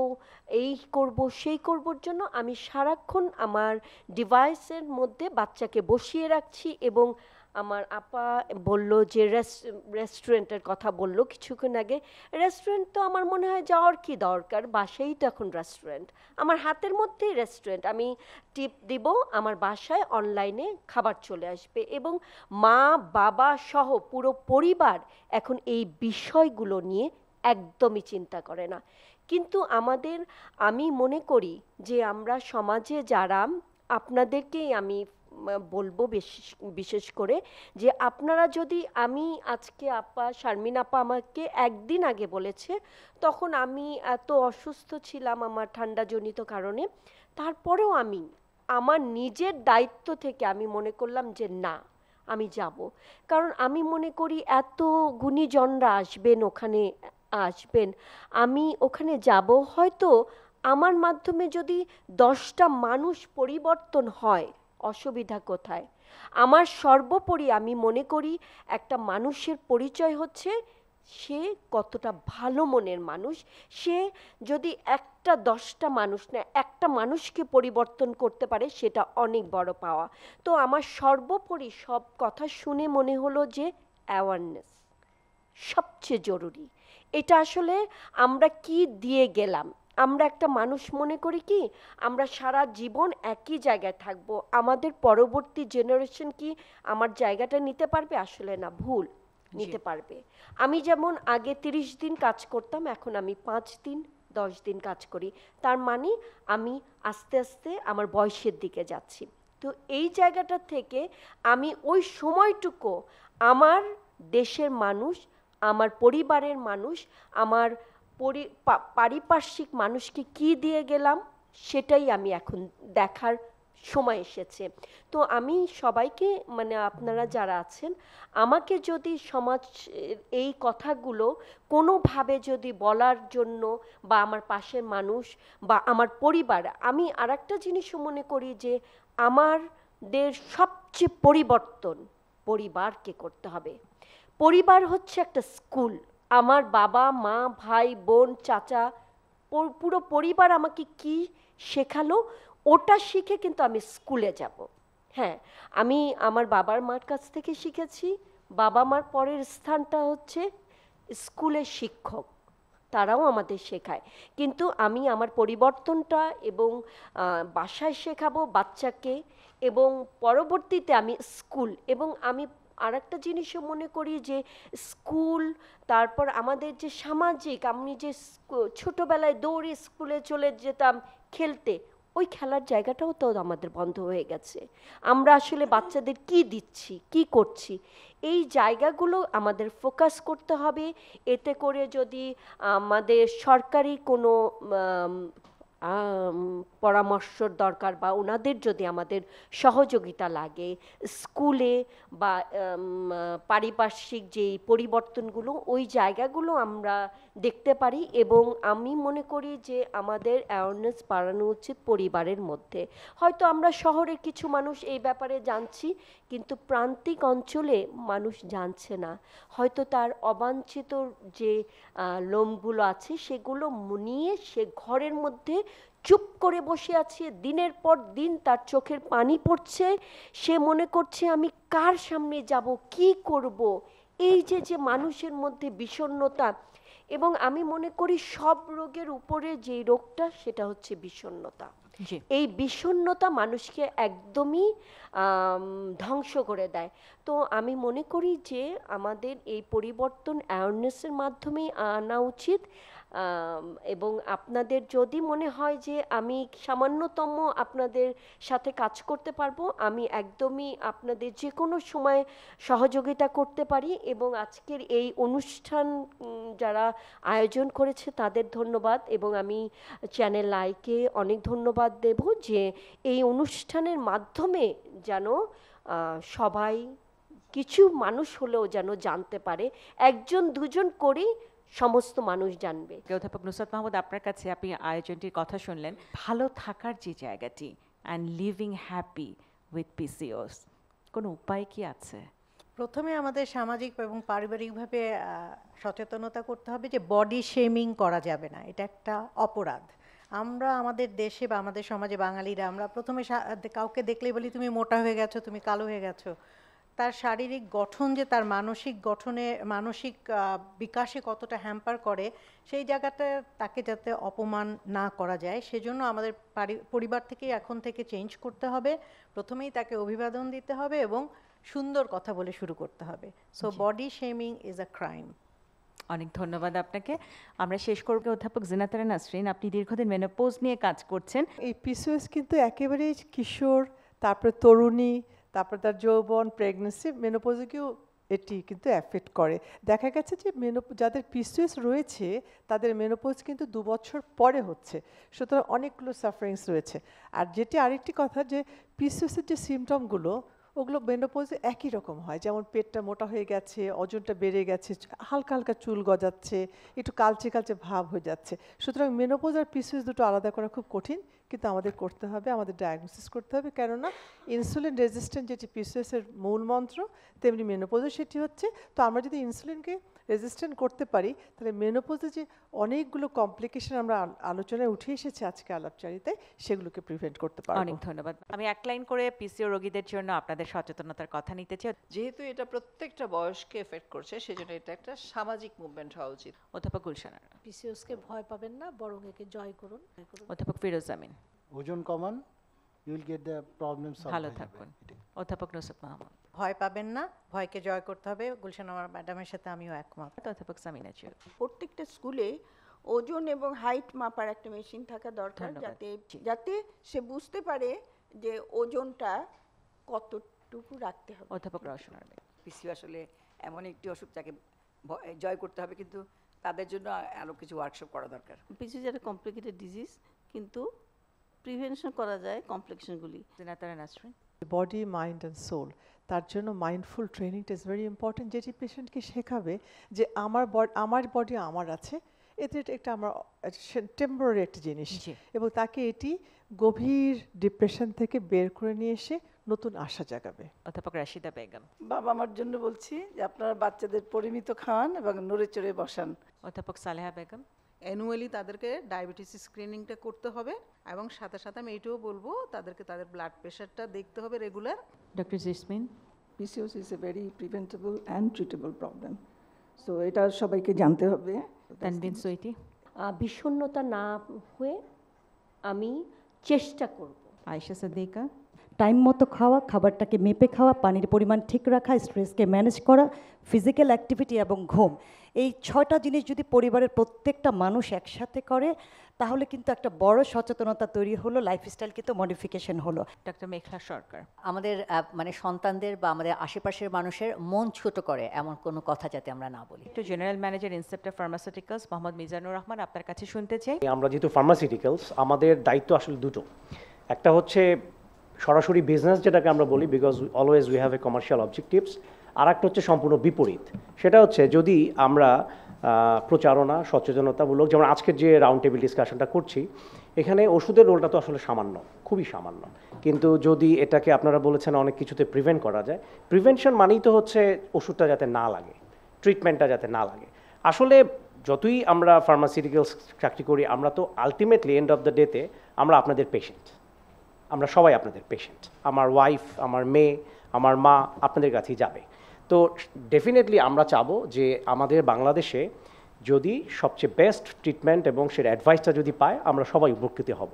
এই করব সেই করবার জন্য আমি সারাক্ষণ আমার ডিভাইসের মধ্যে বাচ্চাকে বসিয়ে রাখছি। এবং আমার আপা বলল যে রেস্টুরেন্টের কথা বলল কিছুক্ষণ আগে। রেস্টুরেন্ট তো আমার মনে হয় যাওয়ার কি দরকার, বাসায় তো এখন রেস্টুরেন্ট, আমার হাতের মধ্যেই রেস্টুরেন্ট। আমি টিপ দিব, আমার বাসায় অনলাইনে খাবার চলে আসবে। এবং মা বাবা সহ পুরো পরিবার এখন এই বিষয়গুলো নিয়ে একদমই চিন্তা করে না। কিন্তু আমি মনে করি যে আমরা সমাজে যারা, আপনাদেরকেই আমি বলবো বিশেষ করে, যে আপনারা যদি, আমি আজকে শারমিন আপা আমাকে একদিন আগে বলেছে, তখন আমি এত অসুস্থ ছিলাম আমার ঠান্ডাজনিত কারণে, তারপরেও আমি আমার নিজের দায়িত্ব থেকে আমি মনে করলাম যে না, আমি যাব। কারণ আমি মনে করি এত গুণীজনরা আসবেন, আমি ওখানে যাব, হয়তো আমার মাধ্যমে যদি 10টা মানুষ পরিবর্তন হয়, অসুবিধা কোথায়? আমার সর্বোপরি আমি মনে করি একটা মানুষের পরিচয় হচ্ছে সে কতটা ভালো মনের মানুষ। সে যদি 10টা মানুষ না, একটা মানুষকে পরিবর্তন করতে পারে, সেটা অনেক বড় পাওয়া। তো আমার সর্বোপরি সব কথা শুনে মনে হলো যে অ্যাওয়ারনেস সবচেয়ে জরুরি। এটা আসলে আমরা কি দিয়ে গেলাম, আমরা একটা মানুষ মনে করি কি আমরা সারা জীবন একই জায়গায় থাকব, আমাদের পরবর্তী জেনারেশন কি আমার জায়গাটা নিতে পারবে? আসলে না, ভুল। নিতে পারবে। আমি যেমন আগে 30 দিন কাজ করতাম, এখন আমি 5 দিন 10 দিন কাজ করি। তার মানে আমি আস্তে আস্তে আমার বয়সের দিকে যাচ্ছি। তো এই জায়গাটা থেকে আমি ওই সময়টুকু আমার দেশের মানুষ, আমার পরিবারের মানুষ, আমার পারিপার্শ্বিক মানুষকে কি দিয়ে গেলাম সেটাই আমি এখন দেখার সময় এসেছে। তো আমি সবাইকে মানে আপনারা যারা আছেন আমাকে যদি সমাজ এই কথাগুলো কোনোভাবে যদি বলার জন্য বা আমার পাশের মানুষ বা আমার পরিবার, আমি আরেকটা জিনিসও মনে করি যে আমাদের সবচেয়ে পরিবর্তন পরিবারকে করতে হবে। পরিবার হচ্ছে একটা স্কুল। আমার বাবা মা ভাই বোন চাচা পুরো পরিবার আমাকে কি শেখালো ওটা শিখে কিন্তু আমি স্কুলে যাব। হ্যাঁ, আমি আমার বাবার মার কাছ থেকে শিখেছি। বাবা মার পরের স্থানটা হচ্ছে স্কুলের শিক্ষক, তারাও আমাদের শেখায়। কিন্তু আমি আমার পরিবর্তনটা এবং বাসায় শেখাবো বাচ্চাকে, এবং পরবর্তীতে আমি স্কুল, এবং আমি আরেকটা জিনিসও মনে করি যে স্কুল, তারপর আমাদের যে সামাজিক, আমি যে ছোটোবেলায় দৌড়ে স্কুলে চলে যেতাম খেলতে, ওই খেলার জায়গাটাও তো আমাদের বন্ধ হয়ে গেছে। আমরা আসলে বাচ্চাদের কি দিচ্ছি, কি করছি, এই জায়গাগুলো আমাদের ফোকাস করতে হবে। এতে করে যদি আমাদের সরকারি কোনো পরামর্শর দরকার বা ওনাদের যদি আমাদের সহযোগিতা লাগে স্কুলে বা পারিপার্শ্বিক যেই পরিবর্তনগুলো, ওই জায়গাগুলো আমরা দেখতে পারি। এবং আমি মনে করি যে আমাদের অ্যাওয়ারনেস বাড়ানো উচিত পরিবারের মধ্যে। হয়তো আমরা শহরের কিছু মানুষ এই ব্যাপারে জানছি, কিন্তু প্রান্তিক অঞ্চলে মানুষ জানছে না। হয়তো তার অবাঞ্ছিত যে লোমগুলো আছে সেগুলো নিয়ে সে ঘরের মধ্যে চুপ করে বসে আছে, দিনের পর দিন তার চোখের পানি পড়ছে, সে মনে করছে আমি কার সামনে যাব, কি করব। এই যে মানুষের মধ্যে বিষণ্ণতা, এবং আমি মনে করি সব রোগের উপরে যে রোগটা সেটা হচ্ছে বিষণ্ণতা। এই বিষণ্ণতা মানুষকে একদমই ধ্বংস করে দেয়। তো আমি মনে করি যে আমাদের এই পরিবর্তন অ্যাওয়ারনেসের মাধ্যমেই আনা উচিত। এবং আপনাদের যদি মনে হয় যে আমি সামান্যতম আপনাদের সাথে কাজ করতে পারবো, আমি একদমই আপনাদের যে কোনো সময় সহযোগিতা করতে পারি। এবং আজকের এই অনুষ্ঠান যারা আয়োজন করেছে তাদের ধন্যবাদ, এবং আমি চ্যানেল আইকে অনেক ধন্যবাদ দেব যে এই অনুষ্ঠানের মাধ্যমে যেন সবাই কিছু মানুষ হলেও যেন জানতে পারে, একজন দুজন করেই সমস্ত মানুষ জানবে। অধ্যাপক নুসরাত মাহমুদ, আপনার কাছে আপনি আয়োজনটির কথা শুনলেন, ভালো থাকার যে জায়গাটি and living happy with PCOS, কোনো উপায় কি আছে? প্রথমে আমাদের সামাজিক এবং পারিবারিকভাবে সচেতনতা করতে হবে যে বডি শেমিং করা যাবে না, এটা একটা অপরাধ। আমরা আমাদের দেশে বা আমাদের সমাজে বাঙালিরা আমরা প্রথমে কাউকে দেখলেই বলি তুমি মোটা হয়ে গেছো, তুমি কালো হয়ে গেছো। তার শারীরিক গঠন যে তার মানসিক গঠনে, মানসিক বিকাশে কতটা হ্যাম্পার করে, সেই জায়গাটা তাকে যাতে অপমান না করা যায় সেজন্য আমাদের পরিবার থেকেই এখন থেকে চেঞ্জ করতে হবে। প্রথমেই তাকে অভিবাদন দিতে হবে এবং সুন্দর কথা বলে শুরু করতে হবে। So body shaming is a crime. অনেক ধন্যবাদ আপনাকে। আমরা শেষ করব অধ্যাপক জিনাতুরা নাসরিন, আপনি দীর্ঘদিন মেনোপজ নিয়ে কাজ করছেন। এই পিসিওএস কিন্তু একেবারেই কিশোর, তারপরে তরুণী, তারপর তার যৌবন, প্রেগনেন্সি, মেনোপজকেও এটি কিন্তু অ্যাফেক্ট করে। দেখা গেছে যে যাদের পিসিওএস রয়েছে তাদের মেনোপজ কিন্তু 2 বছর পরে হচ্ছে, সুতরাং অনেকগুলো সাফারিংস রয়েছে। আর যেটি আরেকটি কথা যে পিসিওএসের যে সিমটমগুলো ওগুলো মেনোপজে একই রকম হয়, যেমন পেটটা মোটা হয়ে গেছে, ওজনটা বেড়ে গেছে, হালকা হালকা চুল গজাচ্ছে, একটু কালচে কালচে ভাব হয়ে যাচ্ছে। সুতরাং মেনোপজ আর পিসিওএস দুটো আলাদা করা খুব কঠিন, কিন্তু আমাদের করতে হবে, আমাদের ডায়াগনোসিস করতে হবে, কেননা ইনসুলিন রেজিস্ট্যান্ট যেটি PCOS এর মূল মন্ত্র, তেমনি মেনোপজও সেটি হচ্ছে। তো আমরা যদি ইনসুলিনকে রেজিস্ট্যান্ট করতে পারি, তাহলে মেনোপজে যে অনেকগুলো কমপ্লিকেশন আমরা আলোচনায় উঠে এসেছে আজকে আলাপচারিতায়, সেগুলোকে প্রিভেন্ট করতে পারবো। অনেক ধন্যবাদ। আমি এক লাইন করে পিসিও রোগীদের জন্য আপনাদের সচেতনতার কথা নিতে চাই। যেহেতু এটা প্রত্যেকটা বয়সকে এফেক্ট করছে, সেজন্য এটা একটা সামাজিক মুভমেন্ট হওয়া উচিত। অধ্যাপক গুলশান আরা। পিসিওসকে ভয় পাবেন না, বরং একে জয় করুন। অধ্যাপক ফিরোজ আমিন। ওজন কমান, you will get the problem solve. ভালো থাকুন। অধ্যাপক নুসরাত মাহমুদ। ভয় পাবেন না, ভয়কে জয় করতে হবে। গুলশান আমার ম্যাডামের সাথে আমিও একমত। অধ্যাপক সামিনা চৌধুরী। প্রত্যেকটা স্কুলে ওজন এবং হাইট মাপার একটা মেশিন থাকা দরকার, যাতে সে বুঝতে পারে যে ওজনটা কতটুকু রাখতে হবে। অধ্যাপক রওশন আরা। পিসিও আসলে এমন একটি অসুখ যাকে জয় করতে হবে, কিন্তু তাদের জন্য আরও কিছু ওয়ার্কশপ করা দরকার। পিসিও একটা কমপ্লিকেটেড ডিজিজ, কিন্তু প্রিভেনশন করা যায় কমপ্লিকেশনগুলি। বডি, মাইন্ড অ্যান্ড সোল, তার জন্য মাইন্ডফুল ট্রেনিংটা ইজ ভেরি ইম্পর্টেন্ট, যেটি পেশেন্টকে শেখাবে যে আমার বডি আমার আছে, এতে একটা আমার টেম্পোরারি একটা জিনিস, এবং তাকে এটি গভীর ডিপ্রেশন থেকে বের করে নিয়ে এসে নতুন আশা জাগাবে। অধ্যাপক রাশিদা বেগম। বাবা মার জন্য বলছি যে আপনারা বাচ্চাদের পরিমিত খাওয়ান এবং নড়ে চড়ে বসান। অধ্যাপক সালেহা বেগম। অ্যানুয়ালি তাদেরকে ডায়াবেটিস স্ক্রিনিংটা করতে হবে, এবং সাথে সাথে আমি এইটাও বলবো তাদেরকে তাদের ব্লাড প্রেশারটা দেখতে হবে regular. Doctor jasmine. PCOS is a very preventable and treatable problem, so এটা সবাইকে জানতে হবে। তানবিন সুইটি। বিষণ্ণতা না হয়ে আমি চেষ্টা করব। আয়েশা সাদিকা। টাইম মতো খাওয়া, খাবারটাকে মেপে খাওয়া, পানির পরিমাণ ঠিক রাখা, স্ট্রেসকে ম্যানেজ করা, ফিজিক্যাল অ্যাক্টিভিটি এবং ঘুম, এই 6টা জিনিস যদি পরিবারের প্রত্যেকটা মানুষ একসাথে করে, তাহলে কিন্তু একটা বড় সচেতনতা তৈরি হলো, লাইফস্টাইল কিন্তু মডিফিকেশন হলো। ডক্টর মেঘলা সরকার। আমাদের মানে সন্তানদের বা আমাদের আশেপাশের মানুষের মন ছোট করে এমন কোনো কথা যাতে আমরা না বলি। একটু জেনারেল ম্যানেজার ইনসেপ্টার ফার্মাসিউটিক্যালস মোহাম্মদ মিজানুর রহমান, আপনার কাছে শুনতে চাই। আমরা যেহেতু ফার্মাসিউটিক্যালস, আমাদের দায়িত্ব আসলে দুটো। একটা হচ্ছে সরাসরি বিজনেস, যেটাকে আমরা বলি, because always we have a commercial objectives. আর একটা হচ্ছে সম্পূর্ণ বিপরীত, সেটা হচ্ছে যদি আমরা প্রচারণা, সচেতনতামূলক, যেমন আজকের যে রাউন্ড টেবিল ডিসকাশনটা করছি, এখানে ওষুধের রোলটা তো আসলে সামান্য, খুবই সামান্য, কিন্তু যদি এটাকে আপনারা বলেছেন অনেক কিছুতে প্রিভেন্ট করা যায়, প্রিভেনশন মানেই তো হচ্ছে ওষুধটা যাতে না লাগে, ট্রিটমেন্টটা যাতে না লাগে। আসলে যতই আমরা ফার্মাসিউটিক্যালস চাকরি করি, আমরা তো আলটিমেটলি এন্ড অফ দ্য ডেতে আমরা আপনাদের পেশেন্ট, আমরা সবাই আপনাদের পেশেন্ট। আমার ওয়াইফ, আমার মেয়ে, আমার মা আপনাদের কাছেই যাবে। তো ডেফিনেটলি আমরা চাবো যে আমাদের বাংলাদেশে যদি সবচেয়ে বেস্ট ট্রিটমেন্ট এবং সেটা অ্যাডভাইসটা যদি পায়, আমরা সবাই উপকৃত হব।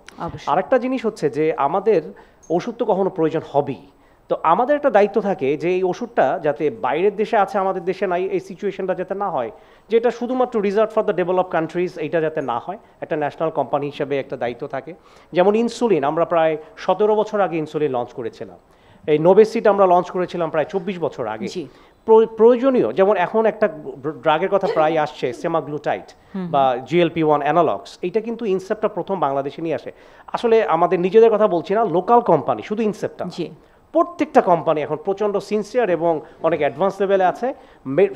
আরেকটা জিনিস হচ্ছে যে আমাদের ওষুধ তো কখনো প্রয়োজন হবেই, তো আমাদের একটা দায়িত্ব থাকে যে এই ওষুধটা যাতে বাইরের দেশে আছে, আমাদের দেশে নাই, এই সিচুয়েশনটা যাতে না হয়, যে এটা শুধুমাত্র reserve for the develop countries, এইটা যাতে না হয়, একটা ন্যাশনাল কোম্পানি হিসেবে একটা দায়িত্ব থাকে। যেমন ইনসুলিন, আমরা প্রায় 17 বছর আগে ইনসুলিন লঞ্চ করেছিলাম। এই নোবেসিড আমরা লঞ্চ করেছিলাম প্রায় 24 বছর আগে। প্রয়োজনীয়, যেমন এখন একটা ড্রাগের কথা প্রায় আসছে, সেমাগ্লুটাইড বা GLP-1 অ্যানালগস, এইটা কিন্তু ইনসেপ্টটা প্রথম বাংলাদেশে নিয়ে আসে। আসলে আমাদের নিজেদের কথা বলছি না, লোকাল কোম্পানি, শুধু ইনসেপ্টটা, প্রত্যেকটা কোম্পানি এখন প্রচণ্ড সিনসিয়ার এবং অনেক অ্যাডভান্স লেভেলে আছে।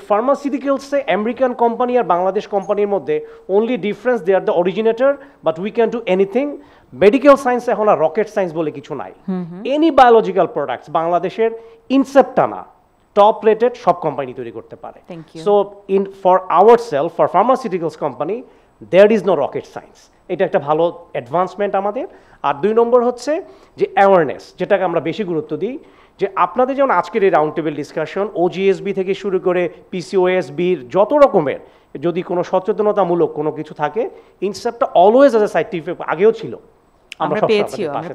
ফার্মাসিউটিক্যালসে আমেরিকান কোম্পানি আর বাংলাদেশ কোম্পানির মধ্যে only difference, they are the originator, but we can do anything. Medical science এখন আর রকেট সায়েন্স বলে কিছু নাই। এনি বায়োলজিক্যাল প্রোডাক্টস বাংলাদেশের ইনসেপ্টটা না, টপ রেটেড সব কোম্পানি তৈরি করতে পারে। So for our self, for pharmaceuticals company, there is no rocket science. এটা একটা ভালো অ্যাডভান্সমেন্ট আমাদের। আর 2 নম্বর হচ্ছে যে অ্যাওয়ারনেস, যেটাকে আমরা বেশি গুরুত্ব দিই, যে আপনাদের যেমন আজকের এই রাউন্ড টেবিল ডিসকাশন, OGSB থেকে শুরু করে PCOSBর যত রকমের যদি কোনো সচেতনতামূলক কোনো কিছু থাকে, ইনসেপ্টটা অলওয়েজ অ্যাজ এ সাইন্টিফিক, আগেও ছিল, আমরা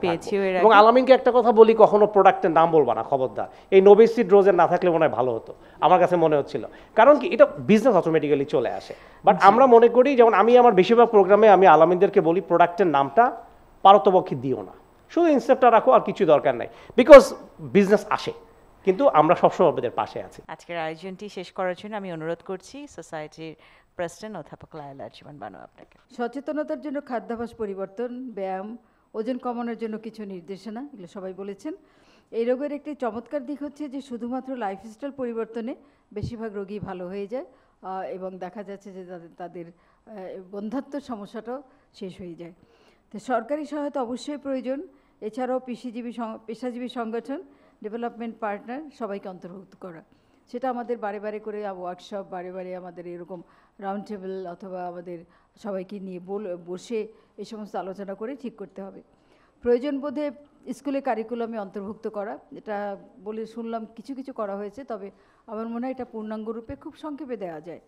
পেয়েছি। এবং আলামিনকে একটা কথা বলি, কখনো প্রোডাক্টের নাম বলবা না, খবরদার। এই নোবেসিড রোজের না থাকলে মনে হয় ভালো হতো, আমার কাছে মনে হচ্ছিল, কারণ কি এটা বিজনেস অটোমেটিক্যালি চলে আসে। বাট আমরা মনে করি, যেমন আমি আমার বেশিরভাগ প্রোগ্রামে আমি আলামিনদেরকে বলি, প্রোডাক্টের নামটা পারতপক্ষে দিও না, শুধু ইনসেপ্টটা রাখো, আর কিছু দরকার নাই, বিকজ বিজনেস আসে, কিন্তু আমরা সবসময় আপনাদের পাশে আছি। আজকের আয়োজনটি শেষ করার জন্য আমি অনুরোধ করছি সোসাইটির প্রেসিডেন্ট অধ্যাপক লায়লা আরজুমান বানু আপনাকে। সচেতনতার জন্য খাদ্যাভ্যাস পরিবর্তন, ব্যায়াম, ওজন কমানোর জন্য কিছু নির্দেশনা, এগুলো সবাই বলেছেন। এই রোগের একটি চমৎকার দিক হচ্ছে যে শুধুমাত্র লাইফস্টাইল পরিবর্তনে বেশিরভাগ রোগী ভালো হয়ে যায়, এবং দেখা যাচ্ছে যে তাদের বন্ধ্যাত্ব সমস্যাটাও শেষ হয়ে যায়। তো সরকারি সহায়তা অবশ্যই প্রয়োজন, এছাড়াও পেশাজীবী সংগঠন, ডেভেলপমেন্ট পার্টনার সবাইকে অন্তর্ভুক্ত করা, সেটা আমাদের বারে বারে করে ওয়ার্কশপ, বারে বারে আমাদের এরকম রাউন্ড টেবিল অথবা আমাদের সবাইকে নিয়ে বসে এই সমস্ত আলোচনা করে ঠিক করতে হবে। প্রয়োজন বোধে স্কুলে কারিকুলামে অন্তর্ভুক্ত করা, এটা বলে শুনলাম কিছু কিছু করা হয়েছে, তবে আমার মনে হয় এটা পূর্ণাঙ্গ রূপে খুব সংক্ষেপে দেওয়া যায়।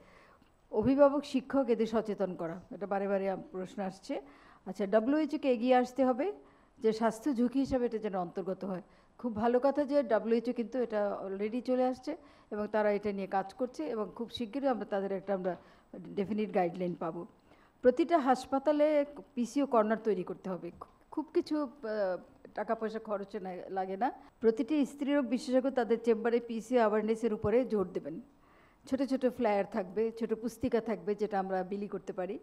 অভিভাবক, শিক্ষক এদের সচেতন করা, এটা বারে বারে প্রশ্ন আসছে। আচ্ছা, WHO-কে এগিয়ে আসতে হবে যে স্বাস্থ্য ঝুঁকি হিসাবে এটা যেন অন্তর্গত হয়। খুব ভালো কথা যে WHO কিন্তু এটা অলরেডি চলে আসছে এবং তারা এটা নিয়ে কাজ করছে এবং খুব শিগগিরই আমরা তাদের আমরা ডেফিনিট গাইডলাইন পাবো। প্রতিটা হাসপাতালে PCO কর্নার তৈরি করতে হবে, খুব কিছু টাকা পয়সা খরচে লাগে না। প্রতিটি স্ত্রীরোগ বিশেষজ্ঞ তাদের চেম্বারে PCO অ্যাওয়ারনেসের উপরে জোর দেবেন। ছোট ছোট ফ্লায়ার থাকবে, ছোট পুস্তিকা থাকবে যেটা আমরা বিলি করতে পারি।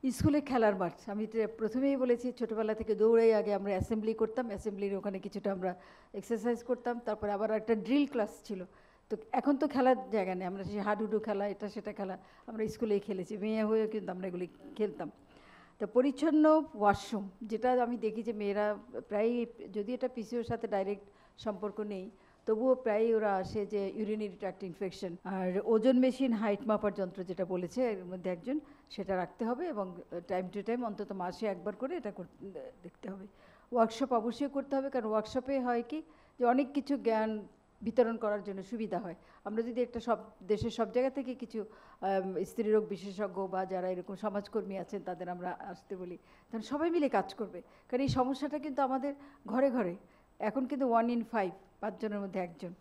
স্কুলে খেলার মাঠ, আমি প্রথমেই বলেছি ছোটোবেলা থেকে দৌড়াই আগে আমরা অ্যাসেম্বলি করতাম, অ্যাসেম্বলির ওখানে কিছুটা আমরা এক্সারসাইজ করতাম, তারপরে আবার একটা ড্রিল ক্লাস ছিল। তো এখন তো খেলার জায়গা নেই, আমরা সেই হাডুডু খেলা, এটা সেটা খেলা আমরা স্কুলেই খেলেছি, মেয়ে হয়েও কিন্তু আমরা এগুলি খেলতাম। তো পরিচ্ছন্ন ওয়াশরুম, যেটা আমি দেখি যে মেয়েরা প্রায়, যদি এটা PCOর সাথে ডাইরেক্ট সম্পর্ক নেই, তবুও প্রায় ওরা আসে যে ইউরিনারি ট্র্যাক্ট ইনফেকশন। আর ওজন মেশিন, হাইট মাপার যন্ত্র যেটা বলেছে এর মধ্যে একজন, সেটা রাখতে হবে এবং টাইম টু টাইম অন্তত মাসে একবার করে এটা দেখতে হবে। ওয়ার্কশপ অবশ্যই করতে হবে, কারণ ওয়ার্কশপে হয় কি যে অনেক কিছু জ্ঞান বিতরণ করার জন্য সুবিধা হয়। আমরা যদি একটা দেশের সব জায়গা থেকে কিছু স্ত্রীরোগ বিশেষজ্ঞ বা যারা এরকম সমাজকর্মী আছেন তাদের আমরা আসতে বলি, তাহলে সবাই মিলে কাজ করবে। কারণ এই সমস্যাটা কিন্তু আমাদের ঘরে ঘরে, এখন কিন্তু 1 in 5, 5 জনের মধ্যে একজন।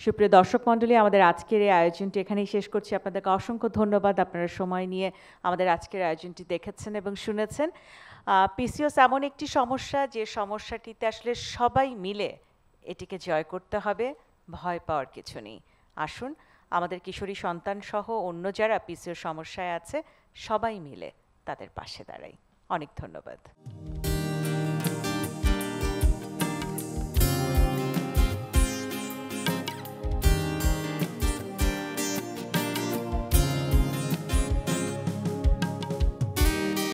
সুপ্রিয় দর্শক মণ্ডলী, আমাদের আজকের এই আয়োজনটি এখানেই শেষ করছি। আপনাদেরকে অসংখ্য ধন্যবাদ, আপনারা সময় নিয়ে আমাদের আজকের আয়োজনটি দেখেছেন এবং শুনেছেন। PCOS এমন একটি সমস্যা, যে সমস্যাটিতে আসলে সবাই মিলে এটিকে জয় করতে হবে, ভয় পাওয়ার কিছু নেই। আসুন আমাদের কিশোরী সন্তান সহ অন্য যারা PCO সমস্যায় আছে সবাই মিলে তাদের পাশে দাঁড়াই। অনেক ধন্যবাদ।